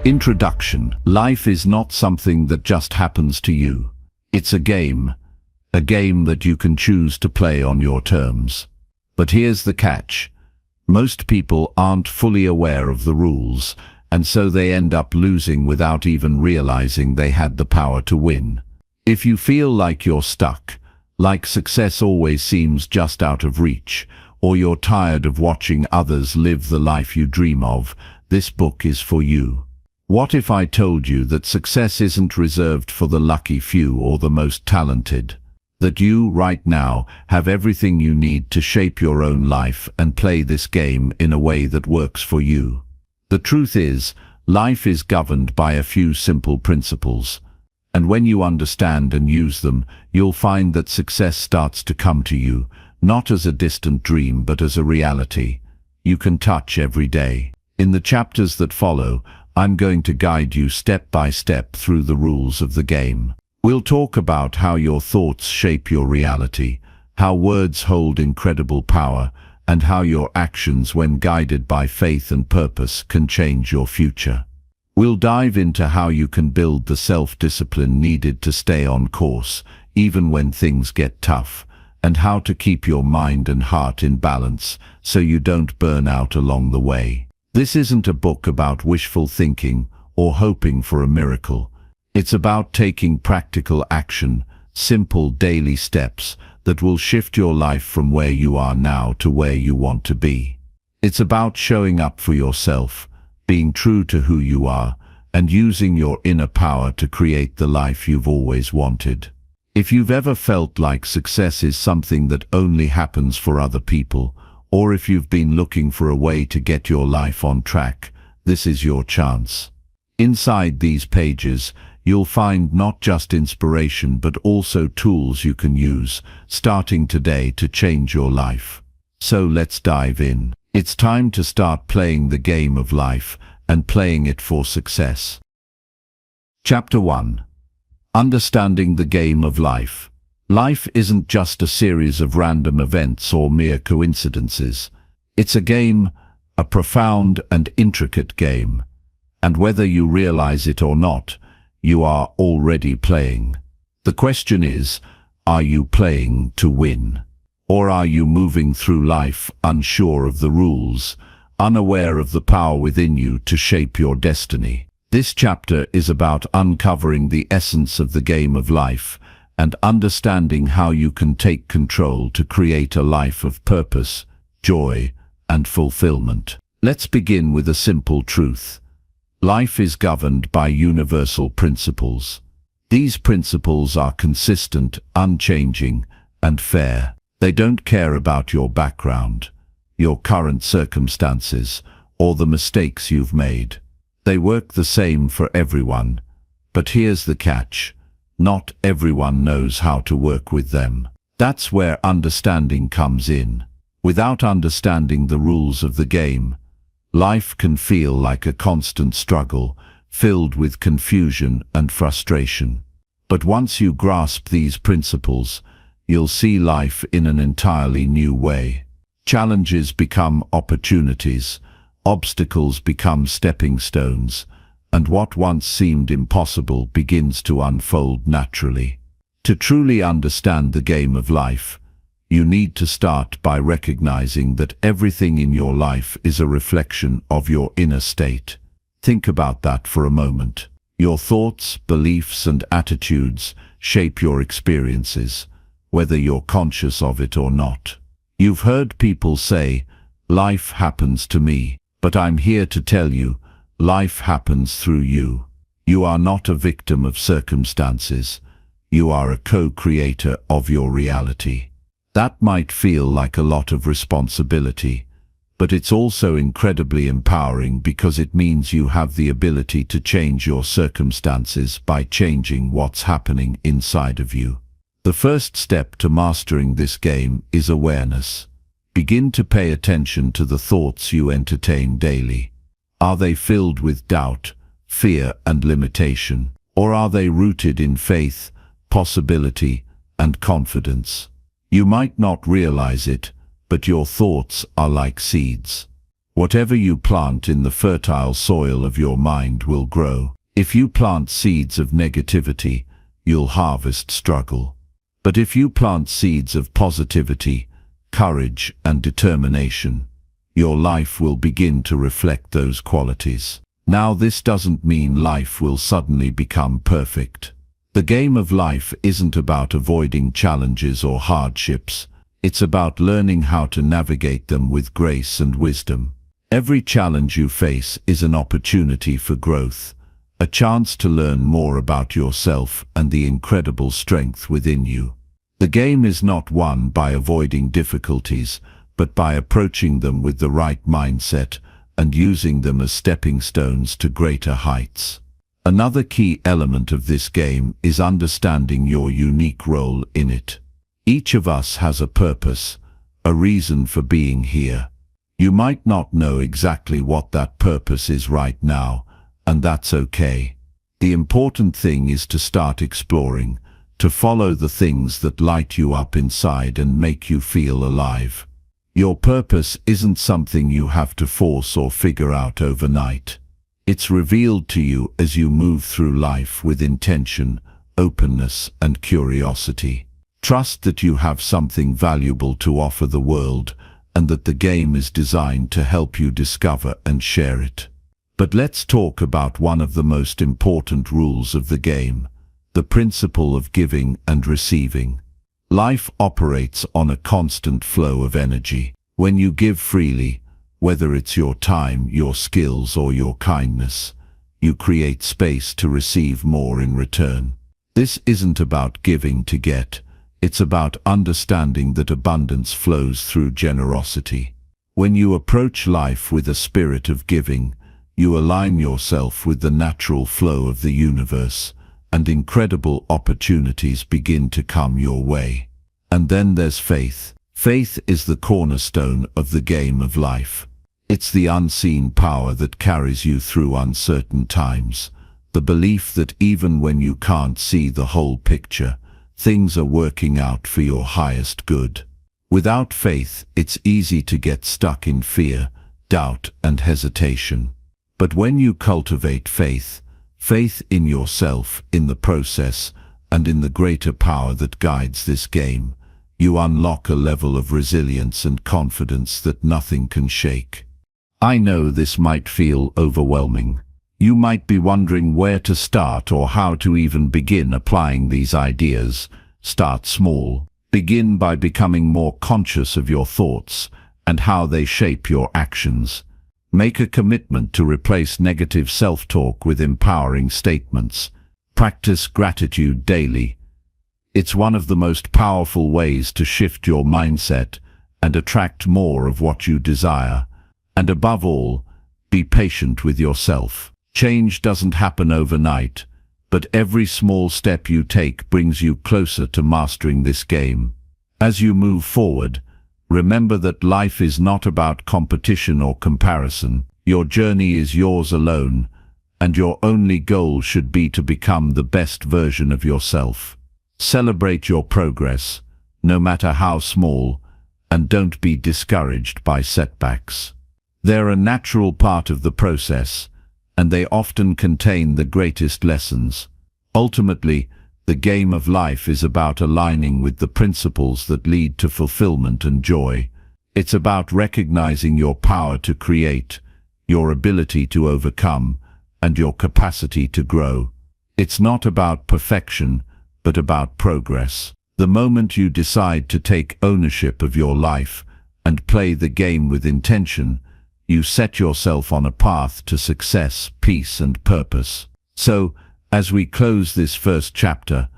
Introduction. Life is not something that just happens to you. It's a game that you can choose to play on your terms. But here's the catch. Most people aren't fully aware of the rules, and so they end up losing without even realizing they had the power to win. If you feel like you're stuck, like success always seems just out of reach, or you're tired of watching others live the life you dream of, this book is for you. What if I told you that success isn't reserved for the lucky few or the most talented? That you, right now, have everything you need to shape your own life and play this game in a way that works for you. The truth is, life is governed by a few simple principles. And when you understand and use them, you'll find that success starts to come to you, not as a distant dream but as a reality you can touch every day. In the chapters that follow, I'm going to guide you step by step through the rules of the game. We'll talk about how your thoughts shape your reality, how words hold incredible power, and how your actions, when guided by faith and purpose, can change your future. We'll dive into how you can build the self-discipline needed to stay on course, even when things get tough, and how to keep your mind and heart in balance so you don't burn out along the way. This isn't a book about wishful thinking or hoping for a miracle. It's about taking practical action, simple daily steps that will shift your life from where you are now to where you want to be. It's about showing up for yourself, being true to who you are, and using your inner power to create the life you've always wanted. If you've ever felt like success is something that only happens for other people, or if you've been looking for a way to get your life on track, this is your chance. Inside these pages, you'll find not just inspiration but also tools you can use, starting today, to change your life. So let's dive in. It's time to start playing the game of life and playing it for success. Chapter 1. Understanding the game of life. Life isn't just a series of random events or mere coincidences. It's a game, a profound and intricate game. And whether you realize it or not, you are already playing. The question is, are you playing to win? Or are you moving through life unsure of the rules, unaware of the power within you to shape your destiny? This chapter is about uncovering the essence of the game of life and understanding how you can take control to create a life of purpose, joy, and fulfillment. Let's begin with a simple truth. Life is governed by universal principles. These principles are consistent, unchanging, and fair. They don't care about your background, your current circumstances, or the mistakes you've made. They work the same for everyone. But here's the catch. Not everyone knows how to work with them. That's where understanding comes in. Without understanding the rules of the game, life can feel like a constant struggle, filled with confusion and frustration. But once you grasp these principles, you'll see life in an entirely new way. Challenges become opportunities, obstacles become stepping stones, and what once seemed impossible begins to unfold naturally. To truly understand the game of life, you need to start by recognizing that everything in your life is a reflection of your inner state. Think about that for a moment. Your thoughts, beliefs, and attitudes shape your experiences, whether you're conscious of it or not. You've heard people say, "Life happens to me," but I'm here to tell you, life happens through you. You are not a victim of circumstances. You are a co-creator of your reality. That might feel like a lot of responsibility, but it's also incredibly empowering because it means you have the ability to change your circumstances by changing what's happening inside of you. The first step to mastering this game is awareness. Begin to pay attention to the thoughts you entertain daily. Are they filled with doubt, fear, and limitation? Or are they rooted in faith, possibility, and confidence? You might not realize it, but your thoughts are like seeds. Whatever you plant in the fertile soil of your mind will grow. If you plant seeds of negativity, you'll harvest struggle. But if you plant seeds of positivity, courage, and determination, your life will begin to reflect those qualities. Now, this doesn't mean life will suddenly become perfect. The game of life isn't about avoiding challenges or hardships. It's about learning how to navigate them with grace and wisdom. Every challenge you face is an opportunity for growth, a chance to learn more about yourself and the incredible strength within you. The game is not won by avoiding difficulties, but by approaching them with the right mindset and using them as stepping stones to greater heights. Another key element of this game is understanding your unique role in it. Each of us has a purpose, a reason for being here. You might not know exactly what that purpose is right now, and that's okay. The important thing is to start exploring, to follow the things that light you up inside and make you feel alive. Your purpose isn't something you have to force or figure out overnight. It's revealed to you as you move through life with intention, openness, and curiosity. Trust that you have something valuable to offer the world, and that the game is designed to help you discover and share it. But let's talk about one of the most important rules of the game, the principle of giving and receiving. Life operates on a constant flow of energy. When you give freely, whether it's your time, your skills, or your kindness, you create space to receive more in return. This isn't about giving to get. It's about understanding that abundance flows through generosity. When you approach life with a spirit of giving, you align yourself with the natural flow of the universe, and incredible opportunities begin to come your way. And then there's faith. Faith is the cornerstone of the game of life. It's the unseen power that carries you through uncertain times, the belief that even when you can't see the whole picture, things are working out for your highest good. Without faith, it's easy to get stuck in fear, doubt, and hesitation. But when you cultivate faith, faith in yourself, in the process, and in the greater power that guides this game, you unlock a level of resilience and confidence that nothing can shake. I know this might feel overwhelming. You might be wondering where to start or how to even begin applying these ideas. Start small. Begin by becoming more conscious of your thoughts and how they shape your actions. Make a commitment to replace negative self-talk with empowering statements. Practice gratitude daily. It's one of the most powerful ways to shift your mindset and attract more of what you desire. And above all, be patient with yourself. Change doesn't happen overnight, but every small step you take brings you closer to mastering this game. As you move forward, remember that life is not about competition or comparison. Your journey is yours alone, and your only goal should be to become the best version of yourself. Celebrate your progress, no matter how small, and don't be discouraged by setbacks. They're a natural part of the process, and they often contain the greatest lessons. Ultimately, the game of life is about aligning with the principles that lead to fulfillment and joy. It's about recognizing your power to create, your ability to overcome, and your capacity to grow. It's not about perfection, but about progress. The moment you decide to take ownership of your life and play the game with intention, you set yourself on a path to success, peace, and purpose. So, as we close this first chapter,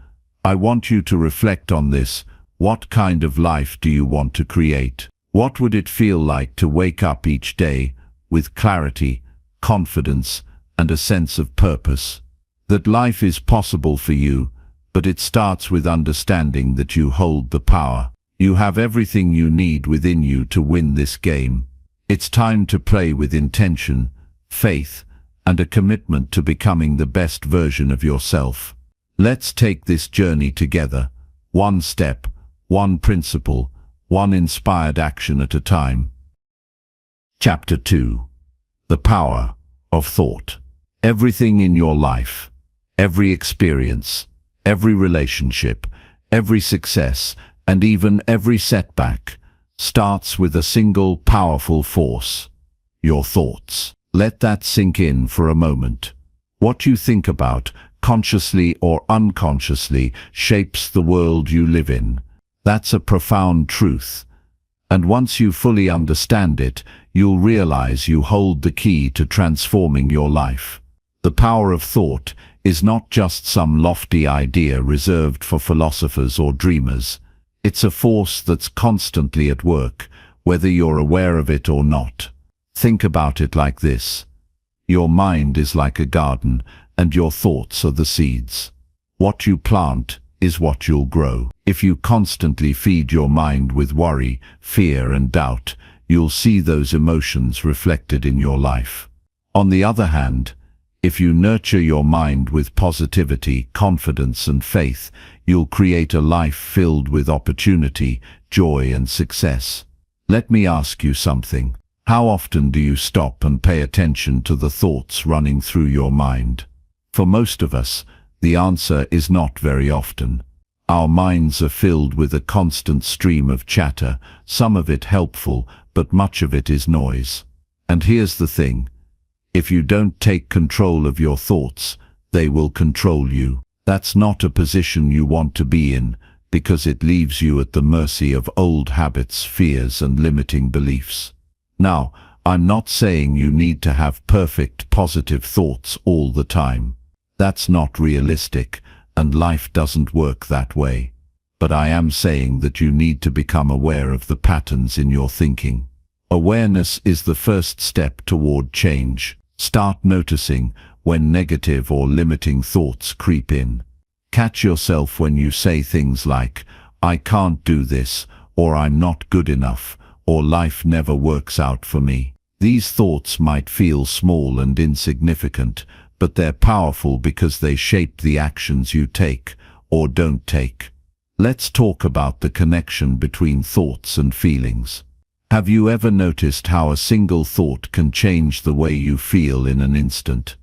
I want you to reflect on this. What kind of life do you want to create? What would it feel like to wake up each day with clarity, confidence, and a sense of purpose? That life is possible for you, but it starts with understanding that you hold the power. You have everything you need within you to win this game. It's time to play with intention, faith, and a commitment to becoming the best version of yourself. Let's take this journey together, one step, one principle, one inspired action at a time. Chapter 2. The Power of Thought. Everything in your life, every experience, every relationship, every success, and even every setback starts with a single powerful force: your thoughts. Let that sink in for a moment. What you think about, consciously or unconsciously, shapes the world you live in. That's a profound truth. And once you fully understand it, you'll realize you hold the key to transforming your life. The power of thought is not just some lofty idea reserved for philosophers or dreamers. It's a force that's constantly at work, whether you're aware of it or not. Think about it like this. Your mind is like a garden, and your thoughts are the seeds. What you plant is what you'll grow. If you constantly feed your mind with worry, fear, and doubt, you'll see those emotions reflected in your life. On the other hand, if you nurture your mind with positivity, confidence, and faith, you'll create a life filled with opportunity, joy, and success. Let me ask you something. How often do you stop and pay attention to the thoughts running through your mind? For most of us, the answer is not very often. Our minds are filled with a constant stream of chatter, some of it helpful, but much of it is noise. And here's the thing. If you don't take control of your thoughts, they will control you. That's not a position you want to be in, because it leaves you at the mercy of old habits, fears, and limiting beliefs. Now, I'm not saying you need to have perfect, positive thoughts all the time. That's not realistic, and life doesn't work that way. But I am saying that you need to become aware of the patterns in your thinking. Awareness is the first step toward change. Start noticing when negative or limiting thoughts creep in. Catch yourself when you say things like, "I can't do this," or "I'm not good enough," or "life never works out for me." These thoughts might feel small and insignificant, but they're powerful because they shape the actions you take or don't take. Let's talk about the connection between thoughts and feelings. Have you ever noticed how a single thought can change the way you feel in an instant?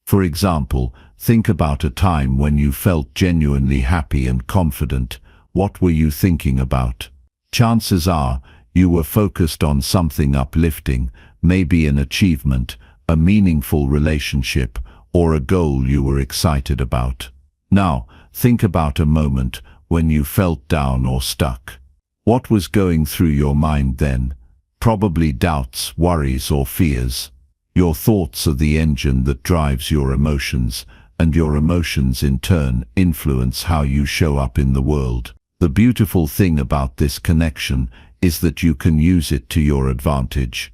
For example, think about a time when you felt genuinely happy and confident. What were you thinking about? Chances are, you were focused on something uplifting, maybe an achievement, a meaningful relationship, or a goal you were excited about. Now, think about a moment when you felt down or stuck. What was going through your mind then? Probably doubts, worries, or fears. Your thoughts are the engine that drives your emotions, and your emotions in turn influence how you show up in the world. The beautiful thing about this connection is that you can use it to your advantage.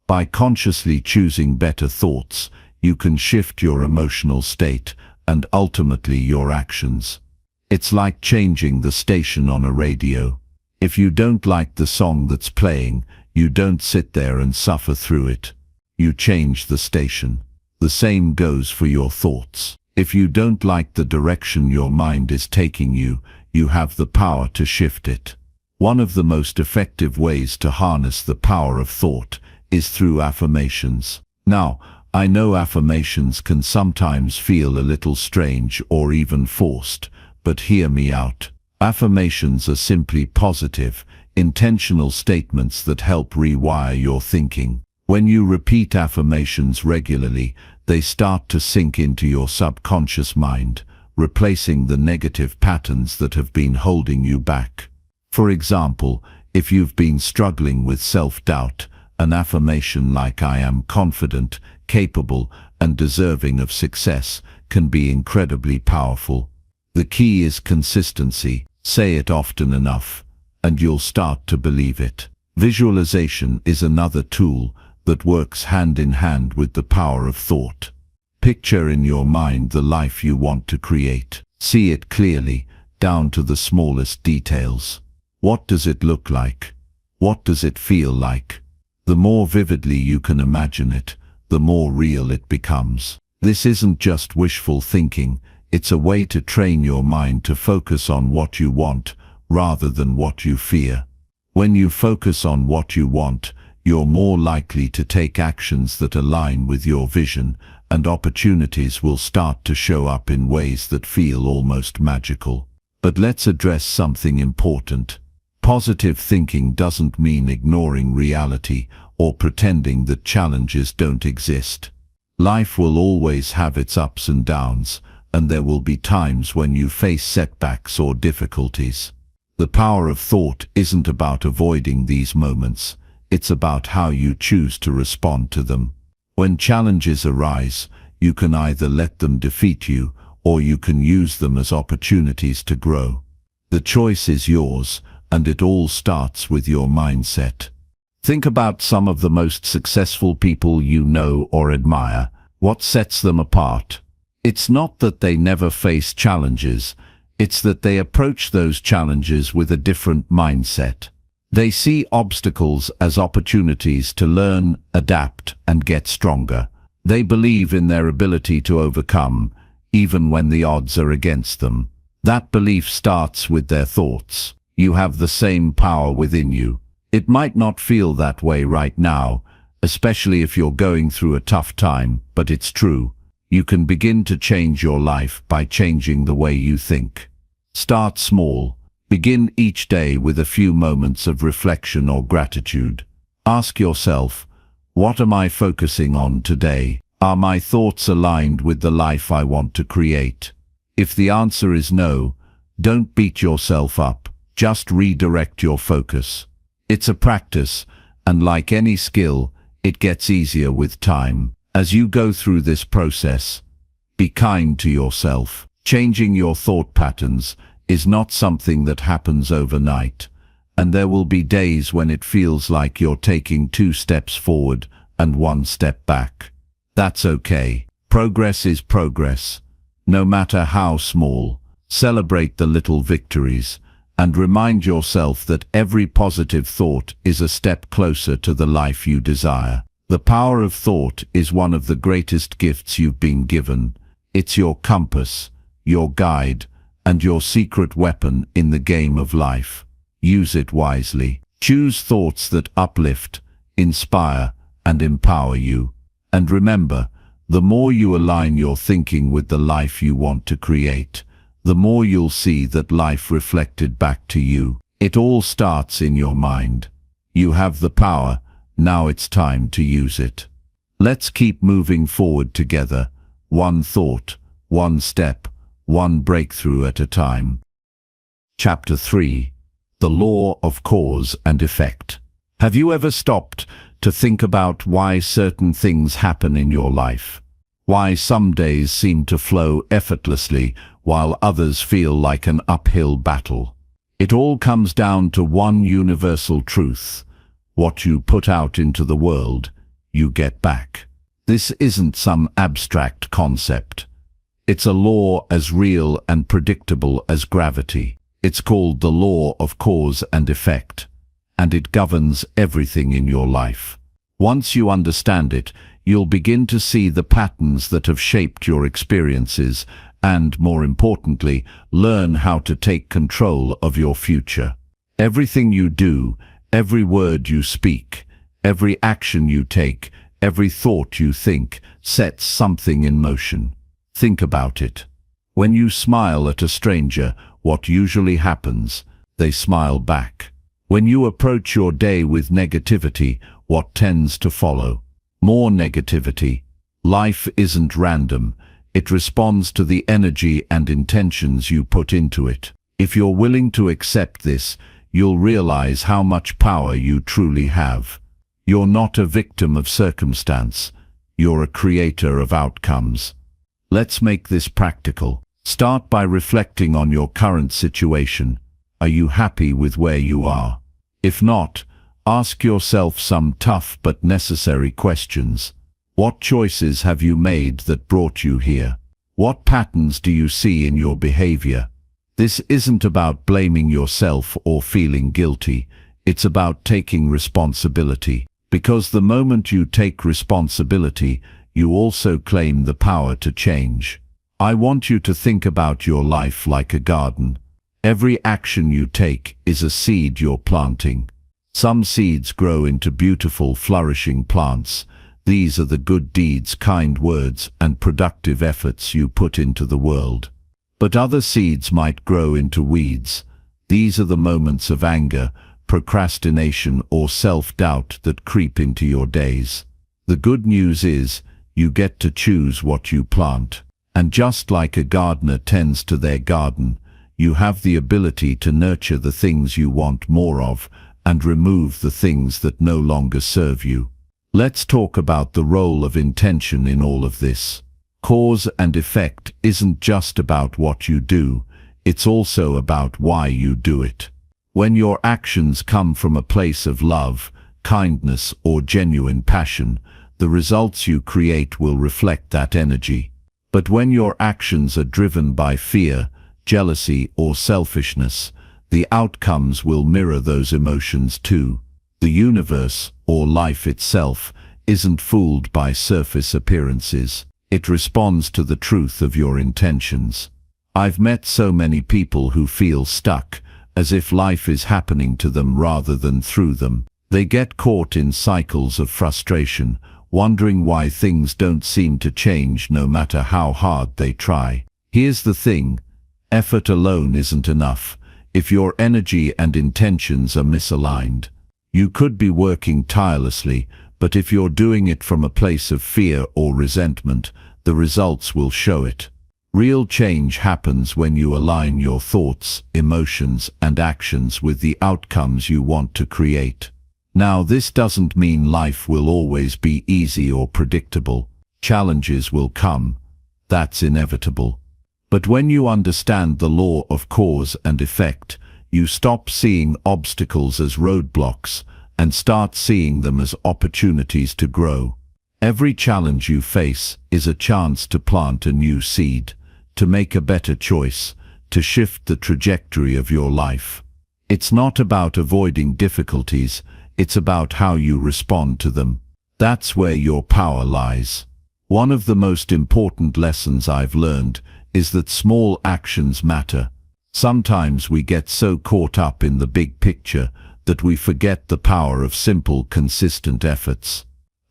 By consciously choosing better thoughts, you can shift your emotional state and ultimately your actions. It's like changing the station on a radio. If you don't like the song that's playing, you don't sit there and suffer through it. You change the station. The same goes for your thoughts. If you don't like the direction your mind is taking you, you have the power to shift it. One of the most effective ways to harness the power of thought is through affirmations. Now, I know affirmations can sometimes feel a little strange or even forced, but hear me out. Affirmations are simply positive, intentional statements that help rewire your thinking. When you repeat affirmations regularly, they start to sink into your subconscious mind, replacing the negative patterns that have been holding you back. For example, if you've been struggling with self-doubt, an affirmation like "I am confident, capable, and deserving of success" can be incredibly powerful. The key is consistency. Say it often enough, and you'll start to believe it. Visualization is another tool that works hand in hand with the power of thought. Picture in your mind the life you want to create. See it clearly, down to the smallest details. What does it look like? What does it feel like? The more vividly you can imagine it, the more real it becomes. This isn't just wishful thinking, it's a way to train your mind to focus on what you want rather than what you fear. When you focus on what you want, you're more likely to take actions that align with your vision, and opportunities will start to show up in ways that feel almost magical. But let's address something important. Positive thinking doesn't mean ignoring reality or pretending that challenges don't exist. Life will always have its ups and downs, and there will be times when you face setbacks or difficulties. The power of thought isn't about avoiding these moments, it's about how you choose to respond to them. When challenges arise, you can either let them defeat you, or you can use them as opportunities to grow. The choice is yours, and it all starts with your mindset. Think about some of the most successful people you know or admire. What sets them apart? It's not that they never face challenges, it's that they approach those challenges with a different mindset. They see obstacles as opportunities to learn, adapt, and get stronger. They believe in their ability to overcome, even when the odds are against them. That belief starts with their thoughts. You have the same power within you. It might not feel that way right now, especially if you're going through a tough time, but it's true. You can begin to change your life by changing the way you think. Start small. Begin each day with a few moments of reflection or gratitude. Ask yourself, what am I focusing on today? Are my thoughts aligned with the life I want to create? If the answer is no, don't beat yourself up. Just redirect your focus. It's a practice, and like any skill, it gets easier with time. As you go through this process, be kind to yourself. Changing your thought patterns is not something that happens overnight, and there will be days when it feels like you're taking 2 steps forward and 1 step back. That's okay. Progress is progress, no matter how small. Celebrate the little victories, and remind yourself that every positive thought is a step closer to the life you desire. The power of thought is one of the greatest gifts you've been given. It's your compass, your guide, and your secret weapon in the game of life. Use it wisely. Choose thoughts that uplift, inspire, and empower you. And remember, the more you align your thinking with the life you want to create, the more you'll see that life reflected back to you. It all starts in your mind. You have the power. Now it's time to use it. Let's keep moving forward together, one thought, one step, one breakthrough at a time. Chapter 3. The Law of Cause and Effect. Have you ever stopped to think about why certain things happen in your life? Why some days seem to flow effortlessly while others feel like an uphill battle? It all comes down to one universal truth. What you put out into the world, you get back. This isn't some abstract concept. It's a law as real and predictable as gravity. It's called the law of cause and effect, and it governs everything in your life. Once you understand it, you'll begin to see the patterns that have shaped your experiences and, more importantly, learn how to take control of your future. Everything you do, every word you speak, every action you take, every thought you think, sets something in motion. Think about it. When you smile at a stranger, what usually happens? They smile back. When you approach your day with negativity, what tends to follow? More negativity. Life isn't random. It responds to the energy and intentions you put into it. If you're willing to accept this, you'll realize how much power you truly have. You're not a victim of circumstance. You're a creator of outcomes. Let's make this practical. Start by reflecting on your current situation. Are you happy with where you are? If not, ask yourself some tough but necessary questions. What choices have you made that brought you here? What patterns do you see in your behavior? This isn't about blaming yourself or feeling guilty. It's about taking responsibility. Because the moment you take responsibility, you also claim the power to change. I want you to think about your life like a garden. Every action you take is a seed you're planting. Some seeds grow into beautiful, flourishing plants. These are the good deeds, kind words, and productive efforts you put into the world. But other seeds might grow into weeds. These are the moments of anger, procrastination, or self-doubt that creep into your days. The good news is, you get to choose what you plant. And just like a gardener tends to their garden, you have the ability to nurture the things you want more of and remove the things that no longer serve you. Let's talk about the role of intention in all of this. Cause and effect isn't just about what you do, it's also about why you do it. When your actions come from a place of love, kindness, or genuine passion, the results you create will reflect that energy. But when your actions are driven by fear, jealousy, or selfishness, the outcomes will mirror those emotions too. The universe, or life itself, isn't fooled by surface appearances. It responds to the truth of your intentions. I've met so many people who feel stuck, as if life is happening to them rather than through them. They get caught in cycles of frustration, wondering why things don't seem to change no matter how hard they try. Here's the thing, effort alone isn't enough if your energy and intentions are misaligned. You could be working tirelessly, but if you're doing it from a place of fear or resentment, the results will show it. Real change happens when you align your thoughts, emotions, and actions with the outcomes you want to create. Now, this doesn't mean life will always be easy or predictable. Challenges will come. That's inevitable. But when you understand the law of cause and effect, you stop seeing obstacles as roadblocks and start seeing them as opportunities to grow. Every challenge you face is a chance to plant a new seed, to make a better choice, to shift the trajectory of your life. It's not about avoiding difficulties, it's about how you respond to them. That's where your power lies. One of the most important lessons I've learned is that small actions matter. Sometimes we get so caught up in the big picture that we forget the power of simple, consistent efforts.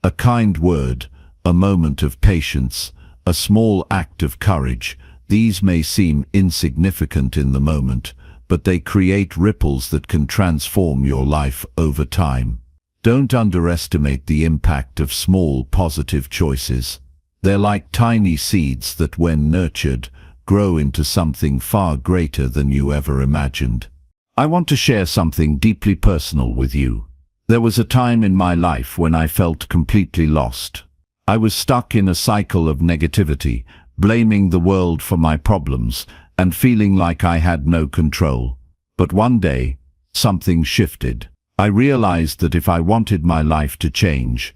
A kind word, a moment of patience, a small act of courage, these may seem insignificant in the moment, but they create ripples that can transform your life over time. Don't underestimate the impact of small, positive choices. They're like tiny seeds that, when nurtured, grow into something far greater than you ever imagined. I want to share something deeply personal with you. There was a time in my life when I felt completely lost. I was stuck in a cycle of negativity, blaming the world for my problems and feeling like I had no control. But one day, something shifted. I realized that if I wanted my life to change,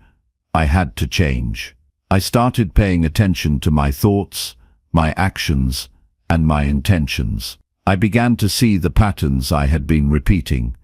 I had to change. I started paying attention to my thoughts, my actions, and my intentions. I began to see the patterns I had been repeating,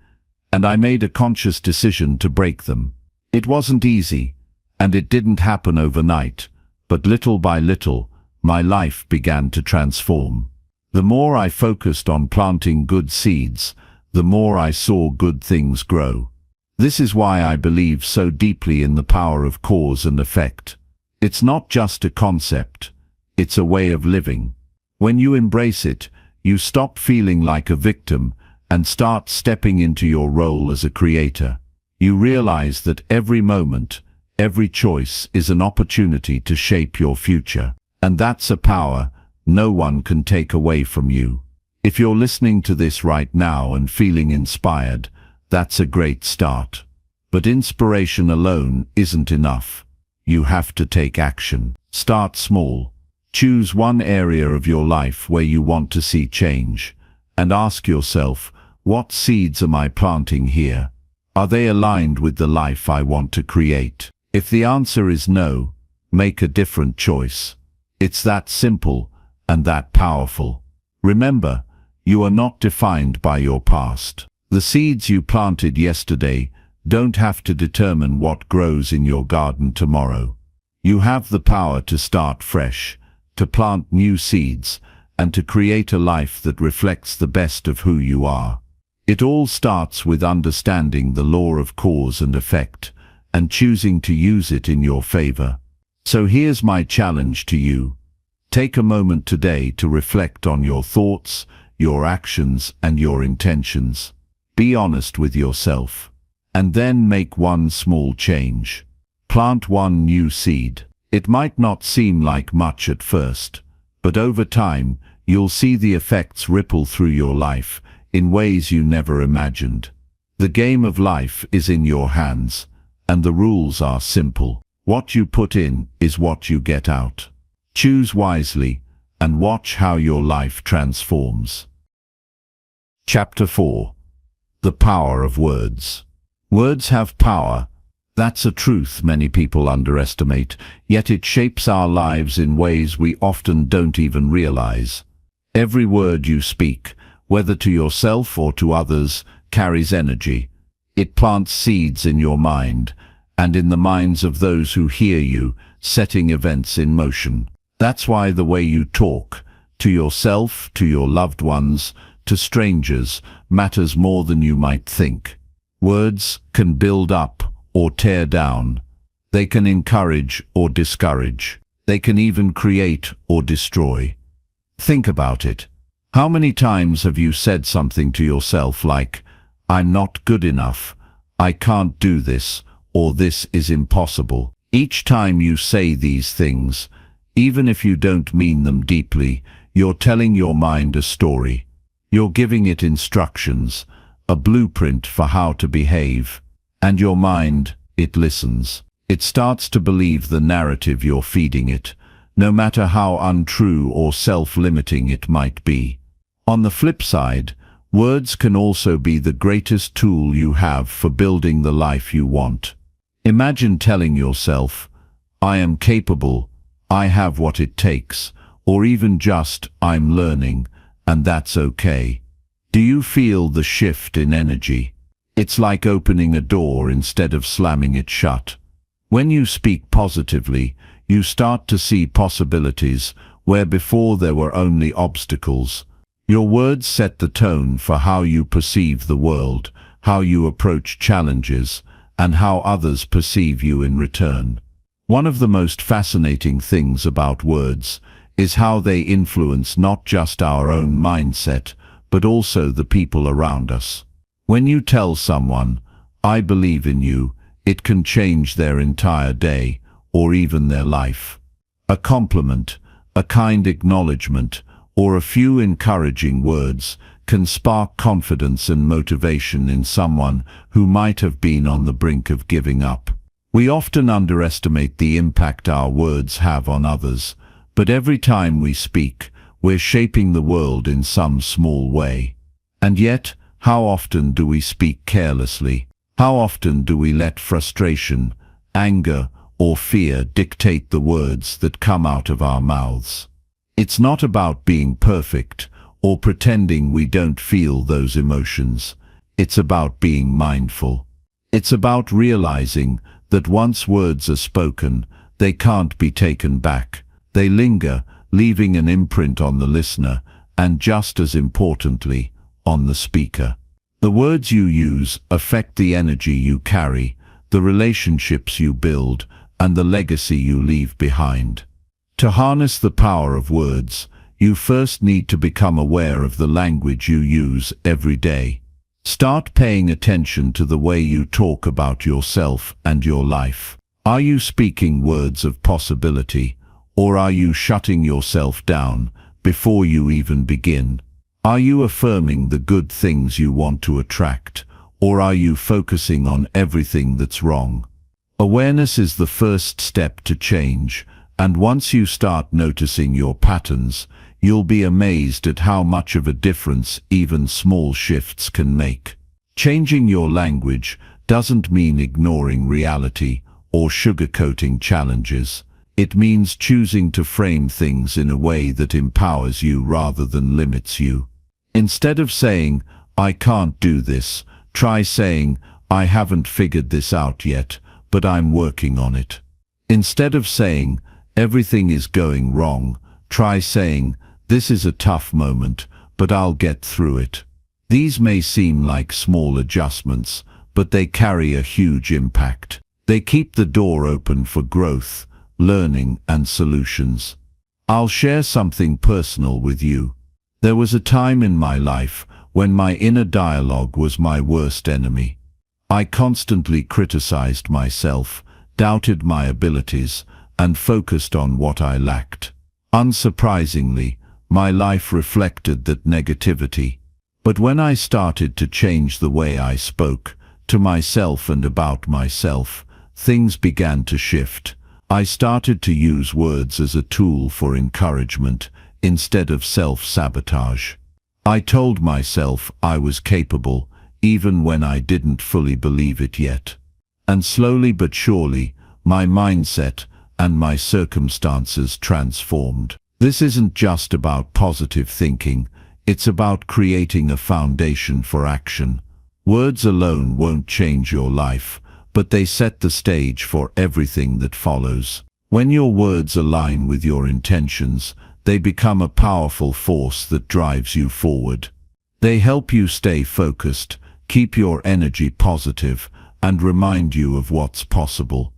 and I made a conscious decision to break them. It wasn't easy, and it didn't happen overnight, but little by little, my life began to transform. The more I focused on planting good seeds, the more I saw good things grow. This is why I believe so deeply in the power of cause and effect. It's not just a concept, it's a way of living. When you embrace it, you stop feeling like a victim and start stepping into your role as a creator. You realize that every moment, every choice is an opportunity to shape your future. And that's a power no one can take away from you. If you're listening to this right now and feeling inspired, that's a great start. But inspiration alone isn't enough. You have to take action. Start small. Choose one area of your life where you want to see change, and ask yourself, what seeds am I planting here? Are they aligned with the life I want to create? If the answer is no, make a different choice. It's that simple and that powerful. Remember, you are not defined by your past. The seeds you planted yesterday don't have to determine what grows in your garden tomorrow. You have the power to start fresh, to plant new seeds, and to create a life that reflects the best of who you are. It all starts with understanding the law of cause and effect and choosing to use it in your favor. So here's my challenge to you. Take a moment today to reflect on your thoughts, your actions, and your intentions. Be honest with yourself. And then make one small change. Plant one new seed. It might not seem like much at first, but over time, you'll see the effects ripple through your life in ways you never imagined. The game of life is in your hands, and the rules are simple. What you put in is what you get out. Choose wisely and watch how your life transforms. Chapter 4. The Power of Words. Words have power. That's a truth many people underestimate, yet it shapes our lives in ways we often don't even realize. Every word you speak, whether to yourself or to others, carries energy. It plants seeds in your mind, and in the minds of those who hear you, setting events in motion. That's why the way you talk, to yourself, to your loved ones, to strangers, matters more than you might think. Words can build up or tear down. They can encourage or discourage. They can even create or destroy. Think about it. How many times have you said something to yourself like, "I'm not good enough, I can't do this," or "this is impossible"? Each time you say these things, even if you don't mean them deeply, you're telling your mind a story. You're giving it instructions, a blueprint for how to behave. And your mind, it listens. It starts to believe the narrative you're feeding it, no matter how untrue or self-limiting it might be. On the flip side, words can also be the greatest tool you have for building the life you want. Imagine telling yourself, "I am capable, I have what it takes," or even just, "I'm learning, and that's okay." Do you feel the shift in energy? It's like opening a door instead of slamming it shut. When you speak positively, you start to see possibilities where before there were only obstacles. Your words set the tone for how you perceive the world, how you approach challenges, and how others perceive you in return. One of the most fascinating things about words is how they influence not just our own mindset, but also the people around us. When you tell someone, "I believe in you," it can change their entire day, or even their life. A compliment, a kind acknowledgement, or a few encouraging words can spark confidence and motivation in someone who might have been on the brink of giving up. We often underestimate the impact our words have on others, but every time we speak, we're shaping the world in some small way. And yet, how often do we speak carelessly? How often do we let frustration, anger, or fear dictate the words that come out of our mouths? It's not about being perfect or pretending we don't feel those emotions. It's about being mindful. It's about realizing that once words are spoken, they can't be taken back. They linger, leaving an imprint on the listener, and just as importantly, on the speaker. The words you use affect the energy you carry, the relationships you build, and the legacy you leave behind. To harness the power of words, you first need to become aware of the language you use every day. Start paying attention to the way you talk about yourself and your life. Are you speaking words of possibility, or are you shutting yourself down before you even begin? Are you affirming the good things you want to attract, or are you focusing on everything that's wrong? Awareness is the first step to change, and once you start noticing your patterns, you'll be amazed at how much of a difference even small shifts can make. Changing your language doesn't mean ignoring reality or sugarcoating challenges. It means choosing to frame things in a way that empowers you rather than limits you. Instead of saying, "I can't do this," try saying, "I haven't figured this out yet, but I'm working on it." Instead of saying, "Everything is going wrong," try saying, "This is a tough moment, but I'll get through it." These may seem like small adjustments, but they carry a huge impact. They keep the door open for growth, learning, and solutions. I'll share something personal with you. There was a time in my life when my inner dialogue was my worst enemy. I constantly criticized myself, doubted my abilities, and focused on what I lacked. Unsurprisingly, my life reflected that negativity. But when I started to change the way I spoke, to myself and about myself, things began to shift. I started to use words as a tool for encouragement instead of self-sabotage. I told myself I was capable, even when I didn't fully believe it yet. And slowly but surely, my mindset and my circumstances transformed. This isn't just about positive thinking, it's about creating a foundation for action. Words alone won't change your life, but they set the stage for everything that follows. When your words align with your intentions, they become a powerful force that drives you forward. They help you stay focused, keep your energy positive, and remind you of what's possible.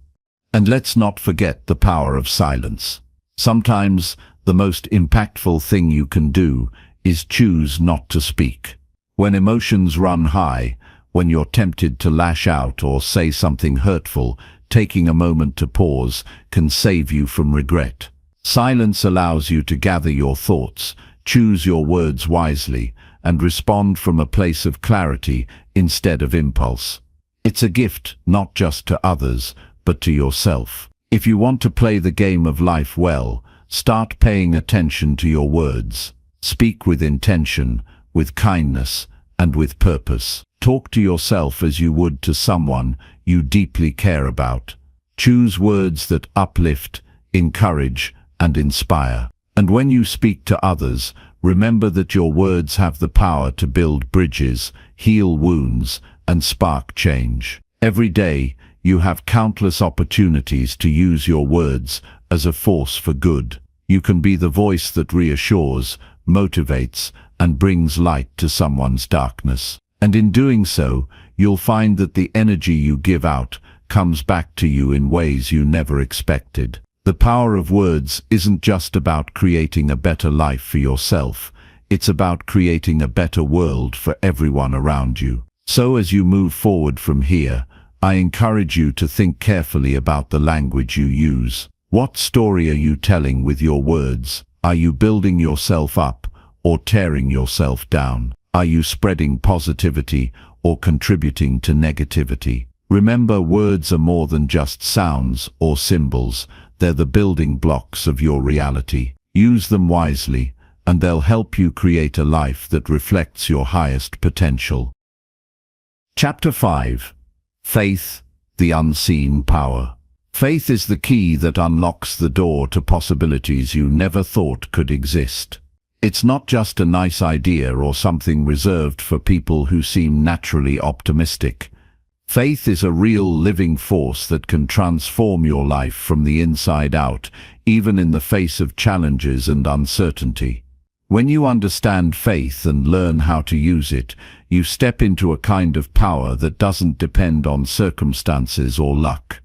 And let's not forget the power of silence. Sometimes the most impactful thing you can do is choose not to speak. When emotions run high, when you're tempted to lash out or say something hurtful, taking a moment to pause can save you from regret. Silence allows you to gather your thoughts, choose your words wisely, and respond from a place of clarity instead of impulse. It's a gift not just to others, but to yourself. If you want to play the game of life well, start paying attention to your words. Speak with intention, with kindness, and with purpose. Talk to yourself as you would to someone you deeply care about. Choose words that uplift, encourage, and inspire. And when you speak to others, remember that your words have the power to build bridges, heal wounds, and spark change. Every day, you have countless opportunities to use your words as a force for good. You can be the voice that reassures, motivates, and brings light to someone's darkness. And in doing so, you'll find that the energy you give out comes back to you in ways you never expected. The power of words isn't just about creating a better life for yourself, it's about creating a better world for everyone around you. So as you move forward from here, I encourage you to think carefully about the language you use. What story are you telling with your words? Are you building yourself up or tearing yourself down? Are you spreading positivity or contributing to negativity? Remember, words are more than just sounds or symbols. They're the building blocks of your reality. Use them wisely, and they'll help you create a life that reflects your highest potential. Chapter 5. Faith, the Unseen Power. Faith is the key that unlocks the door to possibilities you never thought could exist. It's not just a nice idea or something reserved for people who seem naturally optimistic. Faith is a real living force that can transform your life from the inside out, even in the face of challenges and uncertainty. When you understand faith and learn how to use it, you step into a kind of power that doesn't depend on circumstances or luck.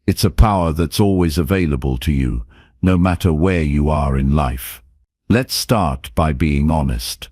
It's a power that's always available to you, no matter where you are in life. Let's start by being honest.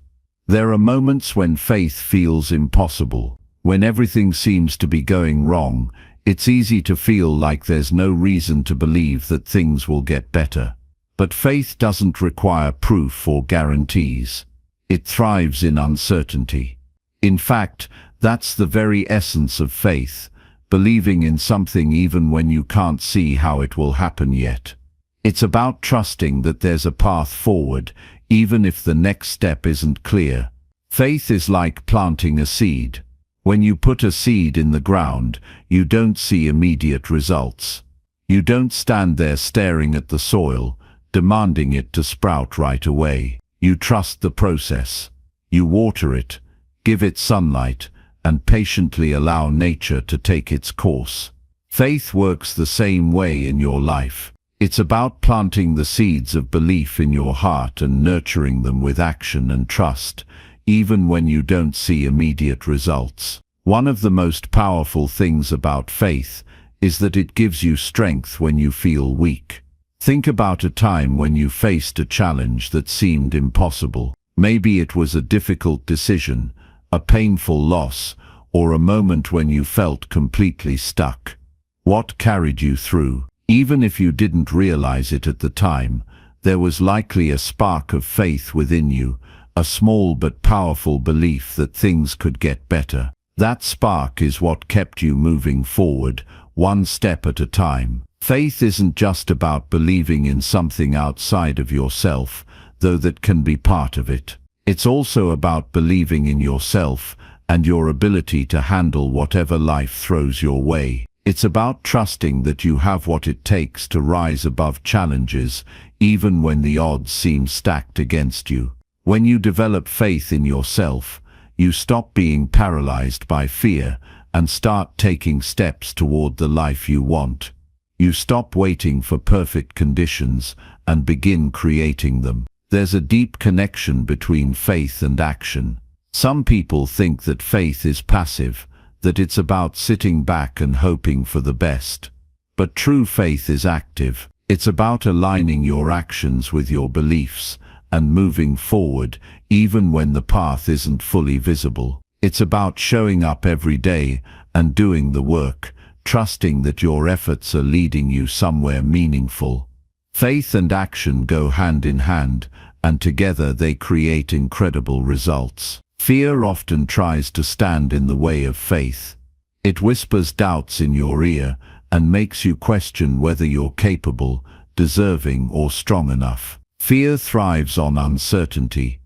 There are moments when faith feels impossible. When everything seems to be going wrong, it's easy to feel like there's no reason to believe that things will get better. But faith doesn't require proof or guarantees. It thrives in uncertainty. In fact, that's the very essence of faith, believing in something even when you can't see how it will happen yet. It's about trusting that there's a path forward, even if the next step isn't clear. Faith is like planting a seed. When you put a seed in the ground, you don't see immediate results. You don't stand there staring at the soil, demanding it to sprout right away. You trust the process. You water it, give it sunlight, and patiently allow nature to take its course. Faith works the same way in your life. It's about planting the seeds of belief in your heart and nurturing them with action and trust. even when you don't see immediate results. One of the most powerful things about faith is that it gives you strength when you feel weak. Think about a time when you faced a challenge that seemed impossible. Maybe it was a difficult decision, a painful loss, or a moment when you felt completely stuck. What carried you through? Even if you didn't realize it at the time, there was likely a spark of faith within you, a small but powerful belief that things could get better. That spark is what kept you moving forward, one step at a time. Faith isn't just about believing in something outside of yourself, though that can be part of it. It's also about believing in yourself and your ability to handle whatever life throws your way. It's about trusting that you have what it takes to rise above challenges, even when the odds seem stacked against you. When you develop faith in yourself, you stop being paralyzed by fear and start taking steps toward the life you want. You stop waiting for perfect conditions and begin creating them. There's a deep connection between faith and action. Some people think that faith is passive, that it's about sitting back and hoping for the best. But true faith is active. It's about aligning your actions with your beliefs and moving forward even when the path isn't fully visible. It's about showing up every day and doing the work, trusting that your efforts are leading you somewhere meaningful. Faith and action go hand in hand, and together they create incredible results. Fear often tries to stand in the way of faith. It whispers doubts in your ear and makes you question whether you're capable, deserving, or strong enough. Fear thrives on uncertainty.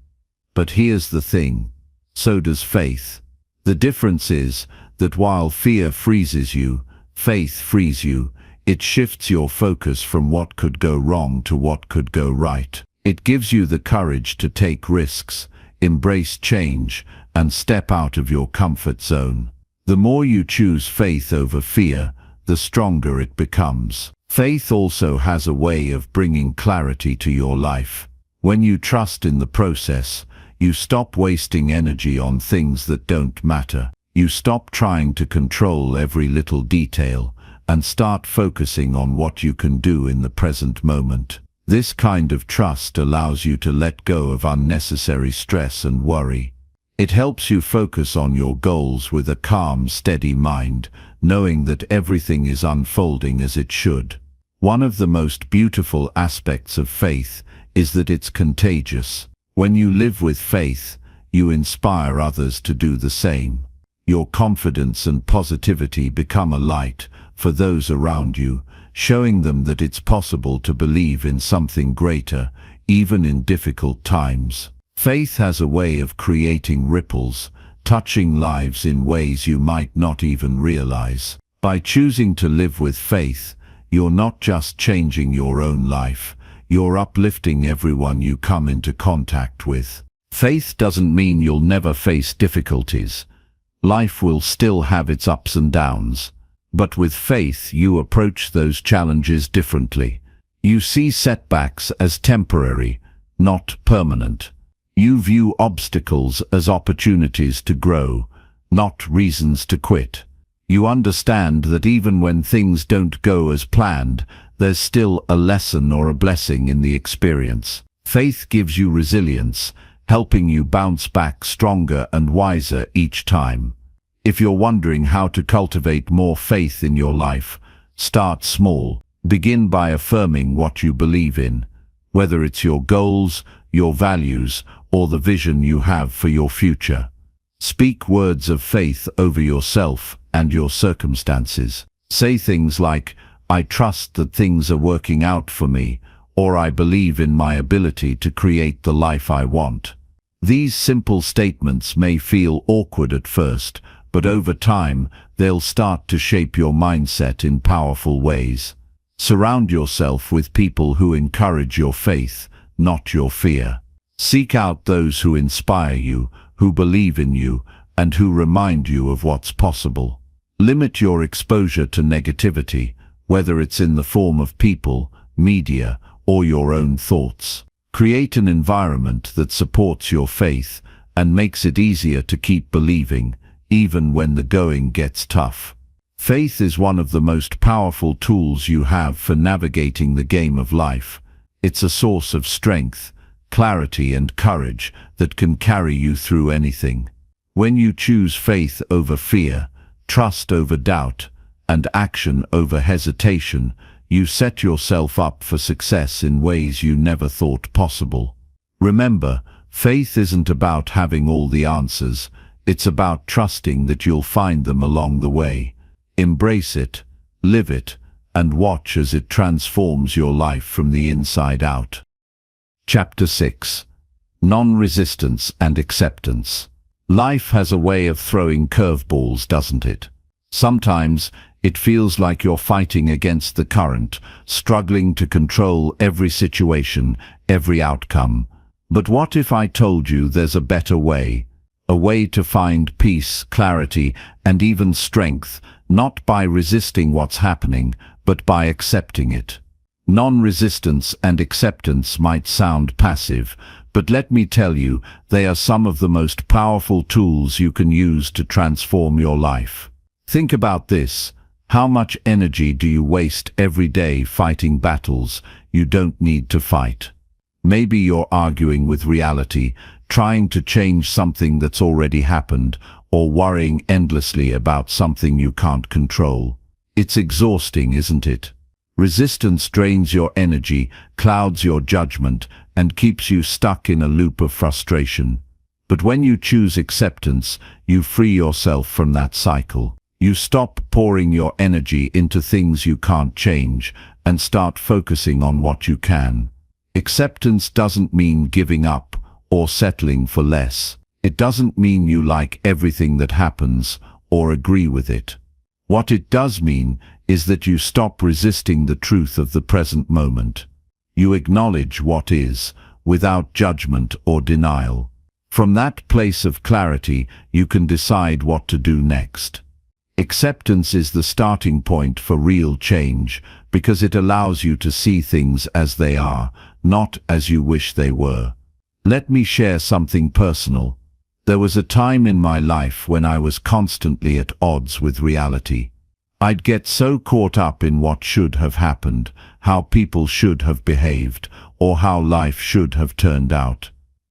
But here's the thing, so does faith. The difference is that while fear freezes you, faith frees you. It shifts your focus from what could go wrong to what could go right. It gives you the courage to take risks, embrace change, and step out of your comfort zone. The more you choose faith over fear, the stronger it becomes. Faith also has a way of bringing clarity to your life. When you trust in the process, you stop wasting energy on things that don't matter. You stop trying to control every little detail and start focusing on what you can do in the present moment. This kind of trust allows you to let go of unnecessary stress and worry. It helps you focus on your goals with a calm, steady mind, knowing that everything is unfolding as it should. One of the most beautiful aspects of faith is that it's contagious. When you live with faith, you inspire others to do the same. Your confidence and positivity become a light for those around you, showing them that it's possible to believe in something greater, even in difficult times. Faith has a way of creating ripples, touching lives in ways you might not even realize. By choosing to live with faith, you're not just changing your own life, you're uplifting everyone you come into contact with. Faith doesn't mean you'll never face difficulties. Life will still have its ups and downs. But with faith, you approach those challenges differently. You see setbacks as temporary, not permanent. You view obstacles as opportunities to grow, not reasons to quit. You understand that even when things don't go as planned, there's still a lesson or a blessing in the experience. Faith gives you resilience, helping you bounce back stronger and wiser each time. If you're wondering how to cultivate more faith in your life, start small. Begin by affirming what you believe in, whether it's your goals, your values, or the vision you have for your future. Speak words of faith over yourself and your circumstances. Say things like, "I trust that things are working out for me," or "I believe in my ability to create the life I want." These simple statements may feel awkward at first, but over time, they'll start to shape your mindset in powerful ways. Surround yourself with people who encourage your faith, not your fear. Seek out those who inspire you, who believe in you, and who remind you of what's possible. Limit your exposure to negativity, whether it's in the form of people, media, or your own thoughts. Create an environment that supports your faith and makes it easier to keep believing, even when the going gets tough. Faith is one of the most powerful tools you have for navigating the game of life. It's a source of strength, clarity, and courage that can carry you through anything. When you choose faith over fear, trust over doubt, and action over hesitation, you set yourself up for success in ways you never thought possible. Remember, faith isn't about having all the answers. It's about trusting that you'll find them along the way. Embrace it, live it, and watch as it transforms your life from the inside out. Chapter 6. Non-Resistance and Acceptance. Life has a way of throwing curveballs, doesn't it? Sometimes it feels like you're fighting against the current, struggling to control every situation, every outcome. But what if I told you there's a better way? A way to find peace, clarity, and even strength, not by resisting what's happening, but by accepting it. Non-resistance and acceptance might sound passive, but let me tell you, they are some of the most powerful tools you can use to transform your life. Think about this. How much energy do you waste every day fighting battles you don't need to fight? Maybe you're arguing with reality, trying to change something that's already happened, or worrying endlessly about something you can't control. It's exhausting, isn't it? Resistance drains your energy, clouds your judgment, and keeps you stuck in a loop of frustration. But when you choose acceptance, you free yourself from that cycle. You stop pouring your energy into things you can't change and start focusing on what you can. Acceptance doesn't mean giving up or settling for less. It doesn't mean you like everything that happens or agree with it. What it does mean is that you stop resisting the truth of the present moment. You acknowledge what is, without judgment or denial. From that place of clarity, you can decide what to do next. Acceptance is the starting point for real change, because it allows you to see things as they are, not as you wish they were. Let me share something personal. There was a time in my life when I was constantly at odds with reality. I'd get so caught up in what should have happened, how people should have behaved, or how life should have turned out.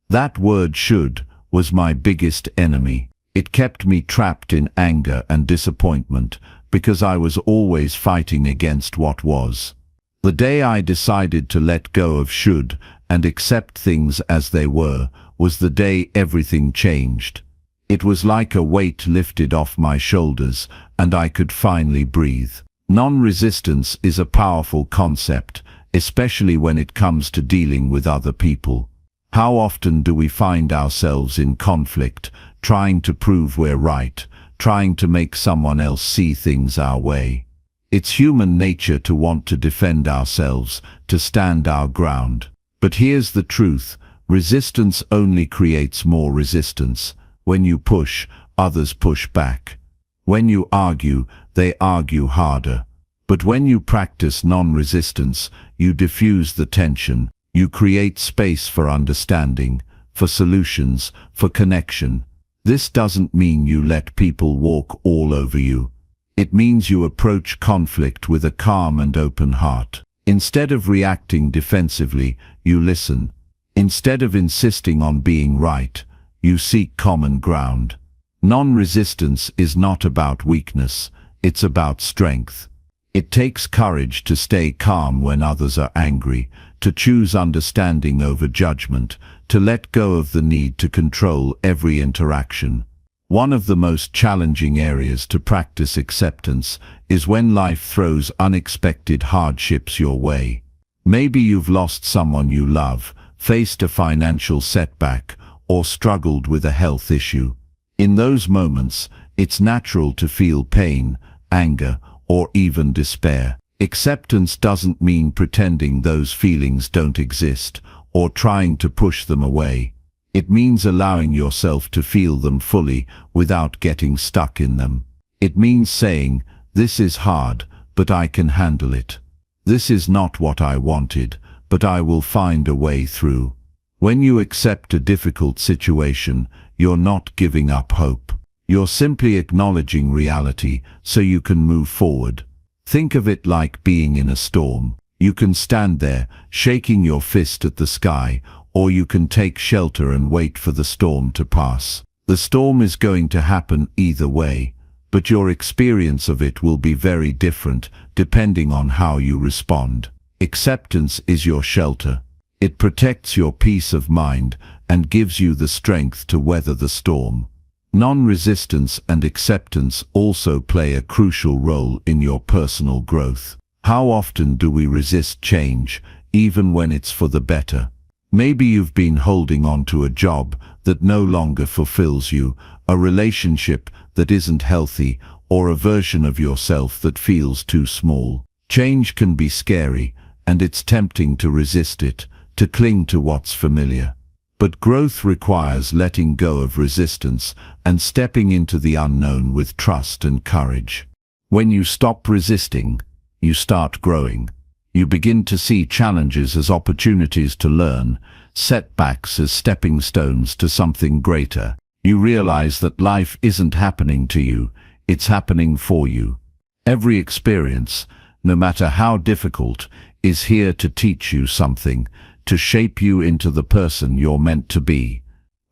That word "should" was my biggest enemy. It kept me trapped in anger and disappointment, because I was always fighting against what was. The day I decided to let go of should and accept things as they were was the day everything changed. It was like a weight lifted off my shoulders, and I could finally breathe. Non-resistance is a powerful concept, especially when it comes to dealing with other people. How often do we find ourselves in conflict, trying to prove we're right, trying to make someone else see things our way? It's human nature to want to defend ourselves, to stand our ground. But here's the truth: resistance only creates more resistance. When you push, others push back. When you argue, they argue harder. But when you practice non-resistance, you diffuse the tension. You create space for understanding, for solutions, for connection. This doesn't mean you let people walk all over you. It means you approach conflict with a calm and open heart. Instead of reacting defensively, you listen. Instead of insisting on being right, you seek common ground. Non-resistance is not about weakness, it's about strength. It takes courage to stay calm when others are angry, to choose understanding over judgment, to let go of the need to control every interaction. One of the most challenging areas to practice acceptance is when life throws unexpected hardships your way. Maybe you've lost someone you love, faced a financial setback, or struggled with a health issue. In those moments, it's natural to feel pain, anger, or even despair. Acceptance doesn't mean pretending those feelings don't exist, or trying to push them away. It means allowing yourself to feel them fully without getting stuck in them. It means saying, "This is hard, but I can handle it. This is not what I wanted, but I will find a way through." When you accept a difficult situation, you're not giving up hope. You're simply acknowledging reality so you can move forward. Think of it like being in a storm. You can stand there, shaking your fist at the sky, or you can take shelter and wait for the storm to pass. The storm is going to happen either way, but your experience of it will be very different depending on how you respond. Acceptance is your shelter. It protects your peace of mind and gives you the strength to weather the storm. Non-resistance and acceptance also play a crucial role in your personal growth. How often do we resist change, even when it's for the better? Maybe you've been holding on to a job that no longer fulfills you, a relationship that isn't healthy, or a version of yourself that feels too small. Change can be scary, and it's tempting to resist it, to cling to what's familiar. But growth requires letting go of resistance and stepping into the unknown with trust and courage. When you stop resisting, you start growing. You begin to see challenges as opportunities to learn, setbacks as stepping stones to something greater. You realize that life isn't happening to you, it's happening for you. Every experience, no matter how difficult, is here to teach you something, to shape you into the person you're meant to be.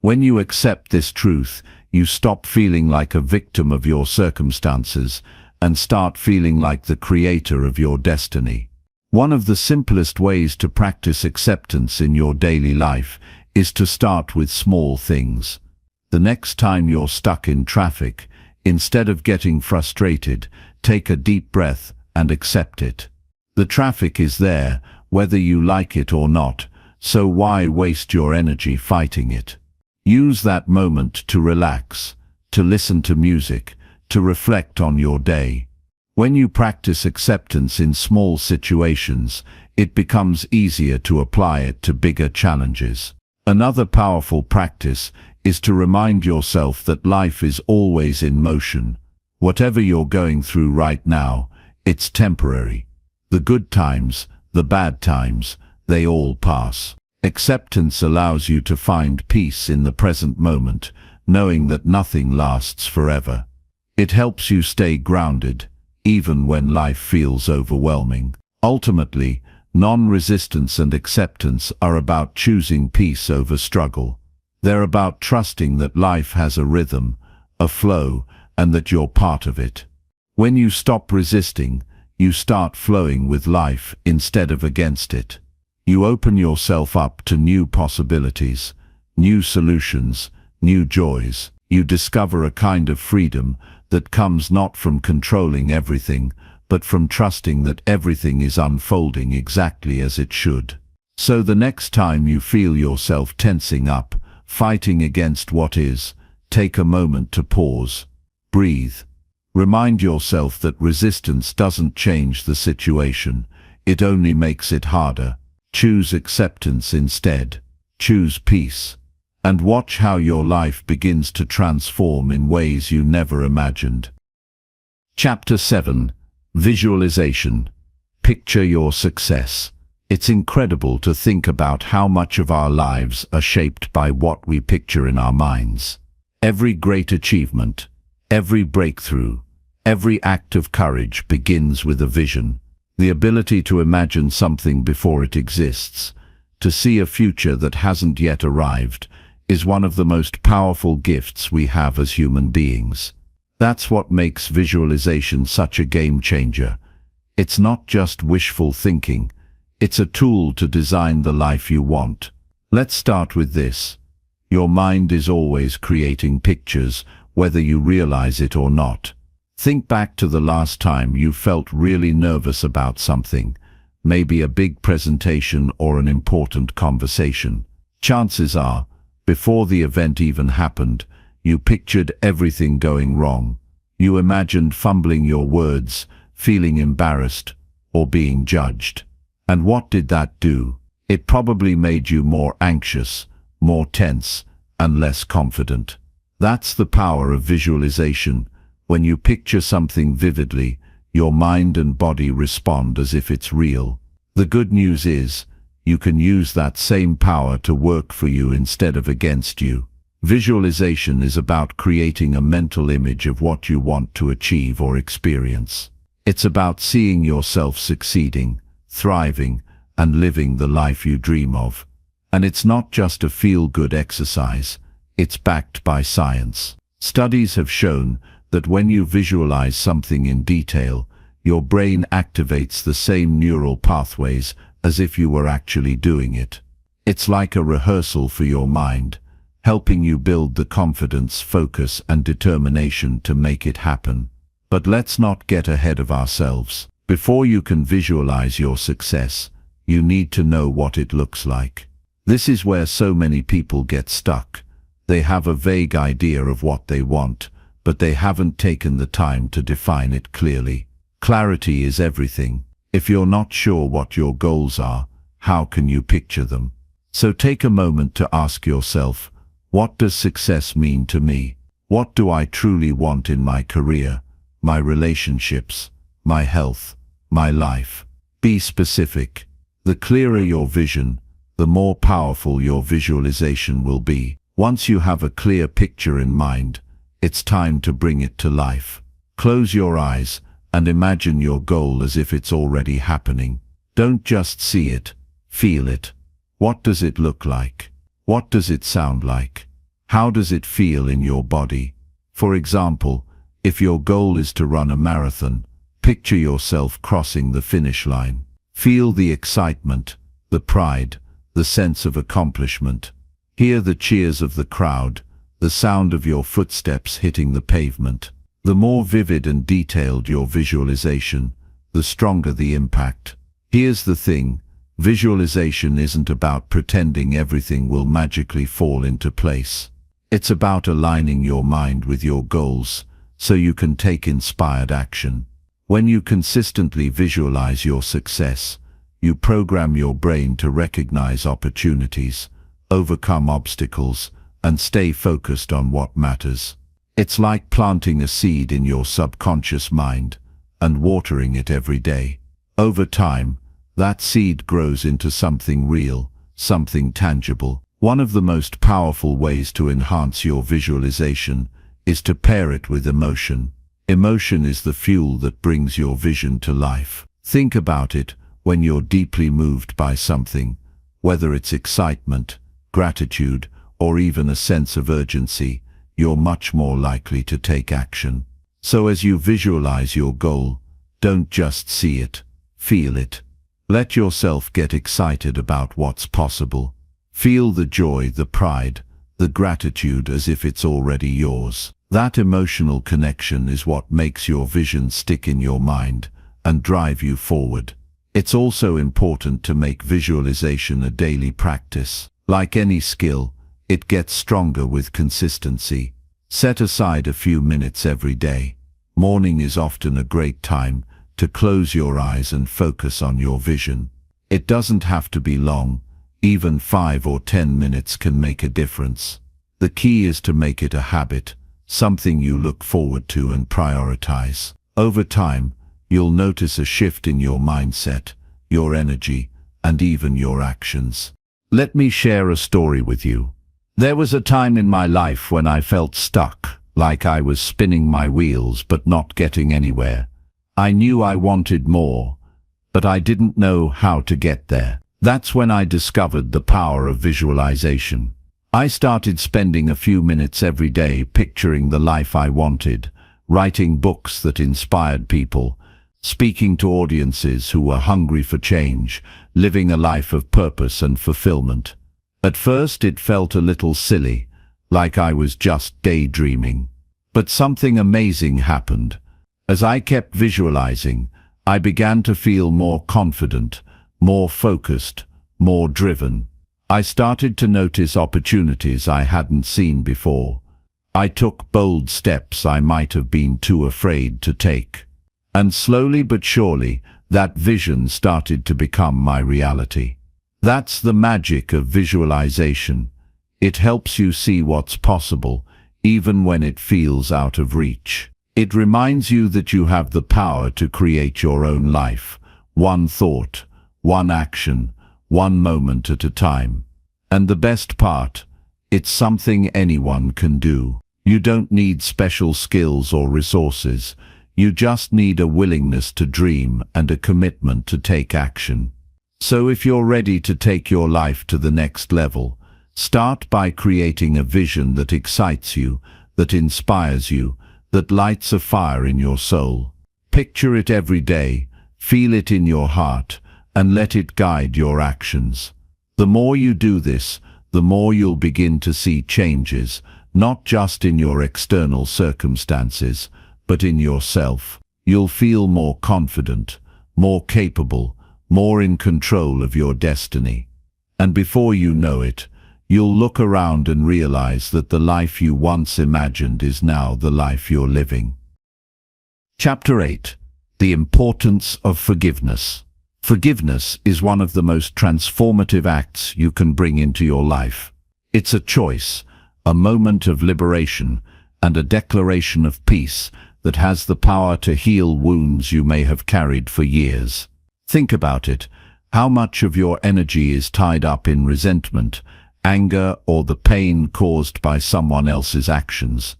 When you accept this truth, you stop feeling like a victim of your circumstances and start feeling like the creator of your destiny. One of the simplest ways to practice acceptance in your daily life is to start with small things. The next time you're stuck in traffic, instead of getting frustrated, take a deep breath and accept it. The traffic is there, whether you like it or not, so why waste your energy fighting it? Use that moment to relax, to listen to music, to reflect on your day. When you practice acceptance in small situations, it becomes easier to apply it to bigger challenges. Another powerful practice is to remind yourself that life is always in motion. Whatever you're going through right now, it's temporary. The good times, the bad times, they all pass. Acceptance allows you to find peace in the present moment, knowing that nothing lasts forever. It helps you stay grounded, even when life feels overwhelming. Ultimately, non-resistance and acceptance are about choosing peace over struggle. They're about trusting that life has a rhythm, a flow, and that you're part of it. When you stop resisting, you start flowing with life instead of against it. You open yourself up to new possibilities, new solutions, new joys. You discover a kind of freedom that comes not from controlling everything, but from trusting that everything is unfolding exactly as it should. So the next time you feel yourself tensing up, fighting against what is, take a moment to pause, breathe. Remind yourself that resistance doesn't change the situation, it only makes it harder. Choose acceptance instead. Choose peace. And watch how your life begins to transform in ways you never imagined. Chapter 7. Visualization. Picture your success. It's incredible to think about how much of our lives are shaped by what we picture in our minds. Every great achievement, every breakthrough, every act of courage begins with a vision. The ability to imagine something before it exists, to see a future that hasn't yet arrived, is one of the most powerful gifts we have as human beings. That's what makes visualization such a game changer. It's not just wishful thinking, it's a tool to design the life you want. Let's start with this. Your mind is always creating pictures, whether you realize it or not. Think back to the last time you felt really nervous about something, maybe a big presentation or an important conversation. Chances are, before the event even happened, you pictured everything going wrong. You imagined fumbling your words, feeling embarrassed, or being judged. And what did that do? It probably made you more anxious, more tense, and less confident. That's the power of visualization. When you picture something vividly, your mind and body respond as if it's real. The good news is, you can use that same power to work for you instead of against you. Visualization is about creating a mental image of what you want to achieve or experience. It's about seeing yourself succeeding, thriving, and living the life you dream of. And it's not just a feel-good exercise, it's backed by science. Studies have shown that when you visualize something in detail, your brain activates the same neural pathways as if you were actually doing it. It's like a rehearsal for your mind, helping you build the confidence, focus, and determination to make it happen. But let's not get ahead of ourselves. Before you can visualize your success, you need to know what it looks like. This is where so many people get stuck. They have a vague idea of what they want, but they haven't taken the time to define it clearly. Clarity is everything. If you're not sure what your goals are, how can you picture them? So take a moment to ask yourself, what does success mean to me? What do I truly want in my career, my relationships, my health, my life? Be specific. The clearer your vision, the more powerful your visualization will be. Once you have a clear picture in mind, it's time to bring it to life. Close your eyes and imagine your goal as if it's already happening. Don't just see it, feel it. What does it look like? What does it sound like? How does it feel in your body? For example, if your goal is to run a marathon, picture yourself crossing the finish line. Feel the excitement, the pride, the sense of accomplishment. Hear the cheers of the crowd, the sound of your footsteps hitting the pavement. The more vivid and detailed your visualization, the stronger the impact. Here's the thing, visualization isn't about pretending everything will magically fall into place. It's about aligning your mind with your goals so you can take inspired action. When you consistently visualize your success, you program your brain to recognize opportunities, overcome obstacles, and stay focused on what matters. It's like planting a seed in your subconscious mind and watering it every day. Over time, that seed grows into something real, something tangible. One of the most powerful ways to enhance your visualization is to pair it with emotion. Emotion is the fuel that brings your vision to life. Think about it when you're deeply moved by something, whether it's excitement, gratitude, or even a sense of urgency, you're much more likely to take action. So as you visualize your goal, don't just see it, feel it. Let yourself get excited about what's possible. Feel the joy, the pride, the gratitude as if it's already yours. That emotional connection is what makes your vision stick in your mind and drive you forward. It's also important to make visualization a daily practice. Like any skill, it gets stronger with consistency. Set aside a few minutes every day. Morning is often a great time to close your eyes and focus on your vision. It doesn't have to be long. Even 5 or 10 minutes can make a difference. The key is to make it a habit, something you look forward to and prioritize. Over time, you'll notice a shift in your mindset, your energy, and even your actions. Let me share a story with you. There was a time in my life when I felt stuck, like I was spinning my wheels but not getting anywhere. I knew I wanted more, but I didn't know how to get there. That's when I discovered the power of visualization. I started spending a few minutes every day picturing the life I wanted, writing books that inspired people, speaking to audiences who were hungry for change, living a life of purpose and fulfillment. At first it felt a little silly, like I was just daydreaming. But something amazing happened. As I kept visualizing, I began to feel more confident, more focused, more driven. I started to notice opportunities I hadn't seen before. I took bold steps I might have been too afraid to take. And slowly but surely, that vision started to become my reality. That's the magic of visualization. It helps you see what's possible, even when it feels out of reach. It reminds you that you have the power to create your own life. One thought, one action, one moment at a time. And the best part, it's something anyone can do. You don't need special skills or resources. You just need a willingness to dream and a commitment to take action. So if you're ready to take your life to the next level, start by creating a vision that excites you, that inspires you, that lights a fire in your soul. Picture it every day, feel it in your heart, and let it guide your actions. The more you do this, the more you'll begin to see changes, not just in your external circumstances, but in yourself. You'll feel more confident, more capable, more in control of your destiny. And before you know it, you'll look around and realize that the life you once imagined is now the life you're living. Chapter 8. The Importance of Forgiveness. Forgiveness is one of the most transformative acts you can bring into your life. It's a choice, a moment of liberation, and a declaration of peace that has the power to heal wounds you may have carried for years. Think about it. How much of your energy is tied up in resentment, anger, or the pain caused by someone else's actions?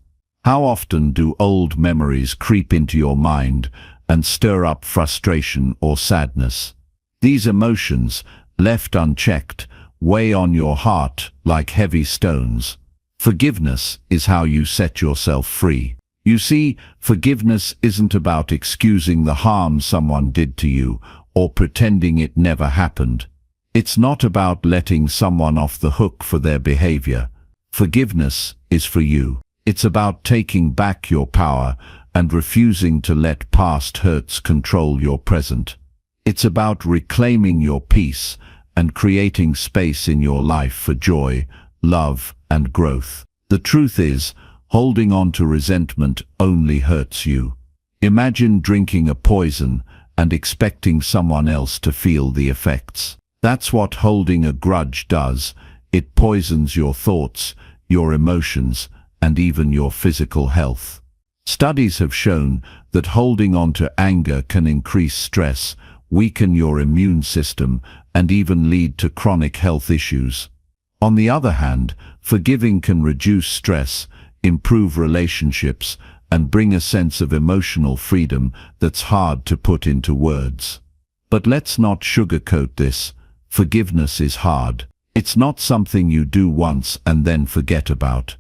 How often do old memories creep into your mind and stir up frustration or sadness? These emotions, left unchecked, weigh on your heart like heavy stones. Forgiveness is how you set yourself free. You see, forgiveness isn't about excusing the harm someone did to you or pretending it never happened. It's not about letting someone off the hook for their behavior. Forgiveness is for you. It's about taking back your power and refusing to let past hurts control your present. It's about reclaiming your peace and creating space in your life for joy, love, and growth. The truth is, holding on to resentment only hurts you. Imagine drinking a poison and expecting someone else to feel the effects. That's what holding a grudge does. It poisons your thoughts, your emotions, and even your physical health. Studies have shown that holding on to anger can increase stress, weaken your immune system, and even lead to chronic health issues. On the other hand, forgiving can reduce stress, improve relationships, and bring a sense of emotional freedom that's hard to put into words. But let's not sugarcoat this. Forgiveness is hard. It's not something you do once and then forget about.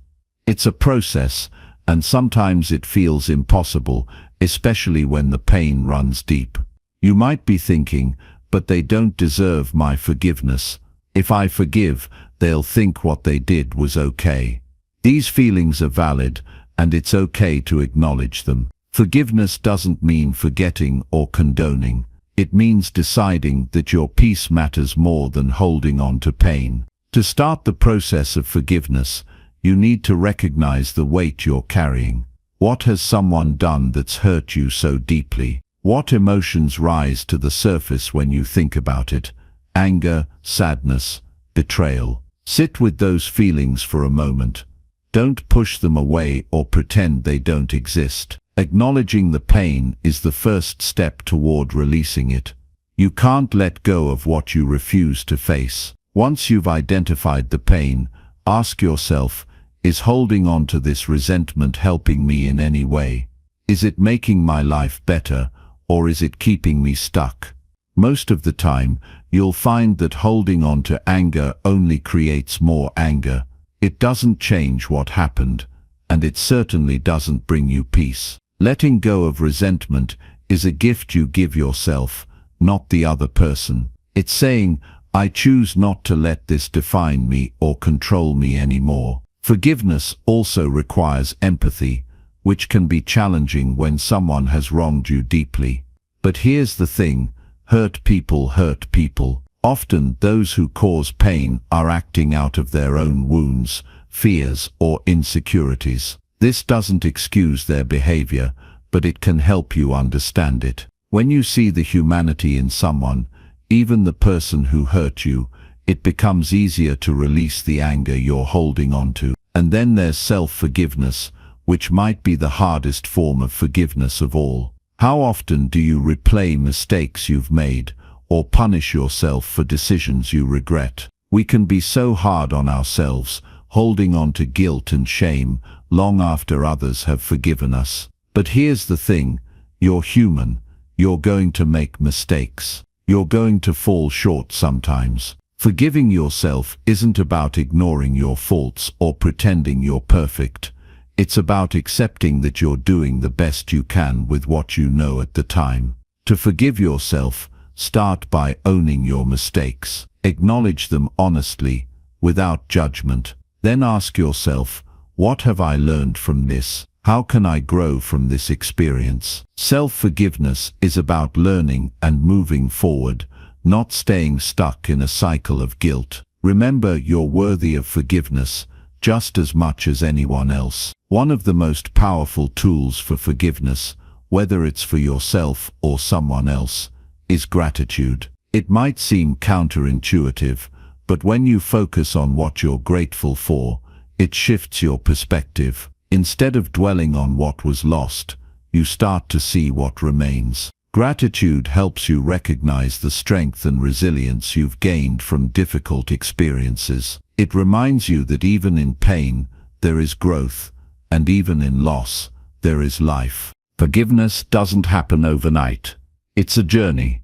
It's a process, and sometimes it feels impossible, especially when the pain runs deep. You might be thinking, but they don't deserve my forgiveness. If I forgive, they'll think what they did was okay. These feelings are valid, and it's okay to acknowledge them. Forgiveness doesn't mean forgetting or condoning. It means deciding that your peace matters more than holding on to pain. To start the process of forgiveness, you need to recognize the weight you're carrying. What has someone done that's hurt you so deeply? What emotions rise to the surface when you think about it? Anger, sadness, betrayal. Sit with those feelings for a moment. Don't push them away or pretend they don't exist. Acknowledging the pain is the first step toward releasing it. You can't let go of what you refuse to face. Once you've identified the pain, ask yourself, is holding on to this resentment helping me in any way? Is it making my life better, or is it keeping me stuck? Most of the time, you'll find that holding on to anger only creates more anger. It doesn't change what happened, and it certainly doesn't bring you peace. Letting go of resentment is a gift you give yourself, not the other person. It's saying, I choose not to let this define me or control me anymore. Forgiveness also requires empathy, which can be challenging when someone has wronged you deeply. But here's the thing, hurt people hurt people. Often those who cause pain are acting out of their own wounds, fears, or insecurities. This doesn't excuse their behavior, but it can help you understand it. When you see the humanity in someone, even the person who hurt you, it becomes easier to release the anger you're holding on to. And then there's self-forgiveness, which might be the hardest form of forgiveness of all. How often do you replay mistakes you've made, or punish yourself for decisions you regret. We can be so hard on ourselves, holding on to guilt and shame long after others have forgiven us. But here's the thing, you're human. You're going to make mistakes. You're going to fall short sometimes. Forgiving yourself isn't about ignoring your faults or pretending you're perfect. It's about accepting that you're doing the best you can with what you know at the time. To forgive yourself, start by owning your mistakes. Acknowledge them honestly, without judgment. Then ask yourself, what have I learned from this? How can I grow from this experience? Self-forgiveness is about learning and moving forward, not staying stuck in a cycle of guilt. Remember, you're worthy of forgiveness just as much as anyone else. One of the most powerful tools for forgiveness, whether it's for yourself or someone else, is gratitude. It might seem counterintuitive, but when you focus on what you're grateful for, it shifts your perspective. Instead of dwelling on what was lost, you start to see what remains. Gratitude helps you recognize the strength and resilience you've gained from difficult experiences. It reminds you that even in pain, there is growth, and even in loss, there is life. Forgiveness doesn't happen overnight. It's a journey,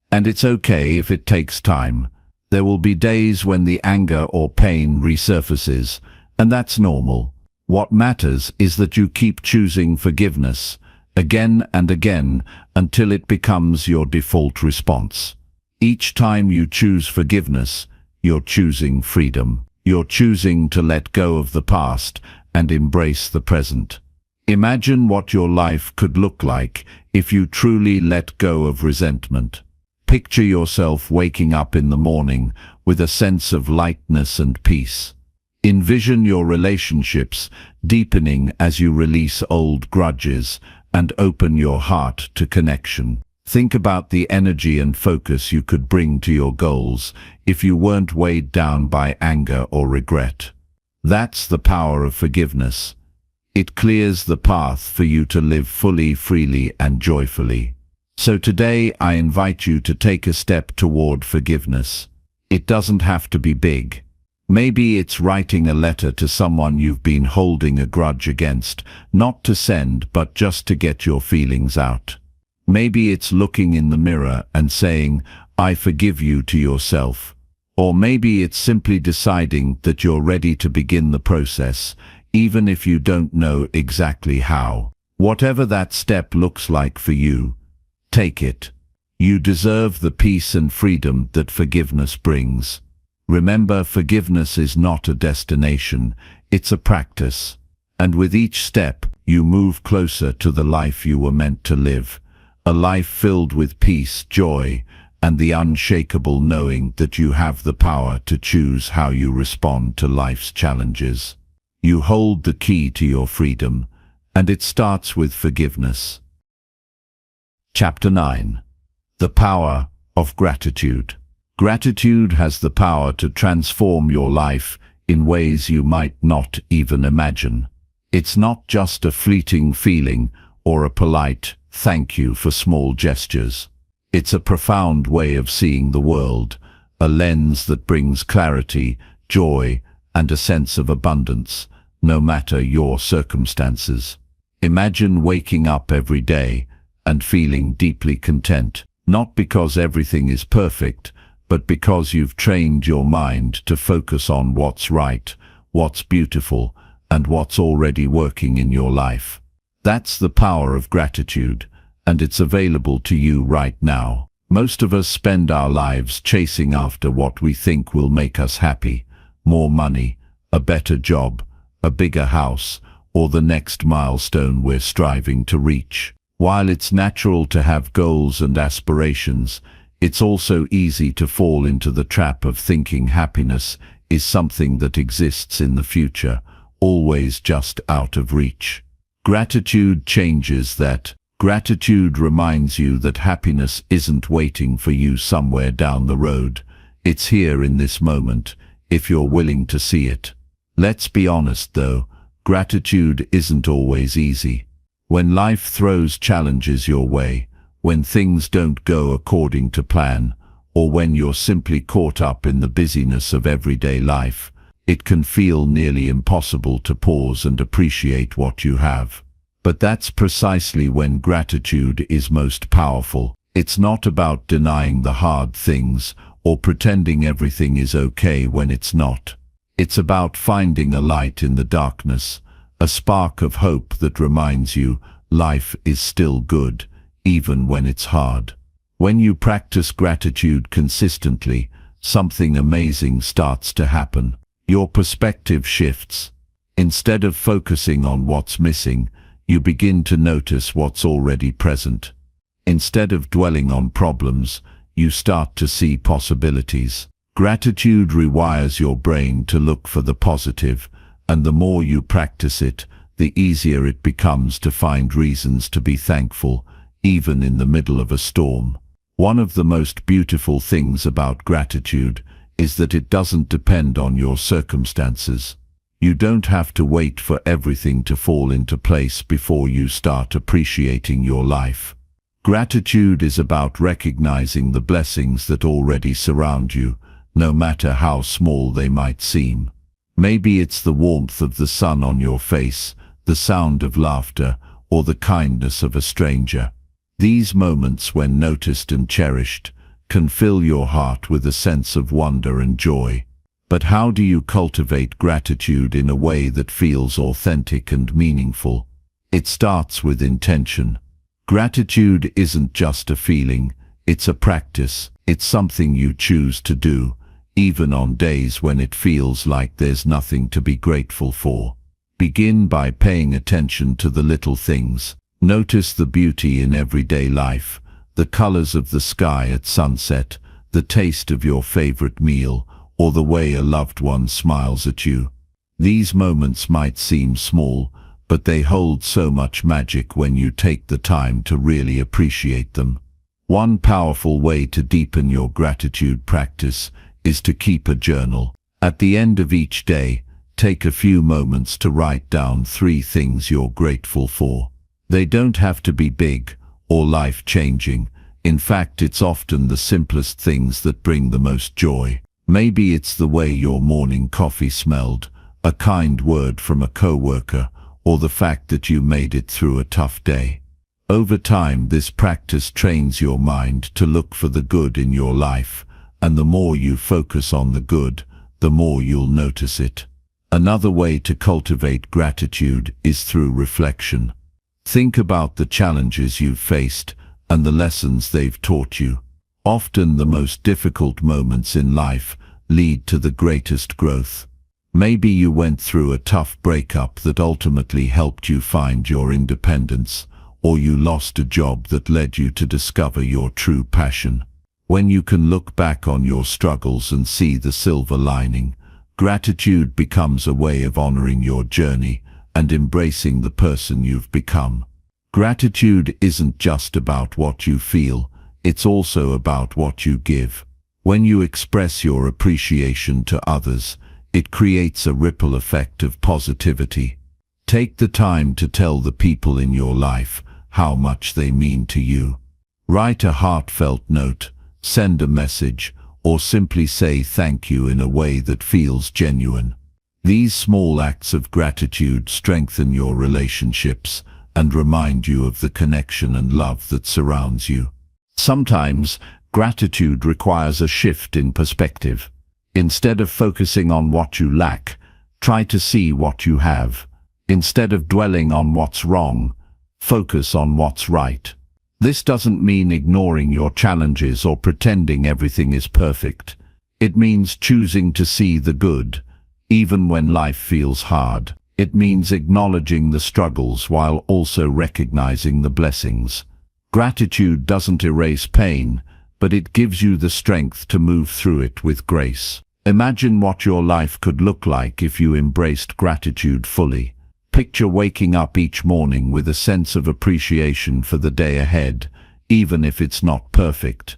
and it's okay if it takes time. There will be days when the anger or pain resurfaces, and that's normal. What matters is that you keep choosing forgiveness again and again until it becomes your default response. Each time you choose forgiveness, you're choosing freedom. You're choosing to let go of the past and embrace the present. Imagine what your life could look like if you truly let go of resentment. Picture yourself waking up in the morning with a sense of lightness and peace. Envision your relationships deepening as you release old grudges and open your heart to connection. Think about the energy and focus you could bring to your goals if you weren't weighed down by anger or regret. That's the power of forgiveness. It clears the path for you to live fully, freely, and joyfully. So today I invite you to take a step toward forgiveness. It doesn't have to be big. Maybe it's writing a letter to someone you've been holding a grudge against, not to send, but just to get your feelings out. Maybe it's looking in the mirror and saying, "I forgive you," to yourself. Or maybe it's simply deciding that you're ready to begin the process, even if you don't know exactly how. Whatever that step looks like for you, take it. You deserve the peace and freedom that forgiveness brings. Remember, forgiveness is not a destination, it's a practice. And with each step, you move closer to the life you were meant to live. A life filled with peace, joy, and the unshakable knowing that you have the power to choose how you respond to life's challenges. You hold the key to your freedom, and it starts with forgiveness. Chapter 9. The Power of Gratitude. Gratitude has the power to transform your life in ways you might not even imagine. It's not just a fleeting feeling or a polite thank you for small gestures. It's a profound way of seeing the world, a lens that brings clarity, joy, and a sense of abundance, no matter your circumstances. Imagine waking up every day and feeling deeply content, not because everything is perfect, but because you've trained your mind to focus on what's right, what's beautiful, and what's already working in your life. That's the power of gratitude, and it's available to you right now. Most of us spend our lives chasing after what we think will make us happy: more money, a better job, a bigger house, or the next milestone we're striving to reach. While it's natural to have goals and aspirations, it's also easy to fall into the trap of thinking happiness is something that exists in the future, always just out of reach. Gratitude changes that. Gratitude reminds you that happiness isn't waiting for you somewhere down the road. It's here in this moment, if you're willing to see it. Let's be honest though, gratitude isn't always easy. When life throws challenges your way, when things don't go according to plan, or when you're simply caught up in the busyness of everyday life, it can feel nearly impossible to pause and appreciate what you have. But that's precisely when gratitude is most powerful. It's not about denying the hard things or pretending everything is okay when it's not. It's about finding a light in the darkness, a spark of hope that reminds you life is still good, even when it's hard. When you practice gratitude consistently, something amazing starts to happen. Your perspective shifts. Instead of focusing on what's missing, you begin to notice what's already present. Instead of dwelling on problems, you start to see possibilities. Gratitude rewires your brain to look for the positive, and the more you practice it, the easier it becomes to find reasons to be thankful, even in the middle of a storm. One of the most beautiful things about gratitude is that it doesn't depend on your circumstances. You don't have to wait for everything to fall into place before you start appreciating your life. Gratitude is about recognizing the blessings that already surround you, no matter how small they might seem. Maybe it's the warmth of the sun on your face, the sound of laughter, or the kindness of a stranger. These moments, when noticed and cherished, can fill your heart with a sense of wonder and joy. But how do you cultivate gratitude in a way that feels authentic and meaningful? It starts with intention. Gratitude isn't just a feeling, it's a practice. It's something you choose to do, even on days when it feels like there's nothing to be grateful for. Begin by paying attention to the little things. Notice the beauty in everyday life, the colors of the sky at sunset, the taste of your favorite meal, or the way a loved one smiles at you. These moments might seem small, but they hold so much magic when you take the time to really appreciate them. One powerful way to deepen your gratitude practice is to keep a journal. At the end of each day, take a few moments to write down 3 things you're grateful for. They don't have to be big or life-changing. In fact, it's often the simplest things that bring the most joy. Maybe it's the way your morning coffee smelled, a kind word from a coworker, or the fact that you made it through a tough day. Over time, this practice trains your mind to look for the good in your life, and the more you focus on the good, the more you'll notice it. Another way to cultivate gratitude is through reflection. Think about the challenges you've faced and the lessons they've taught you. Often the most difficult moments in life lead to the greatest growth. Maybe you went through a tough breakup that ultimately helped you find your independence, or you lost a job that led you to discover your true passion. When you can look back on your struggles and see the silver lining, gratitude becomes a way of honoring your journey and embracing the person you've become. Gratitude isn't just about what you feel, it's also about what you give. When you express your appreciation to others, it creates a ripple effect of positivity. Take the time to tell the people in your life how much they mean to you. Write a heartfelt note, send a message, or simply say thank you in a way that feels genuine. These small acts of gratitude strengthen your relationships and remind you of the connection and love that surrounds you. Sometimes, gratitude requires a shift in perspective. Instead of focusing on what you lack, try to see what you have. Instead of dwelling on what's wrong, focus on what's right. This doesn't mean ignoring your challenges or pretending everything is perfect. It means choosing to see the good, even when life feels hard. It means acknowledging the struggles while also recognizing the blessings. Gratitude doesn't erase pain, but it gives you the strength to move through it with grace. Imagine what your life could look like if you embraced gratitude fully. Picture waking up each morning with a sense of appreciation for the day ahead, even if it's not perfect.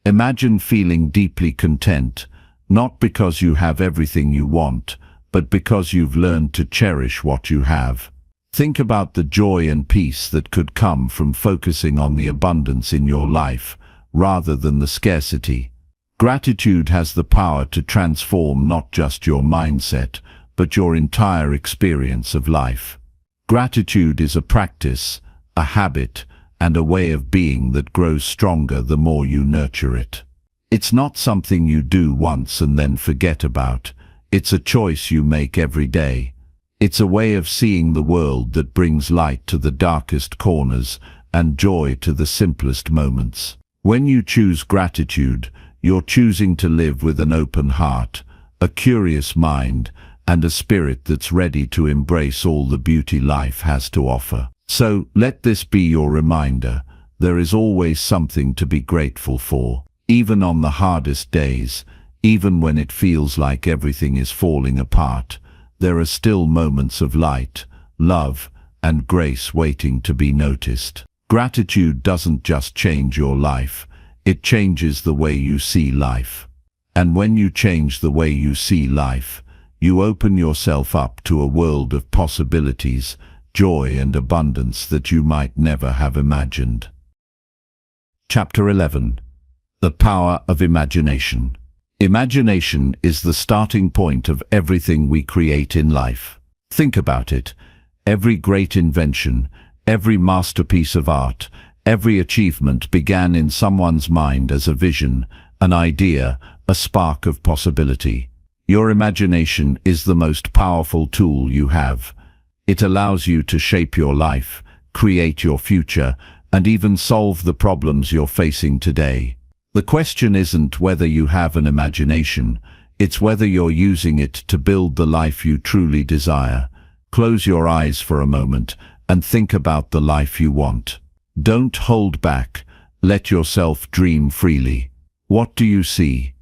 Imagine feeling deeply content, not because you have everything you want, but because you've learned to cherish what you have. Think about the joy and peace that could come from focusing on the abundance in your life, rather than the scarcity. Gratitude has the power to transform not just your mindset, but your entire experience of life. Gratitude is a practice, a habit, and a way of being that grows stronger the more you nurture it. It's not something you do once and then forget about. It's a choice you make every day. It's a way of seeing the world that brings light to the darkest corners and joy to the simplest moments. When you choose gratitude, you're choosing to live with an open heart, a curious mind, and a spirit that's ready to embrace all the beauty life has to offer. So, let this be your reminder. There is always something to be grateful for. Even on the hardest days, even when it feels like everything is falling apart, there are still moments of light, love, and grace waiting to be noticed. Gratitude doesn't just change your life, it changes the way you see life. And when you change the way you see life, you open yourself up to a world of possibilities, joy and abundance that you might never have imagined. Chapter 11. The Power of Imagination. Imagination is the starting point of everything we create in life. Think about it. Every great invention, every masterpiece of art, every achievement began in someone's mind as a vision, an idea, a spark of possibility. Your imagination is the most powerful tool you have. It allows you to shape your life, create your future, and even solve the problems you're facing today. The question isn't whether you have an imagination, it's whether you're using it to build the life you truly desire. Close your eyes for a moment and think about the life you want. Don't hold back. Let yourself dream freely. What do you see?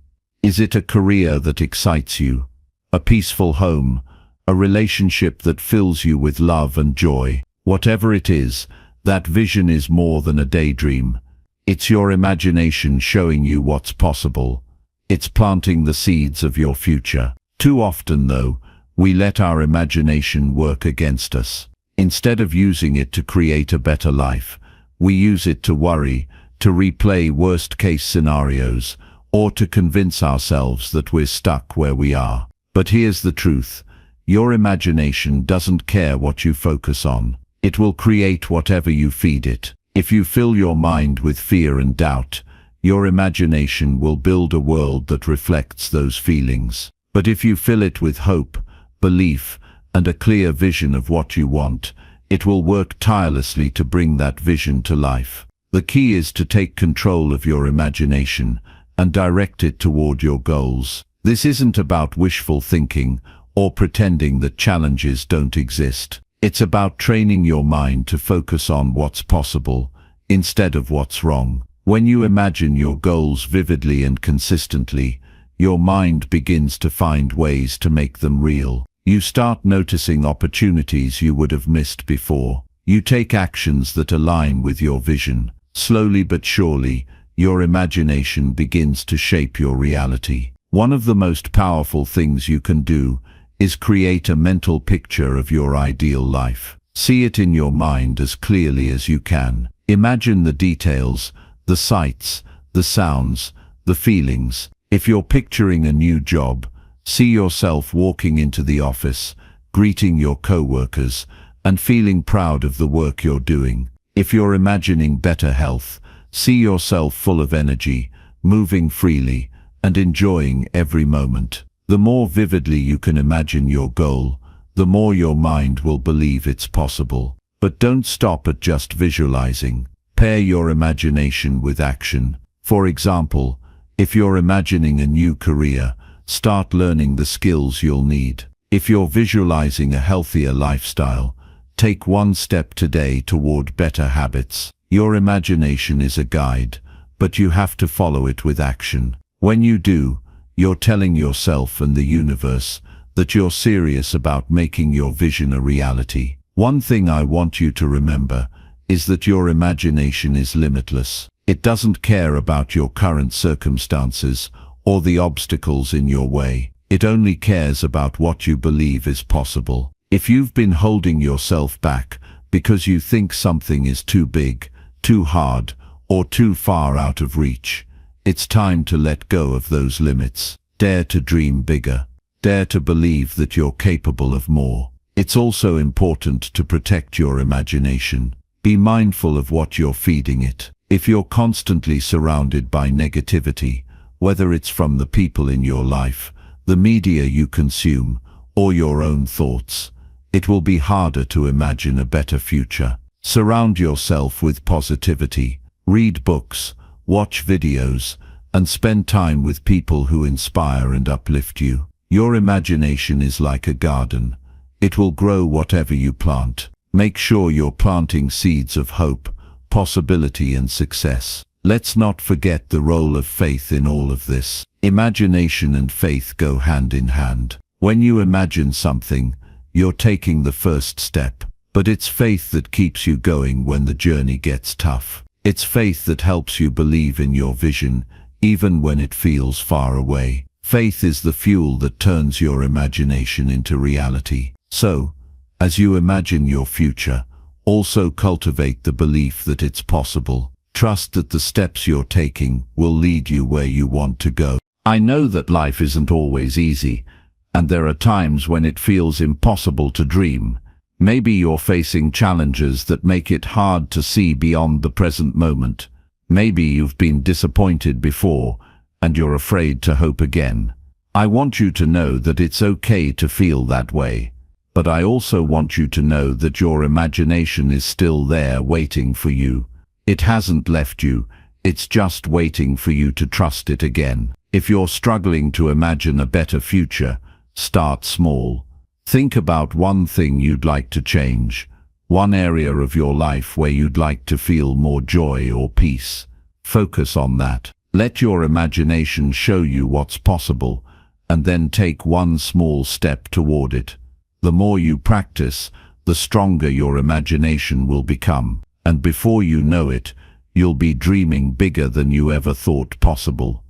Is it a career that excites you? A peaceful home? A relationship that fills you with love and joy? Whatever it is, that vision is more than a daydream. It's your imagination showing you what's possible. It's planting the seeds of your future. Too often, though, we let our imagination work against us. Instead of using it to create a better life, we use it to worry, to replay worst-case scenarios, or to convince ourselves that we're stuck where we are. But here's the truth. Your imagination doesn't care what you focus on. It will create whatever you feed it. If you fill your mind with fear and doubt, your imagination will build a world that reflects those feelings. But if you fill it with hope, belief, and a clear vision of what you want, it will work tirelessly to bring that vision to life. The key is to take control of your imagination and direct it toward your goals. This isn't about wishful thinking or pretending that challenges don't exist. It's about training your mind to focus on what's possible instead of what's wrong. When you imagine your goals vividly and consistently, your mind begins to find ways to make them real. You start noticing opportunities you would have missed before. You take actions that align with your vision. Slowly but surely, your imagination begins to shape your reality. One of the most powerful things you can do is create a mental picture of your ideal life. See it in your mind as clearly as you can. Imagine the details, the sights, the sounds, the feelings. If you're picturing a new job, see yourself walking into the office, greeting your co-workers, and feeling proud of the work you're doing. If you're imagining better health, see yourself full of energy, moving freely, and enjoying every moment. The more vividly you can imagine your goal, the more your mind will believe it's possible. But don't stop at just visualizing. Pair your imagination with action. For example, if you're imagining a new career, start learning the skills you'll need. If you're visualizing a healthier lifestyle, take one step today toward better habits. Your imagination is a guide, but you have to follow it with action. When you do, you're telling yourself and the universe that you're serious about making your vision a reality. One thing I want you to remember is that your imagination is limitless. It doesn't care about your current circumstances or the obstacles in your way. It only cares about what you believe is possible. If you've been holding yourself back because you think something is too big, too hard, or too far out of reach, It's time to let go of those limits. Dare to dream bigger. Dare to believe that you're capable of more. It's also important to protect your imagination. Be mindful of what you're feeding it. If you're constantly surrounded by negativity, whether it's from the people in your life, the media you consume, or your own thoughts, it will be harder to imagine a better future. Surround yourself with positivity. Read books, watch videos, and spend time with people who inspire and uplift you. Your imagination is like a garden. It will grow whatever you plant. Make sure you're planting seeds of hope, possibility, and success. Let's not forget the role of faith in all of this. Imagination and faith go hand in hand. When you imagine something, you're taking the first step. But it's faith that keeps you going when the journey gets tough. It's faith that helps you believe in your vision, even when it feels far away. Faith is the fuel that turns your imagination into reality. So, as you imagine your future, also cultivate the belief that it's possible. Trust that the steps you're taking will lead you where you want to go. I know that life isn't always easy, and there are times when it feels impossible to dream. Maybe you're facing challenges that make it hard to see beyond the present moment. Maybe you've been disappointed before, and you're afraid to hope again. I want you to know that it's okay to feel that way. But I also want you to know that your imagination is still there waiting for you. It hasn't left you, it's just waiting for you to trust it again. If you're struggling to imagine a better future, start small. Think about one thing you'd like to change, one area of your life where you'd like to feel more joy or peace. Focus on that. Let your imagination show you what's possible, and then take one small step toward it. The more you practice, the stronger your imagination will become. And before you know it, you'll be dreaming bigger than you ever thought possible.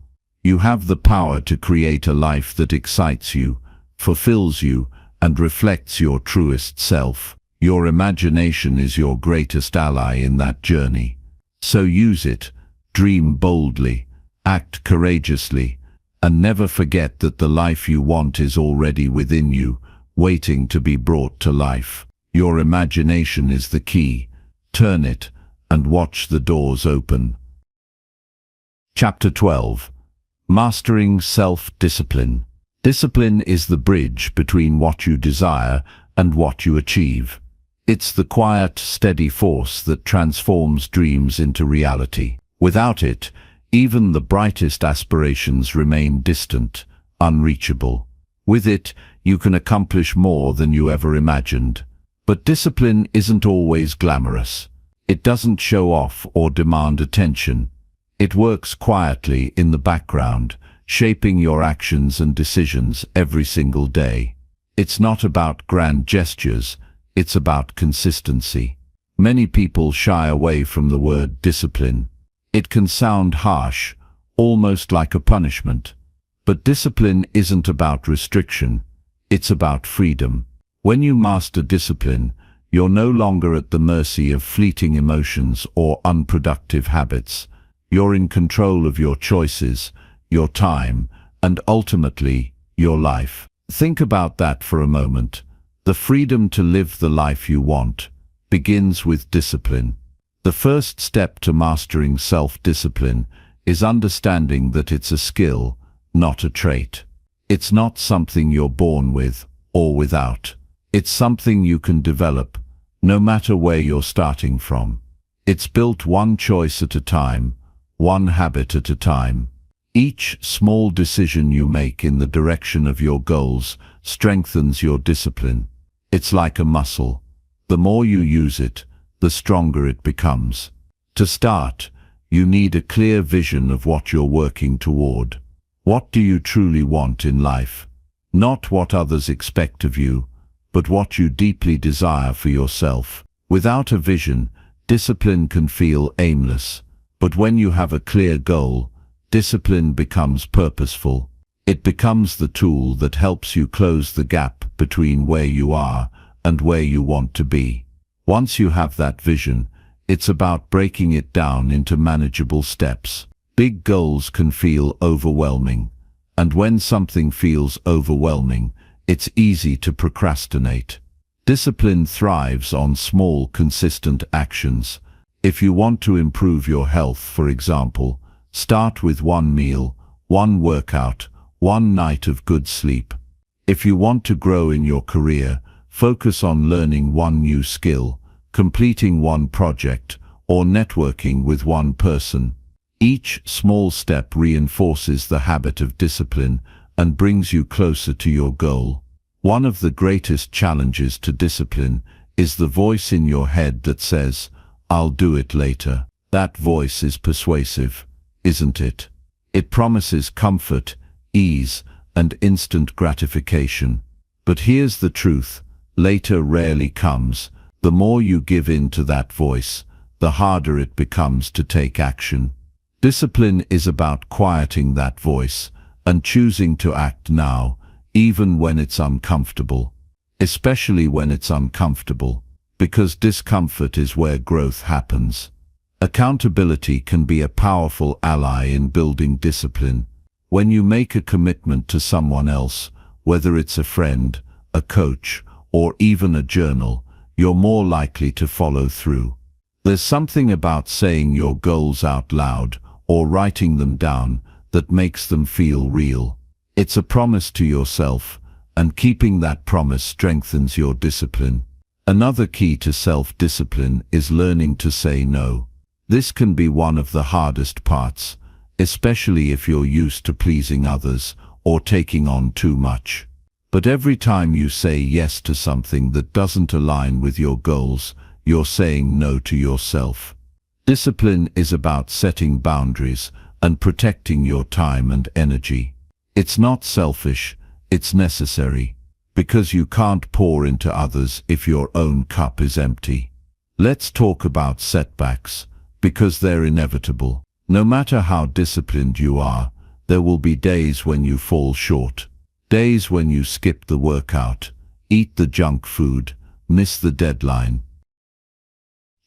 You have the power to create a life that excites you, fulfills you, and reflects your truest self. Your imagination is your greatest ally in that journey. So use it, dream boldly, act courageously, and never forget that the life you want is already within you, waiting to be brought to life. Your imagination is the key. Turn it, and watch the doors open. Chapter 12. Mastering Self-Discipline. Discipline is the bridge between what you desire and what you achieve. It's the quiet, steady force that transforms dreams into reality. Without it, even the brightest aspirations remain distant, unreachable. With it, you can accomplish more than you ever imagined. But discipline isn't always glamorous. It doesn't show off or demand attention. It works quietly in the background, shaping your actions and decisions every single day. It's not about grand gestures, it's about consistency. Many people shy away from the word discipline. It can sound harsh, almost like a punishment. But discipline isn't about restriction, it's about freedom. When you master discipline, you're no longer at the mercy of fleeting emotions or unproductive habits. You're in control of your choices, your time, and ultimately, your life. Think about that for a moment. The freedom to live the life you want begins with discipline. The first step to mastering self-discipline is understanding that it's a skill, not a trait. It's not something you're born with or without. It's something you can develop, no matter where you're starting from. It's built one choice at a time, one habit at a time. Each small decision you make in the direction of your goals strengthens your discipline. It's like a muscle. The more you use it, the stronger it becomes. To start, you need a clear vision of what you're working toward. What do you truly want in life? Not what others expect of you, but what you deeply desire for yourself. Without a vision, discipline can feel aimless. But when you have a clear goal, discipline becomes purposeful. It becomes the tool that helps you close the gap between where you are and where you want to be. Once you have that vision, it's about breaking it down into manageable steps. Big goals can feel overwhelming, and when something feels overwhelming, it's easy to procrastinate. Discipline thrives on small, consistent actions. If you want to improve your health, for example, start with one meal, one workout, one night of good sleep. If you want to grow in your career, focus on learning one new skill, completing one project, or networking with one person. Each small step reinforces the habit of discipline and brings you closer to your goal. One of the greatest challenges to discipline is the voice in your head that says, "I'll do it later." That voice is persuasive, isn't it? It promises comfort, ease, and instant gratification. But here's the truth: later rarely comes. The more you give in to that voice, the harder it becomes to take action. Discipline is about quieting that voice and choosing to act now, even when it's uncomfortable. Especially when it's uncomfortable, because discomfort is where growth happens. Accountability can be a powerful ally in building discipline. When you make a commitment to someone else, whether it's a friend, a coach, or even a journal, you're more likely to follow through. There's something about saying your goals out loud or writing them down that makes them feel real. It's a promise to yourself, and keeping that promise strengthens your discipline. Another key to self-discipline is learning to say no. This can be one of the hardest parts, especially if you're used to pleasing others or taking on too much. But every time you say yes to something that doesn't align with your goals, you're saying no to yourself. Discipline is about setting boundaries and protecting your time and energy. It's not selfish, it's necessary, because you can't pour into others if your own cup is empty. Let's talk about setbacks, because they're inevitable. No matter how disciplined you are, there will be days when you fall short. Days when you skip the workout, eat the junk food, miss the deadline.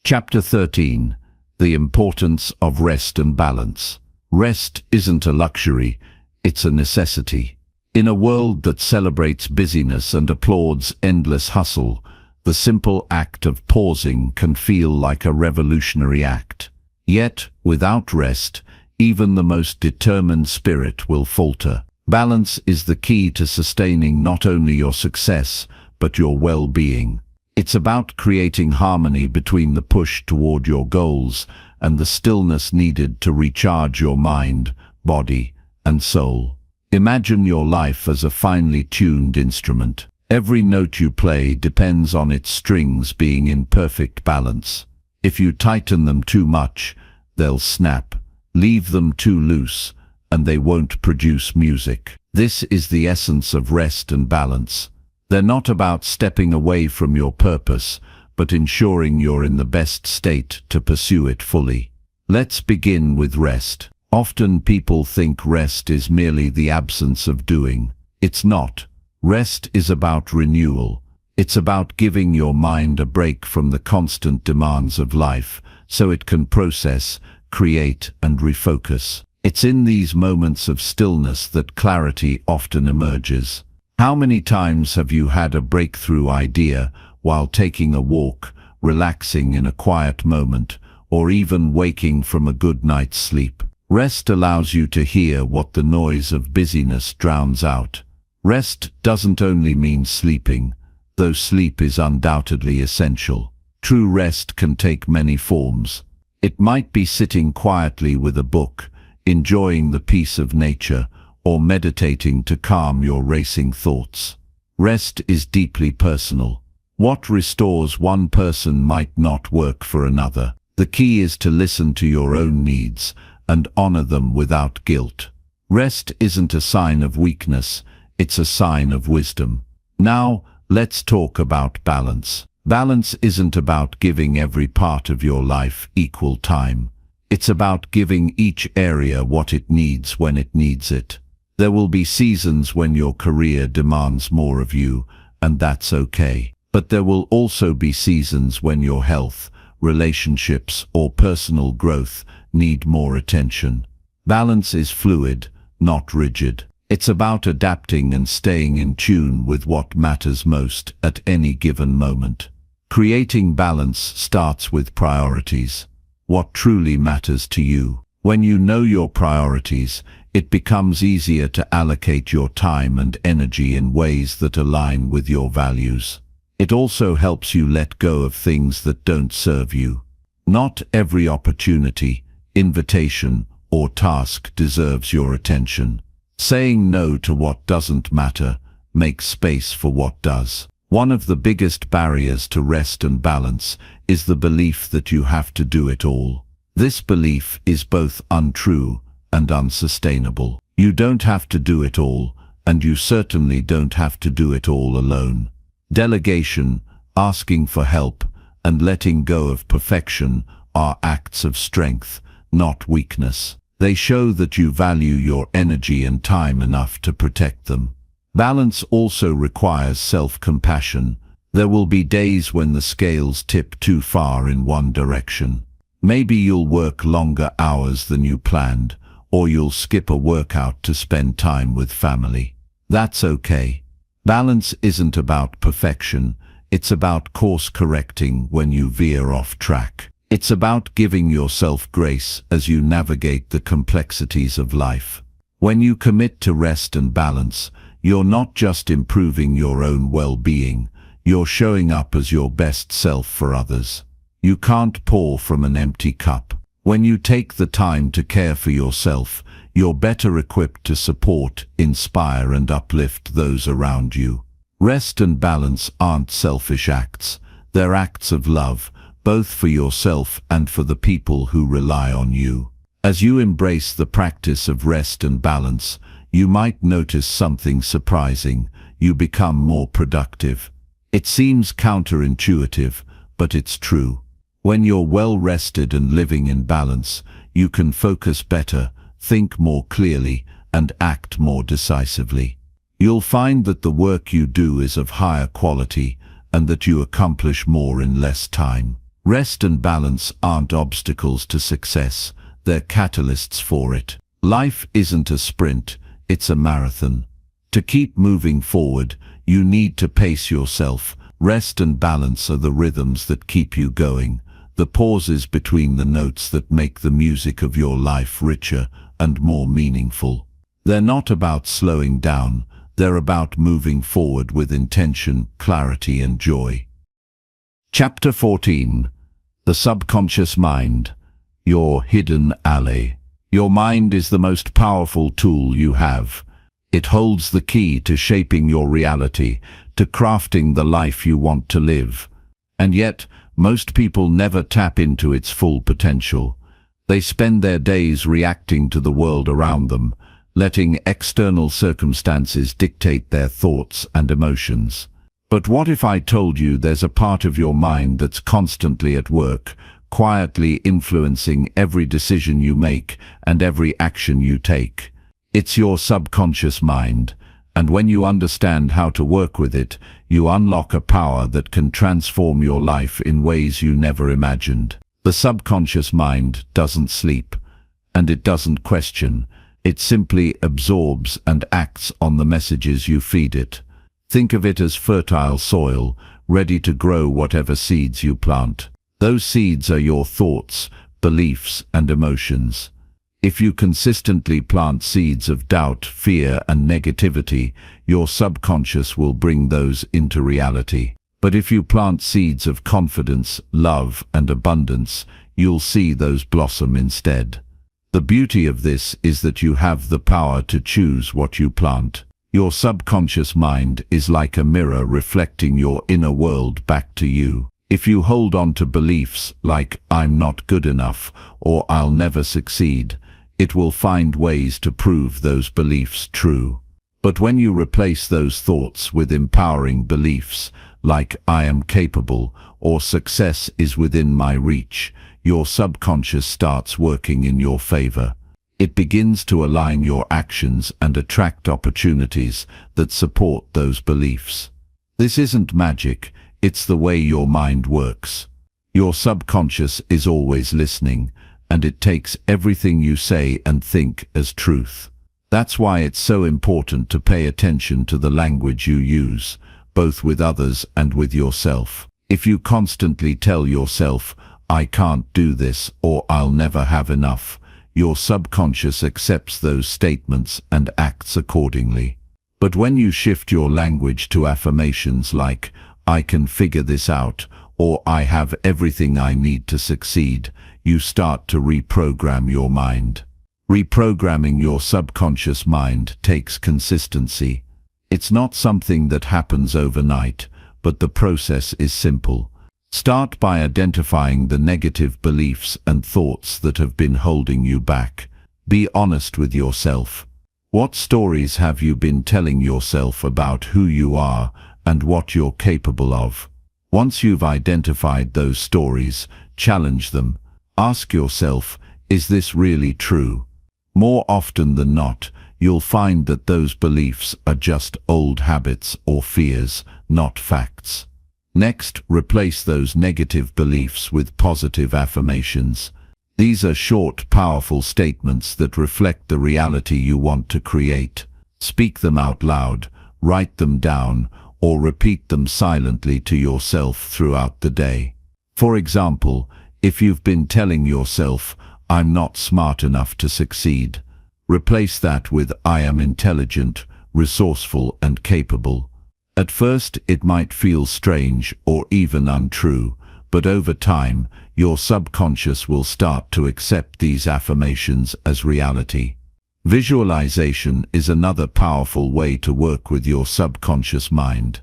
Chapter 13. The importance of rest and balance. Rest isn't a luxury, it's a necessity. In a world that celebrates busyness and applauds endless hustle, the simple act of pausing can feel like a revolutionary act. Yet, without rest, even the most determined spirit will falter. Balance is the key to sustaining not only your success, but your well-being. It's about creating harmony between the push toward your goals and the stillness needed to recharge your mind, body, and soul. Imagine your life as a finely tuned instrument. Every note you play depends on its strings being in perfect balance. If you tighten them too much, they'll snap. Leave them too loose, and they won't produce music. This is the essence of rest and balance. They're not about stepping away from your purpose, but ensuring you're in the best state to pursue it fully. Let's begin with rest. Often people think rest is merely the absence of doing. It's not. Rest is about renewal. It's about giving your mind a break from the constant demands of life, so it can process, create, and refocus. It's in these moments of stillness that clarity often emerges. How many times have you had a breakthrough idea while taking a walk, relaxing in a quiet moment, or even waking from a good night's sleep? Rest allows you to hear what the noise of busyness drowns out. Rest doesn't only mean sleeping, though sleep is undoubtedly essential. True rest can take many forms. It might be sitting quietly with a book, enjoying the peace of nature, or meditating to calm your racing thoughts. Rest is deeply personal. What restores one person might not work for another. The key is to listen to your own needs and honor them without guilt. Rest isn't a sign of weakness, it's a sign of wisdom. Now, let's talk about balance. Balance isn't about giving every part of your life equal time. It's about giving each area what it needs when it needs it. There will be seasons when your career demands more of you, and that's okay. But there will also be seasons when your health, relationships, or personal growth need more attention. Balance is fluid, not rigid. It's about adapting and staying in tune with what matters most at any given moment. Creating balance starts with priorities. What truly matters to you. When you know your priorities, it becomes easier to allocate your time and energy in ways that align with your values. It also helps you let go of things that don't serve you. Not every opportunity, invitation, or task deserves your attention. Saying no to what doesn't matter makes space for what does. One of the biggest barriers to rest and balance is the belief that you have to do it all. This belief is both untrue and unsustainable. You don't have to do it all, and you certainly don't have to do it all alone. Delegation, asking for help, and letting go of perfection are acts of strength, not weakness. They show that you value your energy and time enough to protect them. Balance also requires self-compassion. There will be days when the scales tip too far in one direction. Maybe you'll work longer hours than you planned, or you'll skip a workout to spend time with family. That's okay. Balance isn't about perfection, it's about course correcting when you veer off track. It's about giving yourself grace as you navigate the complexities of life. When you commit to rest and balance, you're not just improving your own well-being, you're showing up as your best self for others. You can't pour from an empty cup. When you take the time to care for yourself, you're better equipped to support, inspire, and uplift those around you. Rest and balance aren't selfish acts, they're acts of love, both for yourself and for the people who rely on you. As you embrace the practice of rest and balance, you might notice something surprising. You become more productive. It seems counterintuitive, but it's true. When you're well rested and living in balance, you can focus better, think more clearly, and act more decisively. You'll find that the work you do is of higher quality and that you accomplish more in less time. Rest and balance aren't obstacles to success, they're catalysts for it. Life isn't a sprint, it's a marathon. To keep moving forward, you need to pace yourself. Rest and balance are the rhythms that keep you going, the pauses between the notes that make the music of your life richer and more meaningful. They're not about slowing down, they're about moving forward with intention, clarity, and joy. Chapter 14. The Subconscious Mind. Your hidden ally. Your mind is the most powerful tool you have. It holds the key to shaping your reality, to crafting the life you want to live. And yet, most people never tap into its full potential. They spend their days reacting to the world around them, letting external circumstances dictate their thoughts and emotions. But what if I told you there's a part of your mind that's constantly at work, quietly influencing every decision you make and every action you take? It's your subconscious mind, and when you understand how to work with it, you unlock a power that can transform your life in ways you never imagined. The subconscious mind doesn't sleep, and it doesn't question. It simply absorbs and acts on the messages you feed it. Think of it as fertile soil, ready to grow whatever seeds you plant. Those seeds are your thoughts, beliefs, and emotions. If you consistently plant seeds of doubt, fear, and negativity, your subconscious will bring those into reality. But if you plant seeds of confidence, love, and abundance, you'll see those blossom instead. The beauty of this is that you have the power to choose what you plant. Your subconscious mind is like a mirror reflecting your inner world back to you. If you hold on to beliefs like "I'm not good enough" or "I'll never succeed," it will find ways to prove those beliefs true. But when you replace those thoughts with empowering beliefs like "I am capable" or "success is within my reach," your subconscious starts working in your favor. It begins to align your actions and attract opportunities that support those beliefs. This isn't magic, it's the way your mind works. Your subconscious is always listening, and it takes everything you say and think as truth. That's why it's so important to pay attention to the language you use, both with others and with yourself. If you constantly tell yourself, "I can't do this," or "I'll never have enough," your subconscious accepts those statements and acts accordingly. But when you shift your language to affirmations like, "I can figure this out," or "I have everything I need to succeed," you start to reprogram your mind. Reprogramming your subconscious mind takes consistency. It's not something that happens overnight, but the process is simple. Start by identifying the negative beliefs and thoughts that have been holding you back. Be honest with yourself. What stories have you been telling yourself about who you are and what you're capable of? Once you've identified those stories, challenge them. Ask yourself, is this really true? More often than not, you'll find that those beliefs are just old habits or fears, not facts. Next, replace those negative beliefs with positive affirmations. These are short, powerful statements that reflect the reality you want to create. Speak them out loud, write them down, or repeat them silently to yourself throughout the day. For example, if you've been telling yourself, "I'm not smart enough to succeed," replace that with, "I am intelligent, resourceful, and capable." At first, it might feel strange or even untrue, but over time, your subconscious will start to accept these affirmations as reality. Visualization is another powerful way to work with your subconscious mind.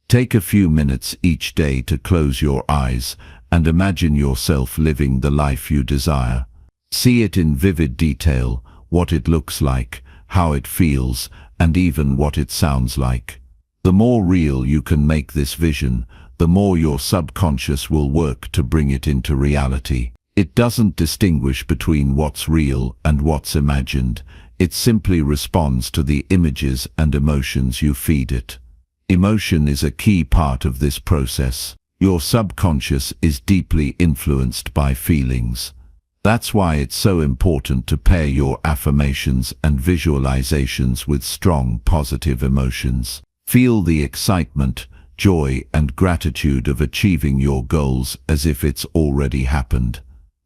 Take a few minutes each day to close your eyes and imagine yourself living the life you desire. See it in vivid detail, what it looks like, how it feels, and even what it sounds like. The more real you can make this vision, the more your subconscious will work to bring it into reality. It doesn't distinguish between what's real and what's imagined. It simply responds to the images and emotions you feed it. Emotion is a key part of this process. Your subconscious is deeply influenced by feelings. That's why it's so important to pair your affirmations and visualizations with strong positive emotions. Feel the excitement, joy, and gratitude of achieving your goals as if it's already happened.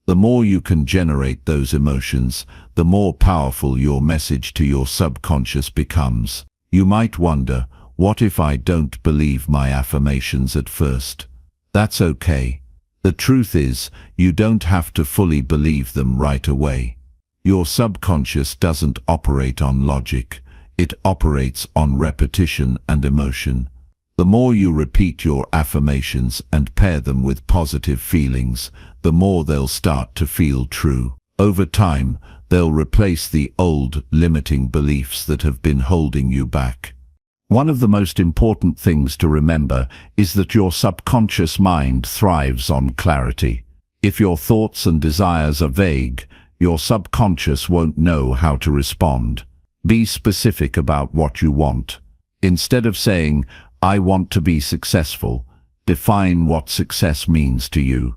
The more you can generate those emotions, the more powerful your message to your subconscious becomes. You might wonder, what if I don't believe my affirmations at first? That's okay. The truth is, you don't have to fully believe them right away. Your subconscious doesn't operate on logic. It operates on repetition and emotion. The more you repeat your affirmations and pair them with positive feelings, the more they'll start to feel true. Over time, they'll replace the old, limiting beliefs that have been holding you back. One of the most important things to remember is that your subconscious mind thrives on clarity. If your thoughts and desires are vague, your subconscious won't know how to respond. Be specific about what you want. Instead of saying, "I want to be successful," define what success means to you.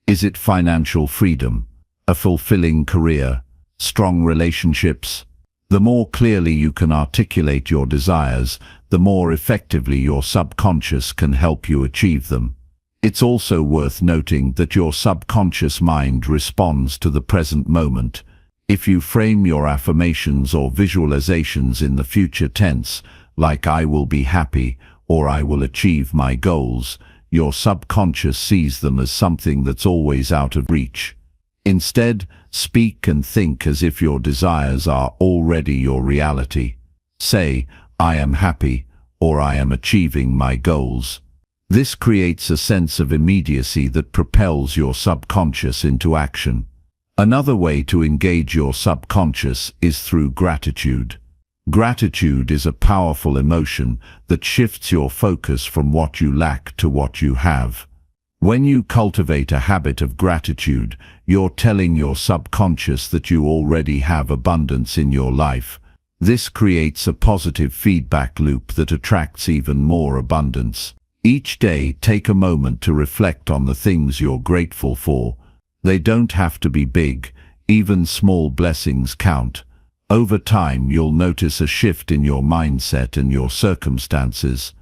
Is it financial freedom, a fulfilling career, strong relationships? The more clearly you can articulate your desires, the more effectively your subconscious can help you achieve them. It's also worth noting that your subconscious mind responds to the present moment. If you frame your affirmations or visualizations in the future tense, like "I will be happy" or "I will achieve my goals," your subconscious sees them as something that's always out of reach. Instead, speak and think as if your desires are already your reality. Say, "I am happy," or "I am achieving my goals." This creates a sense of immediacy that propels your subconscious into action. Another way to engage your subconscious is through gratitude. Gratitude is a powerful emotion that shifts your focus from what you lack to what you have. When you cultivate a habit of gratitude, you're telling your subconscious that you already have abundance in your life. This creates a positive feedback loop that attracts even more abundance. Each day, take a moment to reflect on the things you're grateful for. They don't have to be big. Even small blessings count. Over time, you'll notice a shift in your mindset and your circumstances.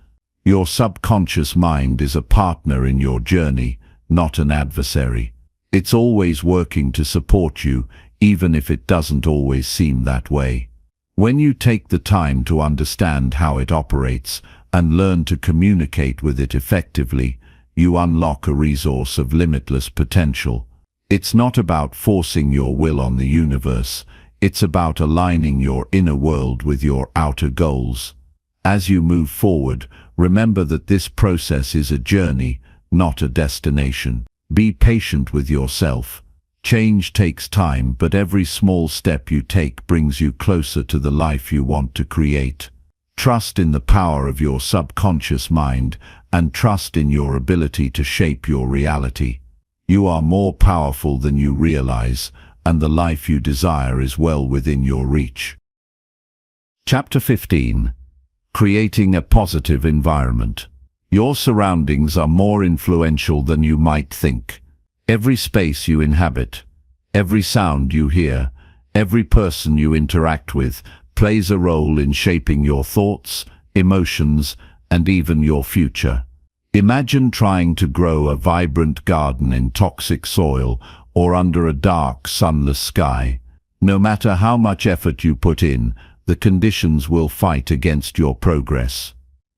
Your subconscious mind is a partner in your journey, not an adversary. It's always working to support you, even if it doesn't always seem that way. When you take the time to understand how it operates and learn to communicate with it effectively, you unlock a resource of limitless potential. It's not about forcing your will on the universe. It's about aligning your inner world with your outer goals. As you move forward, remember that this process is a journey, not a destination. Be patient with yourself. Change takes time, but every small step you take brings you closer to the life you want to create. Trust in the power of your subconscious mind and trust in your ability to shape your reality. You are more powerful than you realize, and the life you desire is well within your reach. Chapter 15. Creating a positive environment. Your surroundings are more influential than you might think. Every space you inhabit, every sound you hear, every person you interact with plays a role in shaping your thoughts, emotions, and even your future. Imagine trying to grow a vibrant garden in toxic soil or under a dark, sunless sky. No matter how much effort you put in, the conditions will fight against your progress.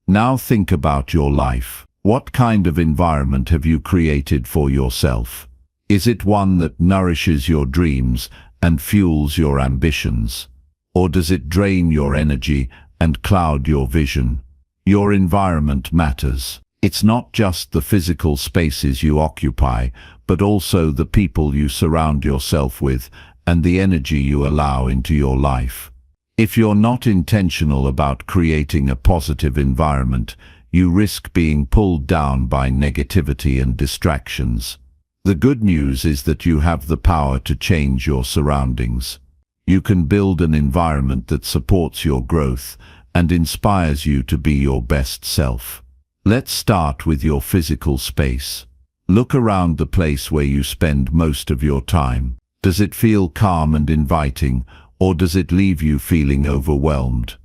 Now think about your life. What kind of environment have you created for yourself? Is it one that nourishes your dreams and fuels your ambitions? Or does it drain your energy and cloud your vision? Your environment matters. It's not just the physical spaces you occupy, but also the people you surround yourself with and the energy you allow into your life. If you're not intentional about creating a positive environment, you risk being pulled down by negativity and distractions. The good news is that you have the power to change your surroundings. You can build an environment that supports your growth and inspires you to be your best self. Let's start with your physical space. Look around the place where you spend most of your time. Does it feel calm and inviting, or does it leave you feeling overwhelmed?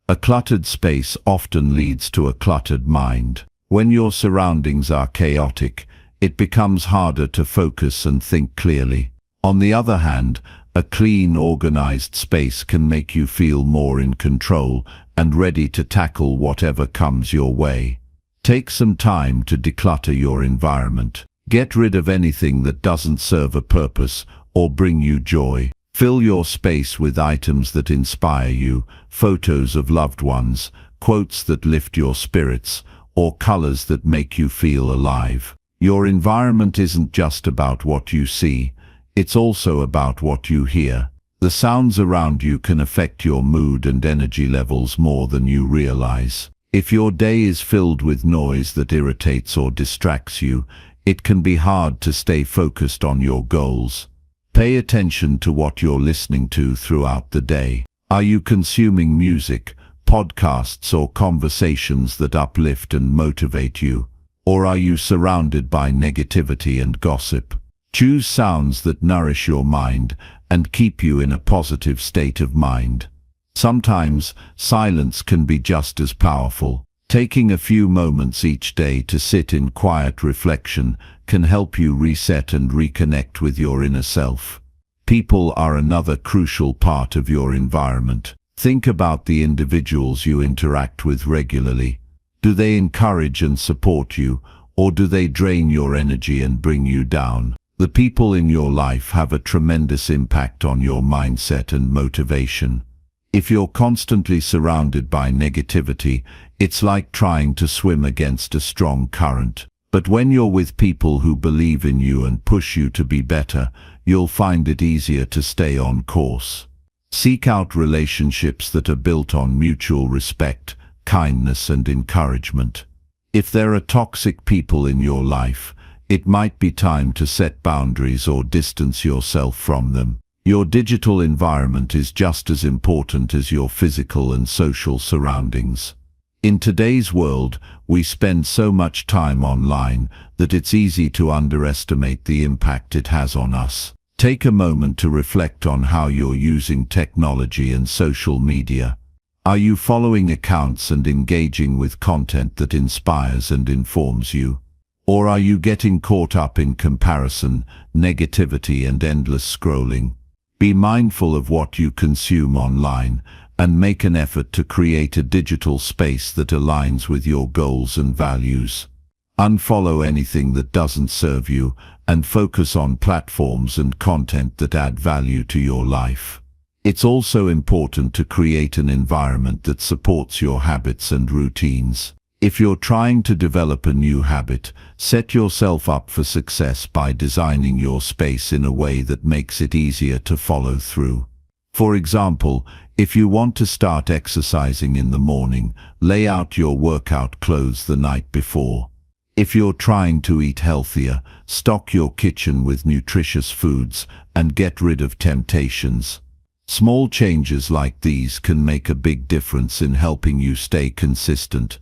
A cluttered space often leads to a cluttered mind. When your surroundings are chaotic, it becomes harder to focus and think clearly. On the other hand, a clean, organized space can make you feel more in control and ready to tackle whatever comes your way. Take some time to declutter your environment. Get rid of anything that doesn't serve a purpose or bring you joy. Fill your space with items that inspire you, photos of loved ones, quotes that lift your spirits, or colors that make you feel alive. Your environment isn't just about what you see, it's also about what you hear. The sounds around you can affect your mood and energy levels more than you realize. If your day is filled with noise that irritates or distracts you, it can be hard to stay focused on your goals. Pay attention to what you're listening to throughout the day. Are you consuming music, podcasts, or conversations that uplift and motivate you? Or are you surrounded by negativity and gossip? Choose sounds that nourish your mind and keep you in a positive state of mind. Sometimes, silence can be just as powerful. Taking a few moments each day to sit in quiet reflection can help you reset and reconnect with your inner self. People are another crucial part of your environment. Think about the individuals you interact with regularly. Do they encourage and support you, or do they drain your energy and bring you down? The people in your life have a tremendous impact on your mindset and motivation. If you're constantly surrounded by negativity, it's like trying to swim against a strong current. But when you're with people who believe in you and push you to be better, you'll find it easier to stay on course. Seek out relationships that are built on mutual respect, kindness, and encouragement. If there are toxic people in your life, it might be time to set boundaries or distance yourself from them. Your digital environment is just as important as your physical and social surroundings. In today's world, we spend so much time online that it's easy to underestimate the impact it has on us. Take a moment to reflect on how you're using technology and social media. Are you following accounts and engaging with content that inspires and informs you? Or are you getting caught up in comparison, negativity, and endless scrolling? Be mindful of what you consume online and make an effort to create a digital space that aligns with your goals and values. Unfollow anything that doesn't serve you and focus on platforms and content that add value to your life. It's also important to create an environment that supports your habits and routines. If you're trying to develop a new habit, set yourself up for success by designing your space in a way that makes it easier to follow through. For example, if you want to start exercising in the morning, lay out your workout clothes the night before. If you're trying to eat healthier, stock your kitchen with nutritious foods and get rid of temptations. Small changes like these can make a big difference in helping you stay consistent.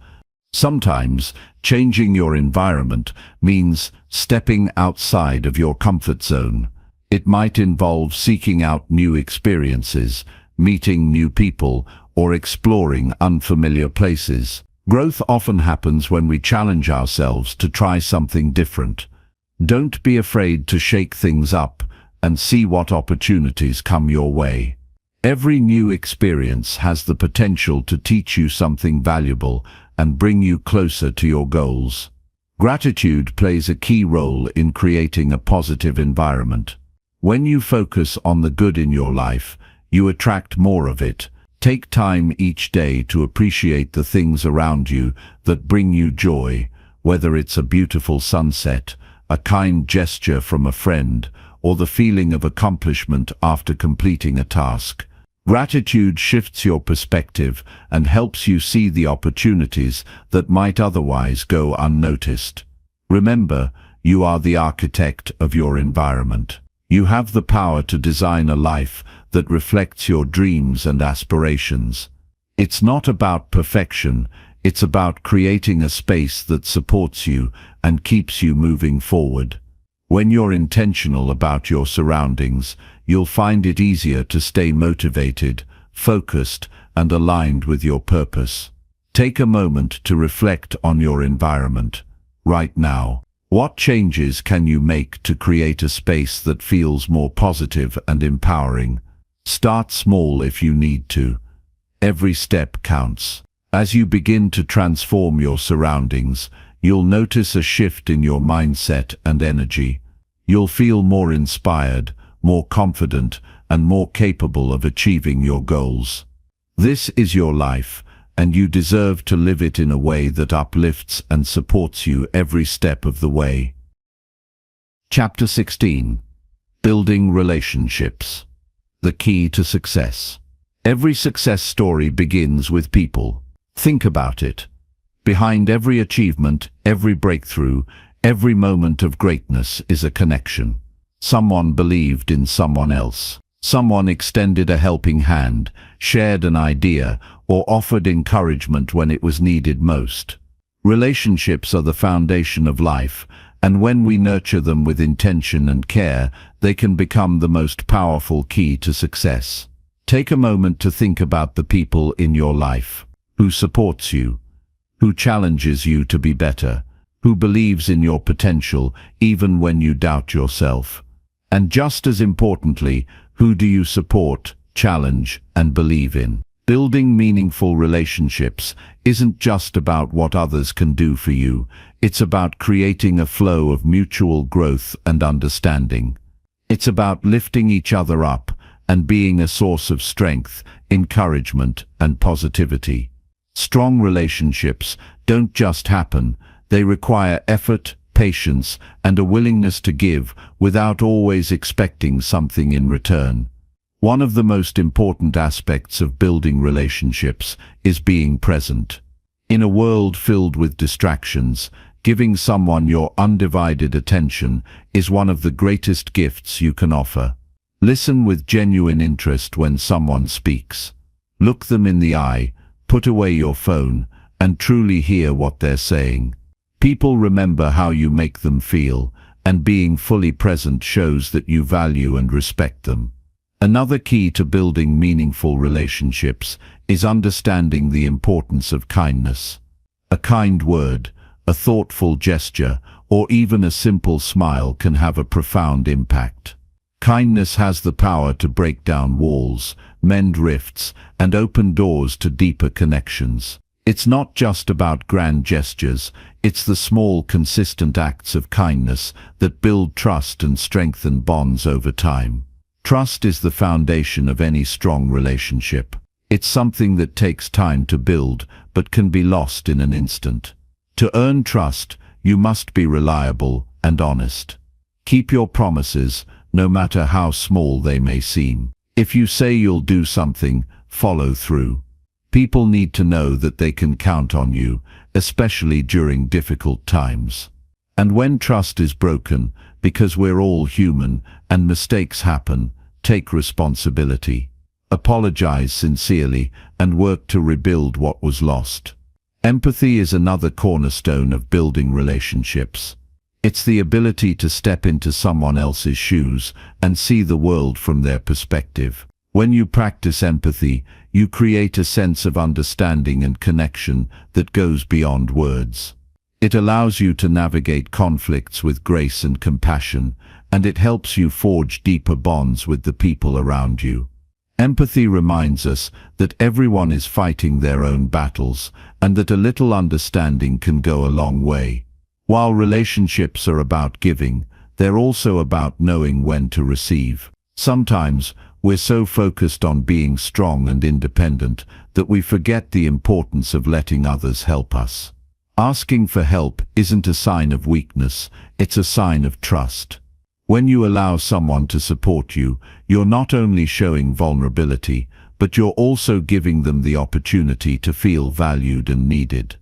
Sometimes, changing your environment means stepping outside of your comfort zone. It might involve seeking out new experiences, meeting new people, or exploring unfamiliar places. Growth often happens when we challenge ourselves to try something different. Don't be afraid to shake things up and see what opportunities come your way. Every new experience has the potential to teach you something valuable and bring you closer to your goals. Gratitude plays a key role in creating a positive environment. When you focus on the good in your life, you attract more of it. Take time each day to appreciate the things around you that bring you joy, whether it's a beautiful sunset, a kind gesture from a friend, or the feeling of accomplishment after completing a task. Gratitude shifts your perspective and helps you see the opportunities that might otherwise go unnoticed. Remember, you are the architect of your environment. You have the power to design a life that reflects your dreams and aspirations. It's not about perfection, it's about creating a space that supports you and keeps you moving forward. When you're intentional about your surroundings, you'll find it easier to stay motivated, focused, and aligned with your purpose. Take a moment to reflect on your environment. Right now, what changes can you make to create a space that feels more positive and empowering? Start small if you need to. Every step counts. As you begin to transform your surroundings, you'll notice a shift in your mindset and energy. You'll feel more inspired, more confident, and more capable of achieving your goals. This is your life, and you deserve to live it in a way that uplifts and supports you every step of the way. Chapter 16. Building Relationships. The Key to Success. Every success story begins with people. Think about it. Behind every achievement, every breakthrough, every moment of greatness is a connection. Someone believed in someone else. Someone extended a helping hand, shared an idea, or offered encouragement when it was needed most. Relationships are the foundation of life, and when we nurture them with intention and care, they can become the most powerful key to success. Take a moment to think about the people in your life. Who supports you? Who challenges you to be better? Who believes in your potential even when you doubt yourself? And just as importantly, who do you support, challenge, and believe in? Building meaningful relationships isn't just about what others can do for you. It's about creating a flow of mutual growth and understanding. It's about lifting each other up and being a source of strength, encouragement, and positivity. Strong relationships don't just happen. They require effort, patience, and a willingness to give without always expecting something in return. One of the most important aspects of building relationships is being present. In a world filled with distractions, giving someone your undivided attention is one of the greatest gifts you can offer. Listen with genuine interest when someone speaks. Look them in the eye, put away your phone, and truly hear what they're saying. People remember how you make them feel, and being fully present shows that you value and respect them. Another key to building meaningful relationships is understanding the importance of kindness. A kind word, a thoughtful gesture, or even a simple smile can have a profound impact. Kindness has the power to break down walls, mend rifts, and open doors to deeper connections. It's not just about grand gestures, it's the small, consistent acts of kindness that build trust and strengthen bonds over time. Trust is the foundation of any strong relationship. It's something that takes time to build, but can be lost in an instant. To earn trust, you must be reliable and honest. Keep your promises, no matter how small they may seem. If you say you'll do something, follow through. People need to know that they can count on you, especially during difficult times. And when trust is broken, because we're all human and mistakes happen, take responsibility. Apologize sincerely and work to rebuild what was lost. Empathy is another cornerstone of building relationships. It's the ability to step into someone else's shoes and see the world from their perspective. When you practice empathy, you create a sense of understanding and connection that goes beyond words. It allows you to navigate conflicts with grace and compassion, and it helps you forge deeper bonds with the people around you. Empathy reminds us that everyone is fighting their own battles, and that a little understanding can go a long way. While relationships are about giving, they're also about knowing when to receive. Sometimes, we're so focused on being strong and independent that we forget the importance of letting others help us. Asking for help isn't a sign of weakness, it's a sign of trust. When you allow someone to support you, you're not only showing vulnerability, but you're also giving them the opportunity to feel valued and needed.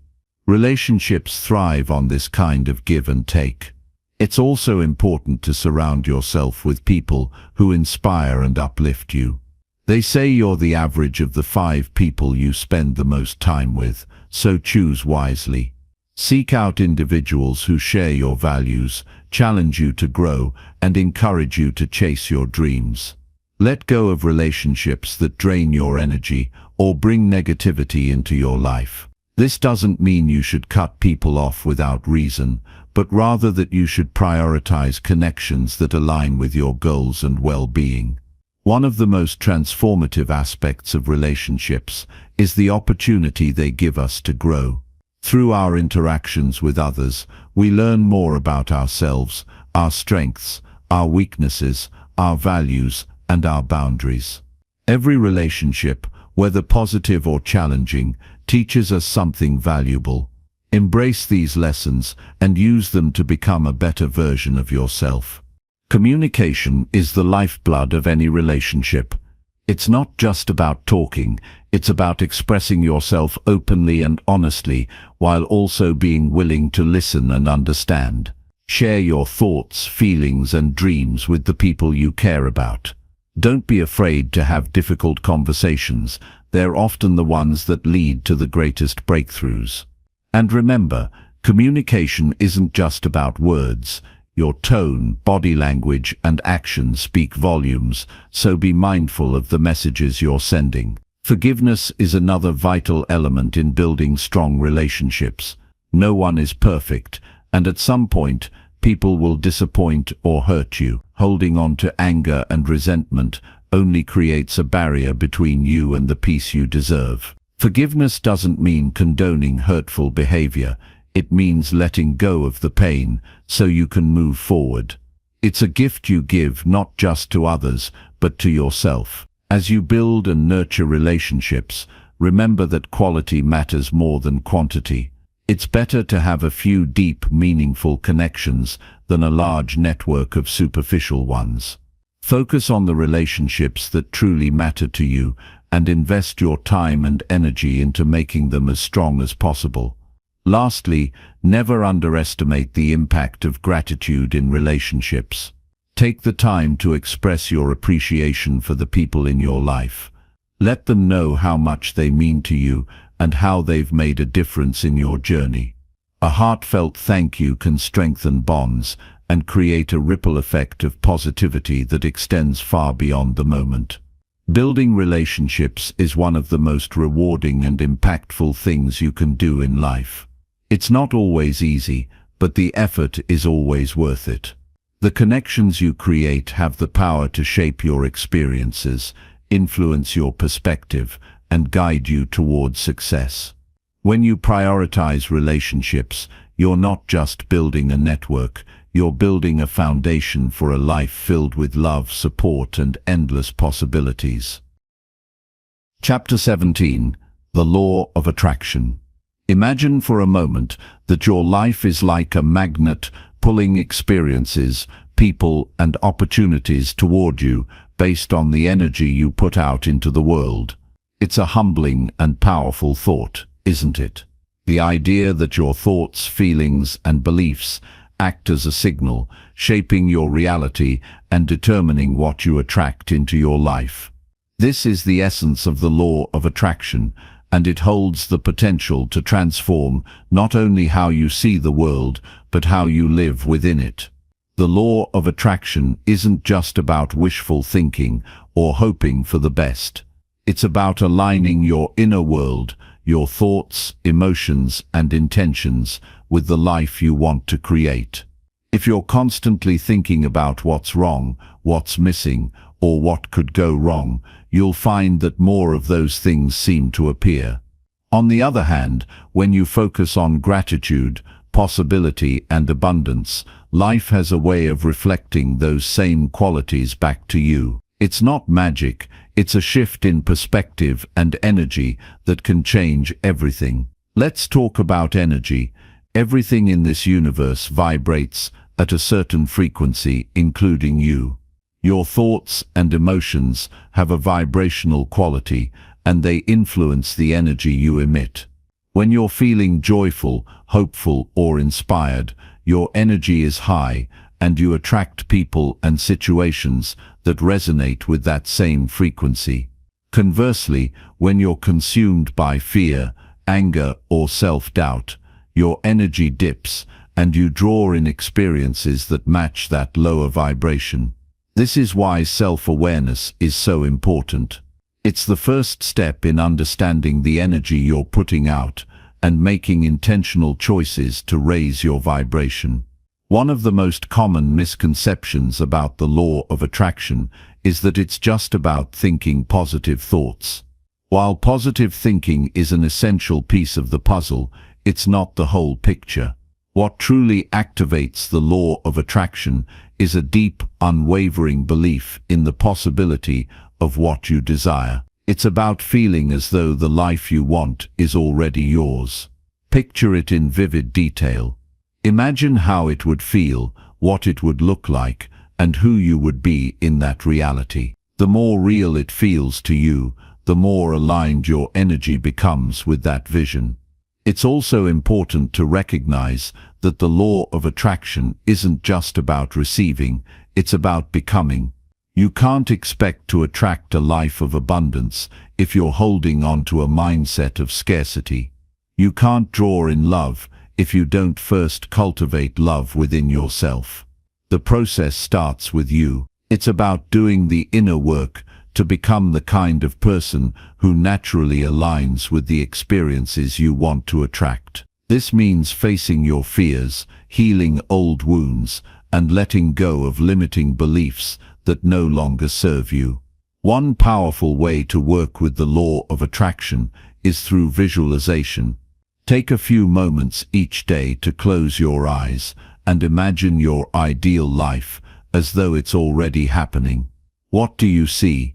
Relationships thrive on this kind of give and take. It's also important to surround yourself with people who inspire and uplift you. They say you're the average of the 5 people you spend the most time with, so choose wisely. Seek out individuals who share your values, challenge you to grow, and encourage you to chase your dreams. Let go of relationships that drain your energy or bring negativity into your life. This doesn't mean you should cut people off without reason, but rather that you should prioritize connections that align with your goals and well-being. One of the most transformative aspects of relationships is the opportunity they give us to grow. Through our interactions with others, we learn more about ourselves, our strengths, our weaknesses, our values, and our boundaries. Every relationship, whether positive or challenging, teaches us something valuable. Embrace these lessons and use them to become a better version of yourself. Communication is the lifeblood of any relationship. It's not just about talking, it's about expressing yourself openly and honestly, while also being willing to listen and understand. Share your thoughts, feelings, and dreams with the people you care about. Don't be afraid to have difficult conversations. They're often the ones that lead to the greatest breakthroughs. And remember, communication isn't just about words. Your tone, body language, and actions speak volumes, so be mindful of the messages you're sending. Forgiveness is another vital element in building strong relationships. No one is perfect, and at some point, people will disappoint or hurt you. Holding on to anger and resentment only creates a barrier between you and the peace you deserve. Forgiveness doesn't mean condoning hurtful behavior. It means letting go of the pain so you can move forward. It's a gift you give not just to others, but to yourself. As you build and nurture relationships, remember that quality matters more than quantity. It's better to have a few deep, meaningful connections than a large network of superficial ones. Focus on the relationships that truly matter to you and invest your time and energy into making them as strong as possible. Lastly, never underestimate the impact of gratitude in relationships. Take the time to express your appreciation for the people in your life. Let them know how much they mean to you and how they've made a difference in your journey. A heartfelt thank you can strengthen bonds and create a ripple effect of positivity that extends far beyond the moment. Building relationships is one of the most rewarding and impactful things you can do in life. It's not always easy, but the effort is always worth it. The connections you create have the power to shape your experiences, influence your perspective, and guide you towards success. When you prioritize relationships, you're not just building a network, you're building a foundation for a life filled with love, support, and endless possibilities. Chapter 17. The Law of Attraction. Imagine for a moment that your life is like a magnet pulling experiences, people, and opportunities toward you based on the energy you put out into the world. It's a humbling and powerful thought, isn't it? The idea that your thoughts, feelings, and beliefs act as a signal, shaping your reality and determining what you attract into your life. This is the essence of the law of attraction, and it holds the potential to transform not only how you see the world, but how you live within it. The law of attraction isn't just about wishful thinking or hoping for the best. It's about aligning your inner world, your thoughts, emotions, and intentions with the life you want to create. If you're constantly thinking about what's wrong, what's missing, or what could go wrong, you'll find that more of those things seem to appear. On the other hand, when you focus on gratitude, possibility, and abundance, life has a way of reflecting those same qualities back to you. It's not magic, it's a shift in perspective and energy that can change everything. Let's talk about energy. Everything in this universe vibrates at a certain frequency, including you. Your thoughts and emotions have a vibrational quality, and they influence the energy you emit. When you're feeling joyful, hopeful, or inspired, your energy is high, and you attract people and situations that resonate with that same frequency. Conversely, when you're consumed by fear, anger, or self-doubt, your energy dips, and you draw in experiences that match that lower vibration. This is why self-awareness is so important. It's the first step in understanding the energy you're putting out and making intentional choices to raise your vibration. One of the most common misconceptions about the law of attraction is that it's just about thinking positive thoughts. While positive thinking is an essential piece of the puzzle, it's not the whole picture. What truly activates the law of attraction is a deep, unwavering belief in the possibility of what you desire. It's about feeling as though the life you want is already yours. Picture it in vivid detail. Imagine how it would feel, what it would look like, and who you would be in that reality. The more real it feels to you, the more aligned your energy becomes with that vision. It's also important to recognize that the law of attraction isn't just about receiving, it's about becoming. You can't expect to attract a life of abundance if you're holding on to a mindset of scarcity. You can't draw in love if you don't first cultivate love within yourself. The process starts with you. It's about doing the inner work to become the kind of person who naturally aligns with the experiences you want to attract. This means facing your fears, healing old wounds, and letting go of limiting beliefs that no longer serve you. One powerful way to work with the law of attraction is through visualization. Take a few moments each day to close your eyes and imagine your ideal life as though it's already happening. What do you see?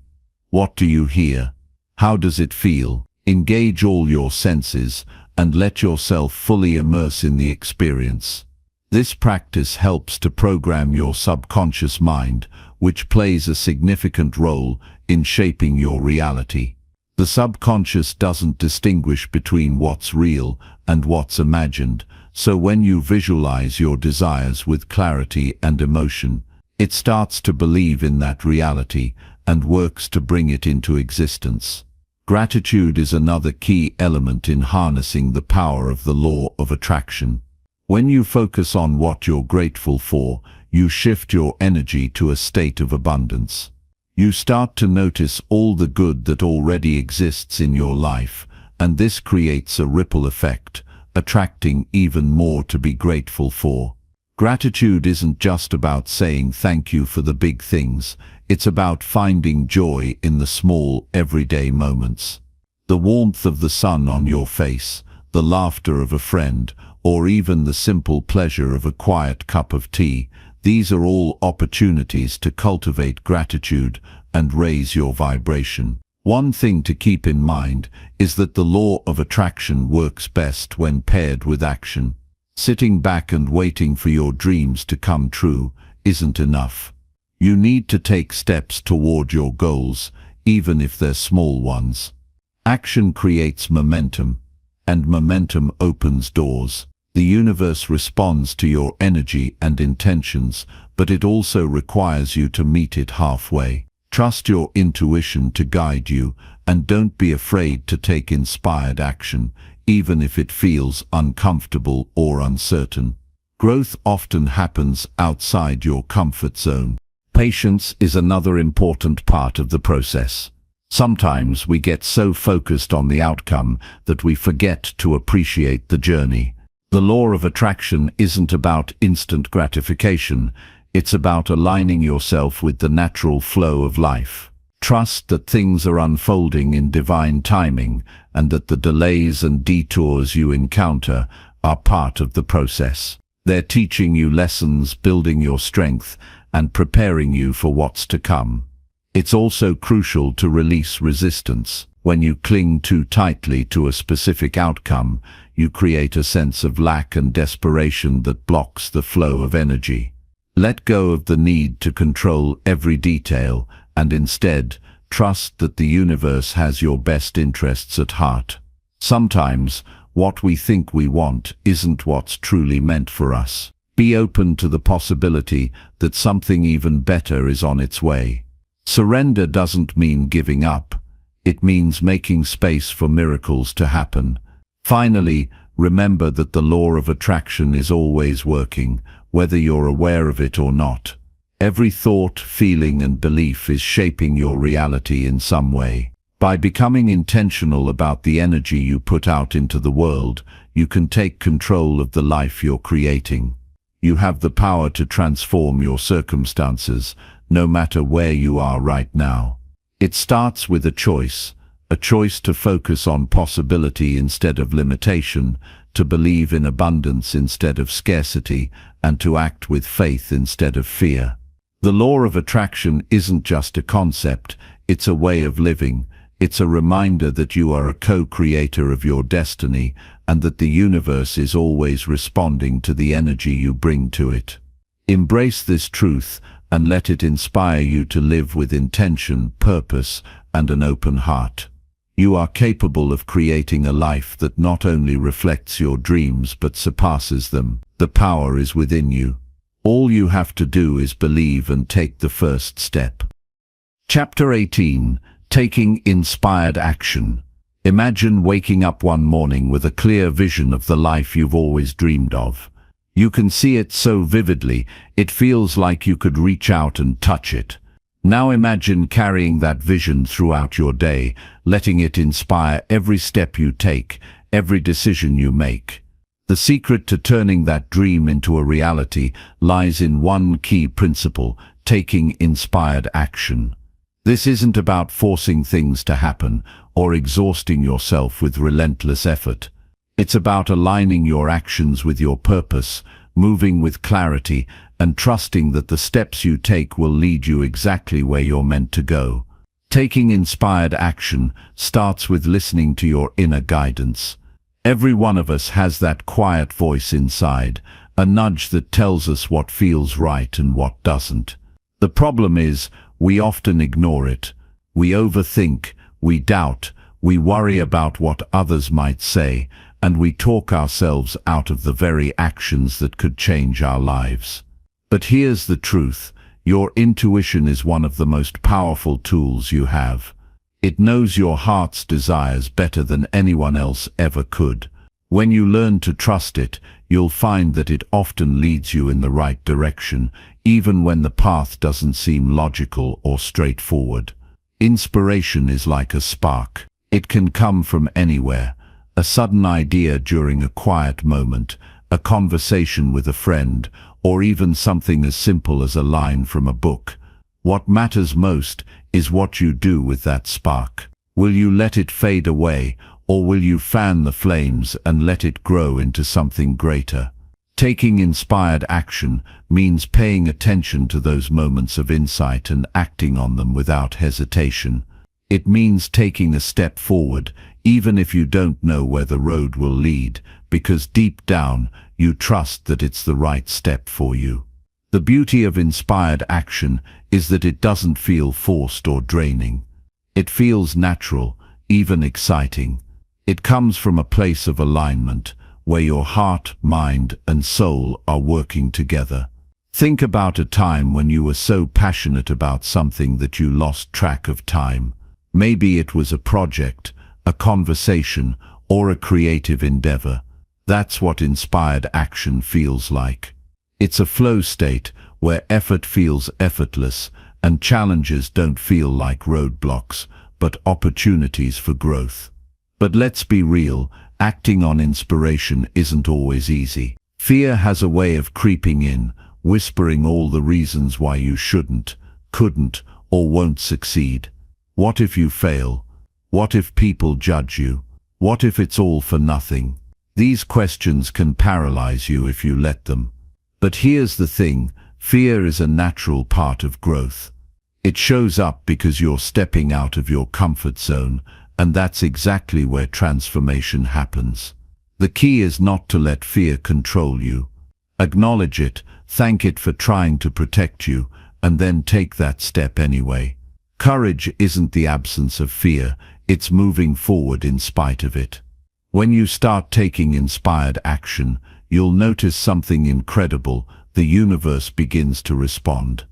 What do you hear? How does it feel? Engage all your senses and let yourself fully immerse in the experience. This practice helps to program your subconscious mind, which plays a significant role in shaping your reality. The subconscious doesn't distinguish between what's real and what's imagined, so when you visualize your desires with clarity and emotion, it starts to believe in that reality and works to bring it into existence. Gratitude is another key element in harnessing the power of the law of attraction. When you focus on what you're grateful for, you shift your energy to a state of abundance. You start to notice all the good that already exists in your life, and this creates a ripple effect, attracting even more to be grateful for. Gratitude isn't just about saying thank you for the big things, it's about finding joy in the small, everyday moments. The warmth of the sun on your face, the laughter of a friend, or even the simple pleasure of a quiet cup of tea, these are all opportunities to cultivate gratitude and raise your vibration. One thing to keep in mind is that the law of attraction works best when paired with action. Sitting back and waiting for your dreams to come true isn't enough. You need to take steps toward your goals, even if they're small ones. Action creates momentum, and momentum opens doors. The universe responds to your energy and intentions, but it also requires you to meet it halfway. Trust your intuition to guide you, and don't be afraid to take inspired action, even if it feels uncomfortable or uncertain. Growth often happens outside your comfort zone. Patience is another important part of the process. Sometimes we get so focused on the outcome that we forget to appreciate the journey. The law of attraction isn't about instant gratification, it's about aligning yourself with the natural flow of life. Trust that things are unfolding in divine timing, and that the delays and detours you encounter are part of the process. They're teaching you lessons, building your strength, and preparing you for what's to come. It's also crucial to release resistance. When you cling too tightly to a specific outcome, you create a sense of lack and desperation that blocks the flow of energy. Let go of the need to control every detail, and instead, trust that the universe has your best interests at heart. Sometimes, what we think we want isn't what's truly meant for us. Be open to the possibility that something even better is on its way. Surrender doesn't mean giving up. It means making space for miracles to happen. Finally, remember that the law of attraction is always working, whether you're aware of it or not. Every thought, feeling, and belief is shaping your reality in some way. By becoming intentional about the energy you put out into the world, you can take control of the life you're creating. You have the power to transform your circumstances, no matter where you are right now. It starts with a choice to focus on possibility instead of limitation, to believe in abundance instead of scarcity, and to act with faith instead of fear. The law of attraction isn't just a concept, it's a way of living. It's a reminder that you are a co-creator of your destiny, and that the universe is always responding to the energy you bring to it. Embrace this truth, and let it inspire you to live with intention, purpose, and an open heart. You are capable of creating a life that not only reflects your dreams but surpasses them. The power is within you. All you have to do is believe and take the first step. Chapter 18. Taking inspired action. Imagine waking up one morning with a clear vision of the life you've always dreamed of. You can see it so vividly, it feels like you could reach out and touch it. Now imagine carrying that vision throughout your day, letting it inspire every step you take, every decision you make. The secret to turning that dream into a reality lies in one key principle: taking inspired action. This isn't about forcing things to happen or exhausting yourself with relentless effort. It's about aligning your actions with your purpose, moving with clarity, and trusting that the steps you take will lead you exactly where you're meant to go. Taking inspired action starts with listening to your inner guidance. Every one of us has that quiet voice inside, a nudge that tells us what feels right and what doesn't. The problem is, we often ignore it. We overthink, we doubt, we worry about what others might say, and we talk ourselves out of the very actions that could change our lives. But here's the truth: your intuition is one of the most powerful tools you have. It knows your heart's desires better than anyone else ever could. When you learn to trust it, you'll find that it often leads you in the right direction, even when the path doesn't seem logical or straightforward. Inspiration is like a spark. It can come from anywhere. A sudden idea during a quiet moment, a conversation with a friend, or even something as simple as a line from a book. What matters most is what you do with that spark. Will you let it fade away, or will you fan the flames and let it grow into something greater? Taking inspired action means paying attention to those moments of insight and acting on them without hesitation. It means taking a step forward, even if you don't know where the road will lead, because deep down, you trust that it's the right step for you. The beauty of inspired action is that it doesn't feel forced or draining. It feels natural, even exciting. It comes from a place of alignment, where your heart, mind, and soul are working together. Think about a time when you were so passionate about something that you lost track of time. Maybe it was a project, a conversation, or a creative endeavor. That's what inspired action feels like. It's a flow state where effort feels effortless and challenges don't feel like roadblocks, but opportunities for growth. But let's be real, acting on inspiration isn't always easy. Fear has a way of creeping in, whispering all the reasons why you shouldn't, couldn't, or won't succeed. What if you fail? What if people judge you? What if it's all for nothing? These questions can paralyze you if you let them. But here's the thing, fear is a natural part of growth. It shows up because you're stepping out of your comfort zone, and that's exactly where transformation happens. The key is not to let fear control you. Acknowledge it, thank it for trying to protect you, and then take that step anyway. Courage isn't the absence of fear, it's moving forward in spite of it. When you start taking inspired action, you'll notice something incredible. The universe begins to respond.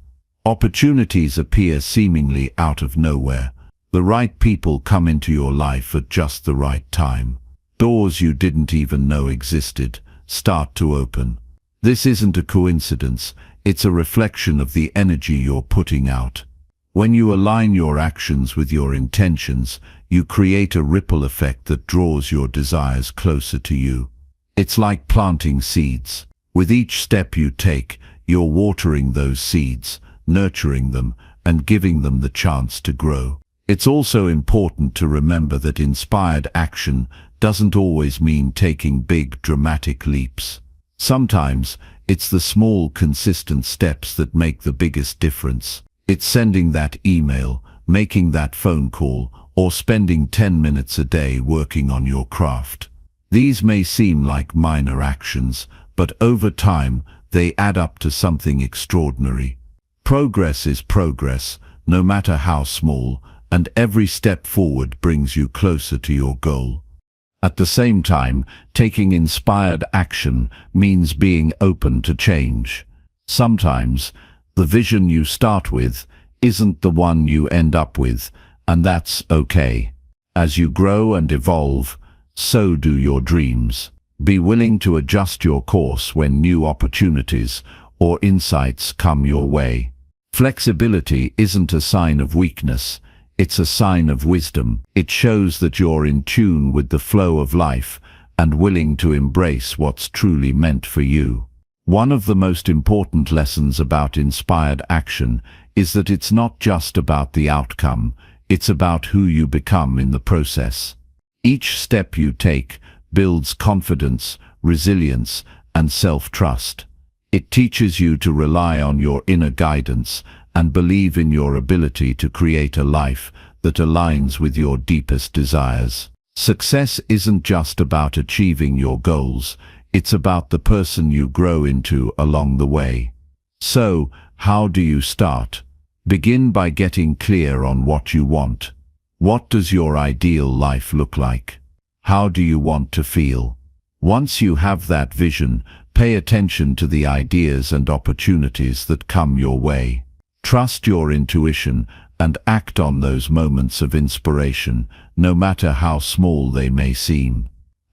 Opportunities appear seemingly out of nowhere. The right people come into your life at just the right time. Doors you didn't even know existed start to open. This isn't a coincidence, it's a reflection of the energy you're putting out. When you align your actions with your intentions, you create a ripple effect that draws your desires closer to you. It's like planting seeds. With each step you take, you're watering those seeds, nurturing them, and giving them the chance to grow. It's also important to remember that inspired action doesn't always mean taking big, dramatic leaps. Sometimes, it's the small, consistent steps that make the biggest difference. It's sending that email, making that phone call, or spending 10 minutes a day working on your craft. These may seem like minor actions, but over time, they add up to something extraordinary. Progress is progress, no matter how small, and every step forward brings you closer to your goal. At the same time, taking inspired action means being open to change. Sometimes, the vision you start with isn't the one you end up with, and that's okay. As you grow and evolve, so do your dreams. Be willing to adjust your course when new opportunities or insights come your way. Flexibility isn't a sign of weakness, it's a sign of wisdom. It shows that you're in tune with the flow of life and willing to embrace what's truly meant for you. One of the most important lessons about inspired action is that it's not just about the outcome, it's about who you become in the process. Each step you take builds confidence, resilience, and self-trust. It teaches you to rely on your inner guidance and believe in your ability to create a life that aligns with your deepest desires. Success isn't just about achieving your goals, it's about the person you grow into along the way. So, how do you start? Begin by getting clear on what you want. What does your ideal life look like? How do you want to feel? Once you have that vision, pay attention to the ideas and opportunities that come your way. Trust your intuition and act on those moments of inspiration, no matter how small they may seem.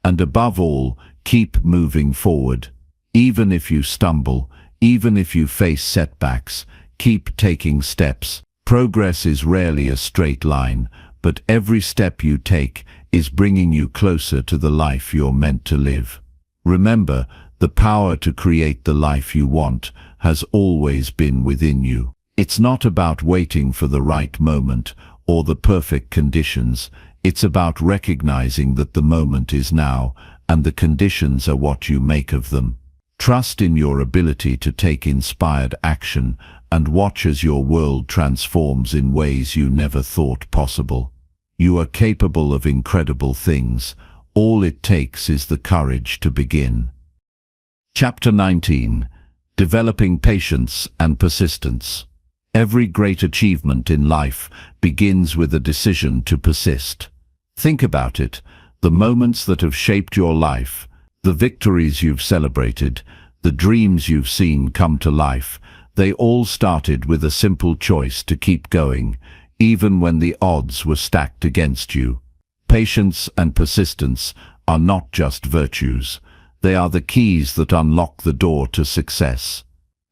And above all, keep moving forward. Even if you stumble, even if you face setbacks, keep taking steps. Progress is rarely a straight line, but every step you take is bringing you closer to the life you're meant to live. Remember, the power to create the life you want has always been within you. It's not about waiting for the right moment or the perfect conditions. It's about recognizing that the moment is now, and the conditions are what you make of them. Trust in your ability to take inspired action and watch as your world transforms in ways you never thought possible. You are capable of incredible things. All it takes is the courage to begin. Chapter 19. Developing Patience and Persistence. Every great achievement in life begins with a decision to persist. Think about it. The moments that have shaped your life, the victories you've celebrated, the dreams you've seen come to life, they all started with a simple choice to keep going, even when the odds were stacked against you. Patience and persistence are not just virtues. They are the keys that unlock the door to success.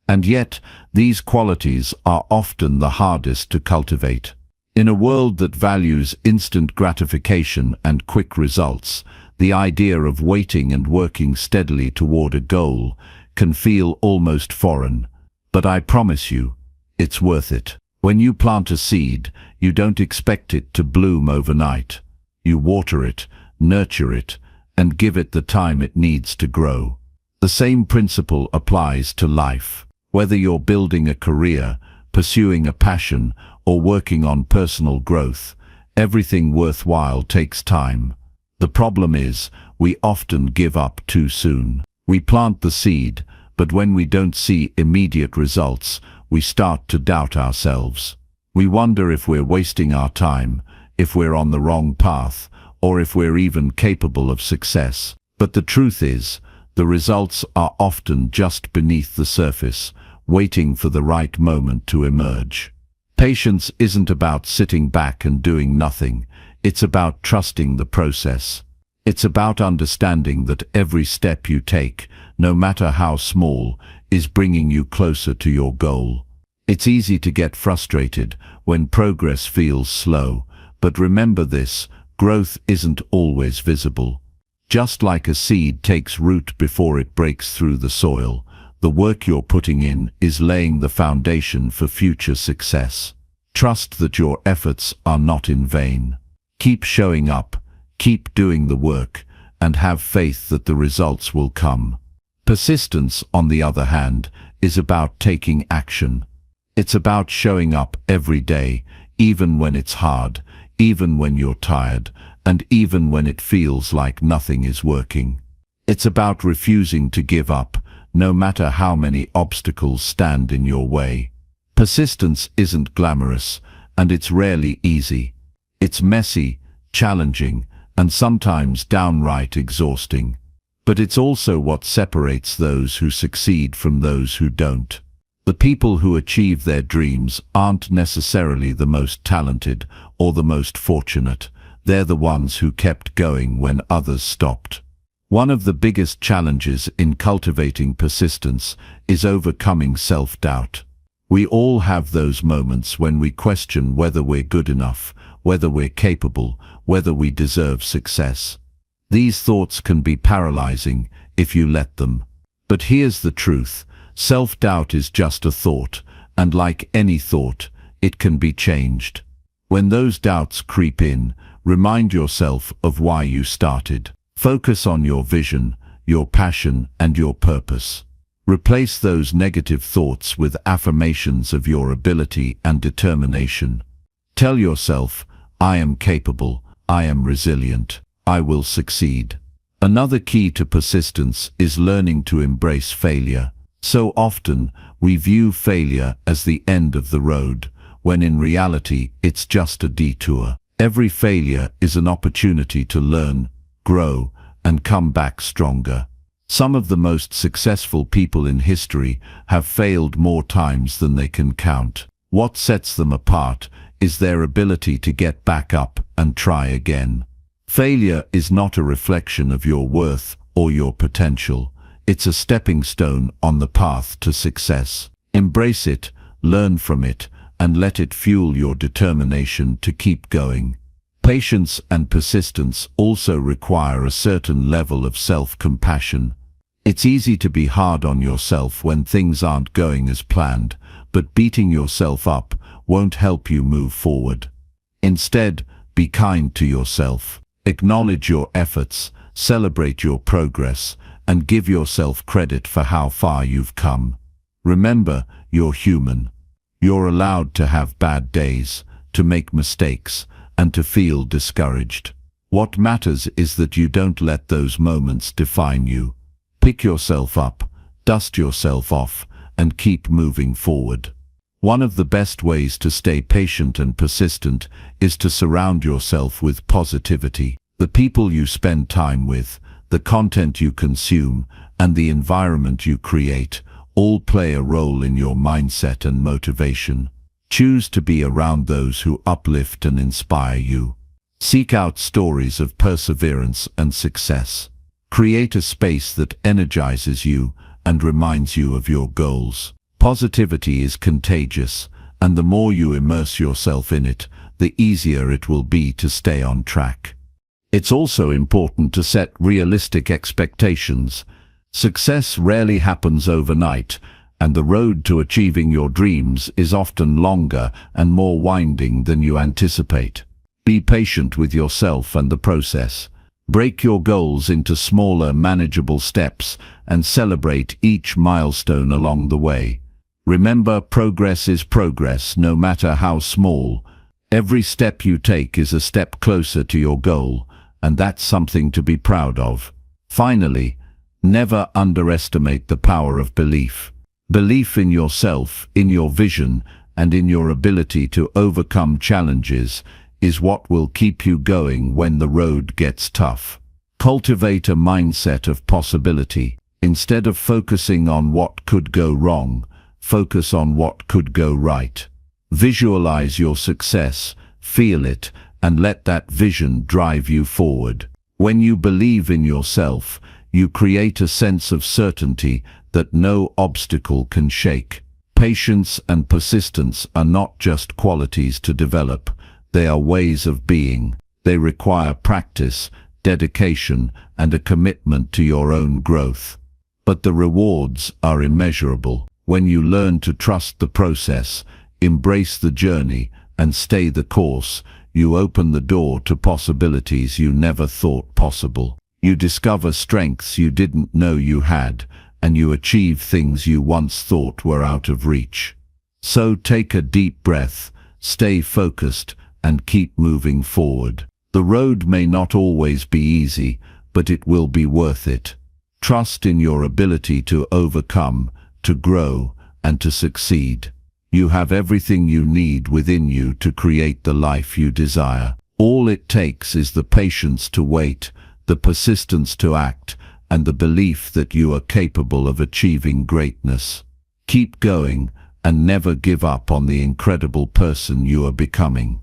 And yet, these qualities are often the hardest to cultivate. In a world that values instant gratification and quick results, the idea of waiting and working steadily toward a goal can feel almost foreign. But I promise you, it's worth it. When you plant a seed, you don't expect it to bloom overnight. You water it, nurture it, and give it the time it needs to grow. The same principle applies to life. Whether you're building a career, pursuing a passion, or working on personal growth, everything worthwhile takes time. The problem is, we often give up too soon. We plant the seed, but when we don't see immediate results, we start to doubt ourselves. We wonder if we're wasting our time, if we're on the wrong path, or if we're even capable of success. But the truth is, the results are often just beneath the surface, waiting for the right moment to emerge. Patience isn't about sitting back and doing nothing. It's about trusting the process. It's about understanding that every step you take, no matter how small, is bringing you closer to your goal. It's easy to get frustrated when progress feels slow, but remember this, growth isn't always visible. Just like a seed takes root before it breaks through the soil, the work you're putting in is laying the foundation for future success. Trust that your efforts are not in vain. Keep showing up, keep doing the work, and have faith that the results will come. Persistence, on the other hand, is about taking action. It's about showing up every day, even when it's hard, even when you're tired, and even when it feels like nothing is working. It's about refusing to give up, no matter how many obstacles stand in your way. Persistence isn't glamorous, and it's rarely easy. It's messy, challenging, and sometimes downright exhausting. But it's also what separates those who succeed from those who don't. The people who achieve their dreams aren't necessarily the most talented or the most fortunate. They're the ones who kept going when others stopped. One of the biggest challenges in cultivating persistence is overcoming self-doubt. We all have those moments when we question whether we're good enough, whether we're capable, whether we deserve success. These thoughts can be paralyzing if you let them. But here's the truth. Self-doubt is just a thought, and like any thought, it can be changed. When those doubts creep in, remind yourself of why you started. Focus on your vision, your passion, and your purpose. Replace those negative thoughts with affirmations of your ability and determination. Tell yourself, I am capable, I am resilient, I will succeed. Another key to persistence is learning to embrace failure. So often, we view failure as the end of the road, when in reality, it's just a detour. Every failure is an opportunity to learn, grow, and come back stronger. Some of the most successful people in history have failed more times than they can count. What sets them apart is their ability to get back up and try again. Failure is not a reflection of your worth or your potential. It's a stepping stone on the path to success. Embrace it, learn from it, and let it fuel your determination to keep going. Patience and persistence also require a certain level of self-compassion. It's easy to be hard on yourself when things aren't going as planned, but beating yourself up won't help you move forward. Instead, be kind to yourself. Acknowledge your efforts, celebrate your progress, and give yourself credit for how far you've come. Remember, you're human. You're allowed to have bad days, to make mistakes, and to feel discouraged. What matters is that you don't let those moments define you. Pick yourself up, dust yourself off, and keep moving forward. One of the best ways to stay patient and persistent is to surround yourself with positivity. The people you spend time with, the content you consume, and the environment you create all play a role in your mindset and motivation. Choose to be around those who uplift and inspire you. Seek out stories of perseverance and success. Create a space that energizes you and reminds you of your goals. Positivity is contagious, and the more you immerse yourself in it, the easier it will be to stay on track. It's also important to set realistic expectations. Success rarely happens overnight, and the road to achieving your dreams is often longer and more winding than you anticipate. Be patient with yourself and the process. Break your goals into smaller, manageable steps and celebrate each milestone along the way. Remember, progress is progress, no matter how small. Every step you take is a step closer to your goal, and that's something to be proud of. Finally, never underestimate the power of belief. Belief in yourself, in your vision, and in your ability to overcome challenges is what will keep you going when the road gets tough. Cultivate a mindset of possibility. Instead of focusing on what could go wrong, focus on what could go right. Visualize your success, feel it, and let that vision drive you forward. When you believe in yourself, you create a sense of certainty that no obstacle can shake. Patience and persistence are not just qualities to develop, they are ways of being. They require practice, dedication, and a commitment to your own growth. But the rewards are immeasurable. When you learn to trust the process, embrace the journey, and stay the course, you open the door to possibilities you never thought possible. You discover strengths you didn't know you had, and you achieve things you once thought were out of reach. So take a deep breath, stay focused, and keep moving forward. The road may not always be easy, but it will be worth it. Trust in your ability to overcome, to grow, and to succeed. You have everything you need within you to create the life you desire. All it takes is the patience to wait, the persistence to act, and the belief that you are capable of achieving greatness. Keep going, and never give up on the incredible person you are becoming.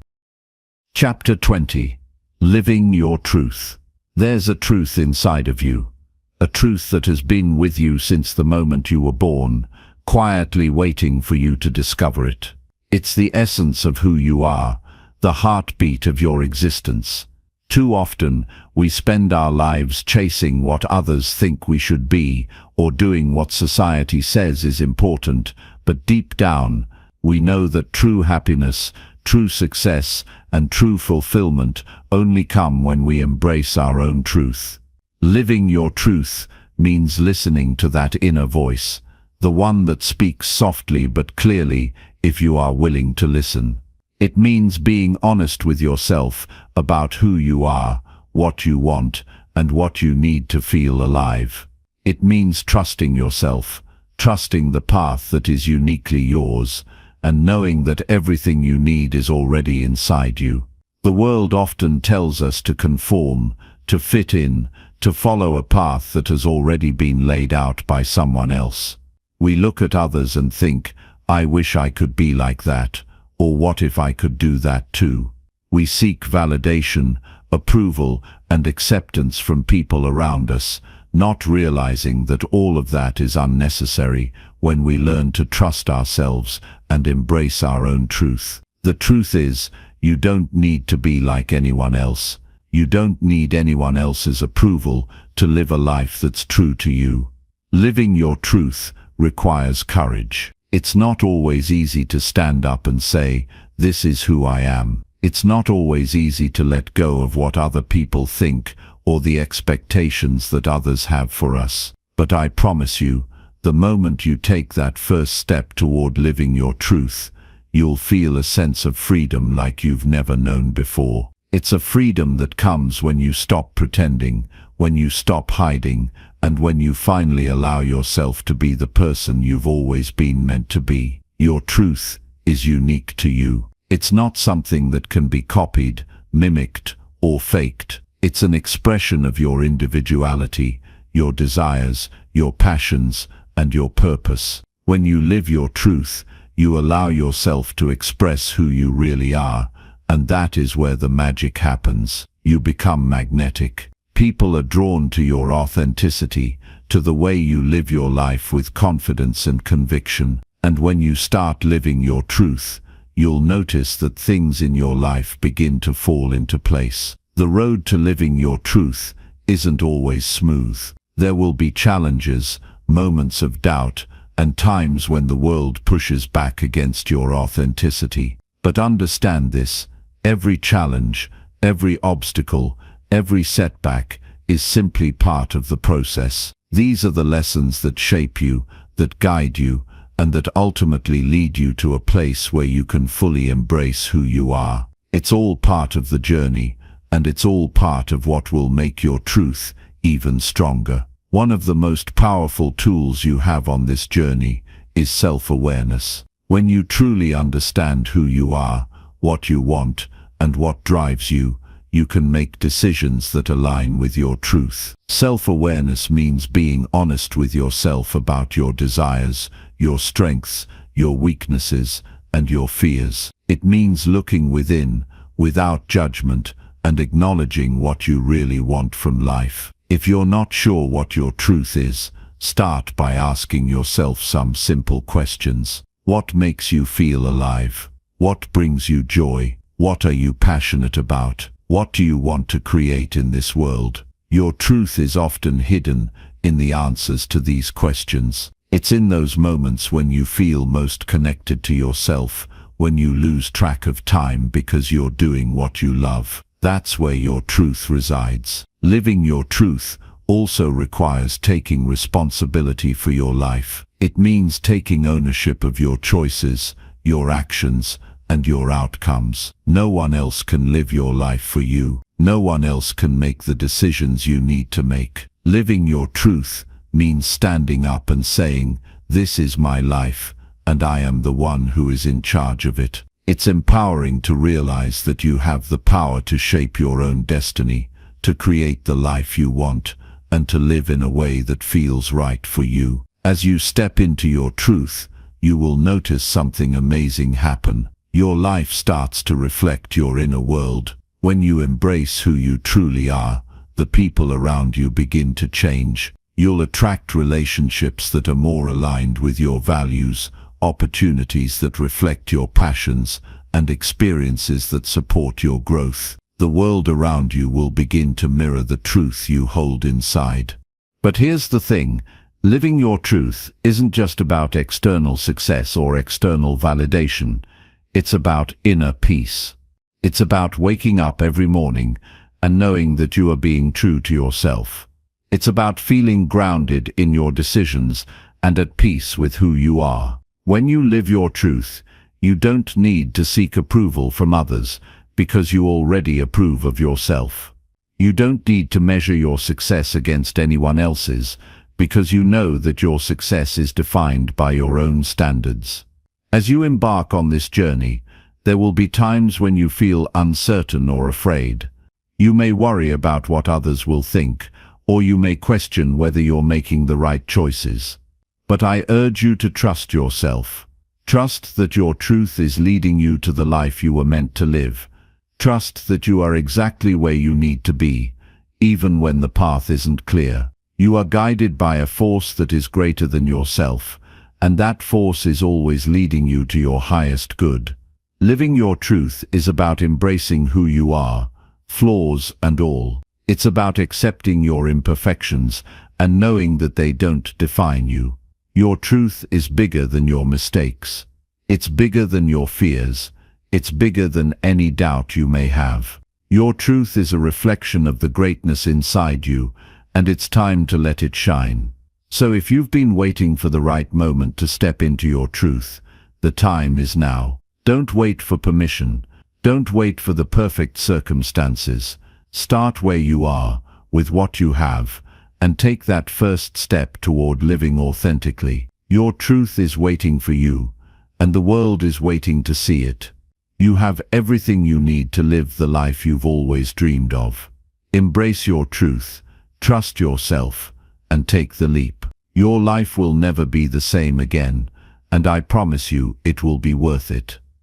Chapter 20. Living Your Truth. There's a truth inside of you, a truth that has been with you since the moment you were born, quietly waiting for you to discover it. It's the essence of who you are, the heartbeat of your existence. Too often, we spend our lives chasing what others think we should be, or doing what society says is important, but deep down, we know that true happiness, true success, and true fulfillment only come when we embrace our own truth. Living your truth means listening to that inner voice, the one that speaks softly but clearly if you are willing to listen. It means being honest with yourself about who you are, what you want, and what you need to feel alive. It means trusting yourself, trusting the path that is uniquely yours, and knowing that everything you need is already inside you. The world often tells us to conform, to fit in, to follow a path that has already been laid out by someone else. We look at others and think, I wish I could be like that, or what if I could do that too? We seek validation, approval, and acceptance from people around us, not realizing that all of that is unnecessary when we learn to trust ourselves and embrace our own truth. The truth is, you don't need to be like anyone else. You don't need anyone else's approval to live a life that's true to you. Living your truth requires courage. It's not always easy to stand up and say, "This is who I am." It's not always easy to let go of what other people think or the expectations that others have for us. But I promise you, the moment you take that first step toward living your truth, you'll feel a sense of freedom like you've never known before. It's a freedom that comes when you stop pretending, when you stop hiding, and when you finally allow yourself to be the person you've always been meant to be. Your truth is unique to you. It's not something that can be copied, mimicked, or faked. It's an expression of your individuality, your desires, your passions, and your purpose. When you live your truth, you allow yourself to express who you really are, and that is where the magic happens. You become magnetic. People are drawn to your authenticity, to the way you live your life with confidence and conviction. And when you start living your truth, you'll notice that things in your life begin to fall into place. The road to living your truth isn't always smooth. There will be challenges, moments of doubt, and times when the world pushes back against your authenticity. But understand this, every challenge, every obstacle, every setback is simply part of the process. These are the lessons that shape you, that guide you, and that ultimately lead you to a place where you can fully embrace who you are. It's all part of the journey, and it's all part of what will make your truth even stronger. One of the most powerful tools you have on this journey is self-awareness. When you truly understand who you are, what you want, and what drives you, you can make decisions that align with your truth. Self-awareness means being honest with yourself about your desires, your strengths, your weaknesses, and your fears. It means looking within, without judgment, and acknowledging what you really want from life. If you're not sure what your truth is, start by asking yourself some simple questions. What makes you feel alive? What brings you joy? What are you passionate about? What do you want to create in this world? Your truth is often hidden in the answers to these questions. It's in those moments when you feel most connected to yourself, when you lose track of time because you're doing what you love. That's where your truth resides. Living your truth also requires taking responsibility for your life. It means taking ownership of your choices, your actions, and your outcomes. No one else can live your life for you. No one else can make the decisions you need to make. Living your truth means standing up and saying, "This is my life, and I am the one who is in charge of it." It's empowering to realize that you have the power to shape your own destiny, to create the life you want, and to live in a way that feels right for you. As you step into your truth, you will notice something amazing happen. Your life starts to reflect your inner world. When you embrace who you truly are, the people around you begin to change. You'll attract relationships that are more aligned with your values, opportunities that reflect your passions, and experiences that support your growth. The world around you will begin to mirror the truth you hold inside. But here's the thing, living your truth isn't just about external success or external validation. It's about inner peace. It's about waking up every morning and knowing that you are being true to yourself. It's about feeling grounded in your decisions and at peace with who you are. When you live your truth, you don't need to seek approval from others because you already approve of yourself. You don't need to measure your success against anyone else's because you know that your success is defined by your own standards. As you embark on this journey, there will be times when you feel uncertain or afraid. You may worry about what others will think, or you may question whether you're making the right choices. But I urge you to trust yourself. Trust that your truth is leading you to the life you were meant to live. Trust that you are exactly where you need to be, even when the path isn't clear. You are guided by a force that is greater than yourself, and that force is always leading you to your highest good. Living your truth is about embracing who you are, flaws and all. It's about accepting your imperfections and knowing that they don't define you. Your truth is bigger than your mistakes. It's bigger than your fears. It's bigger than any doubt you may have. Your truth is a reflection of the greatness inside you, and it's time to let it shine. So if you've been waiting for the right moment to step into your truth, the time is now. Don't wait for permission. Don't wait for the perfect circumstances. Start where you are, with what you have, and take that first step toward living authentically. Your truth is waiting for you, and the world is waiting to see it. You have everything you need to live the life you've always dreamed of. Embrace your truth, trust yourself, and take the leap. Your life will never be the same again, and I promise you it will be worth it.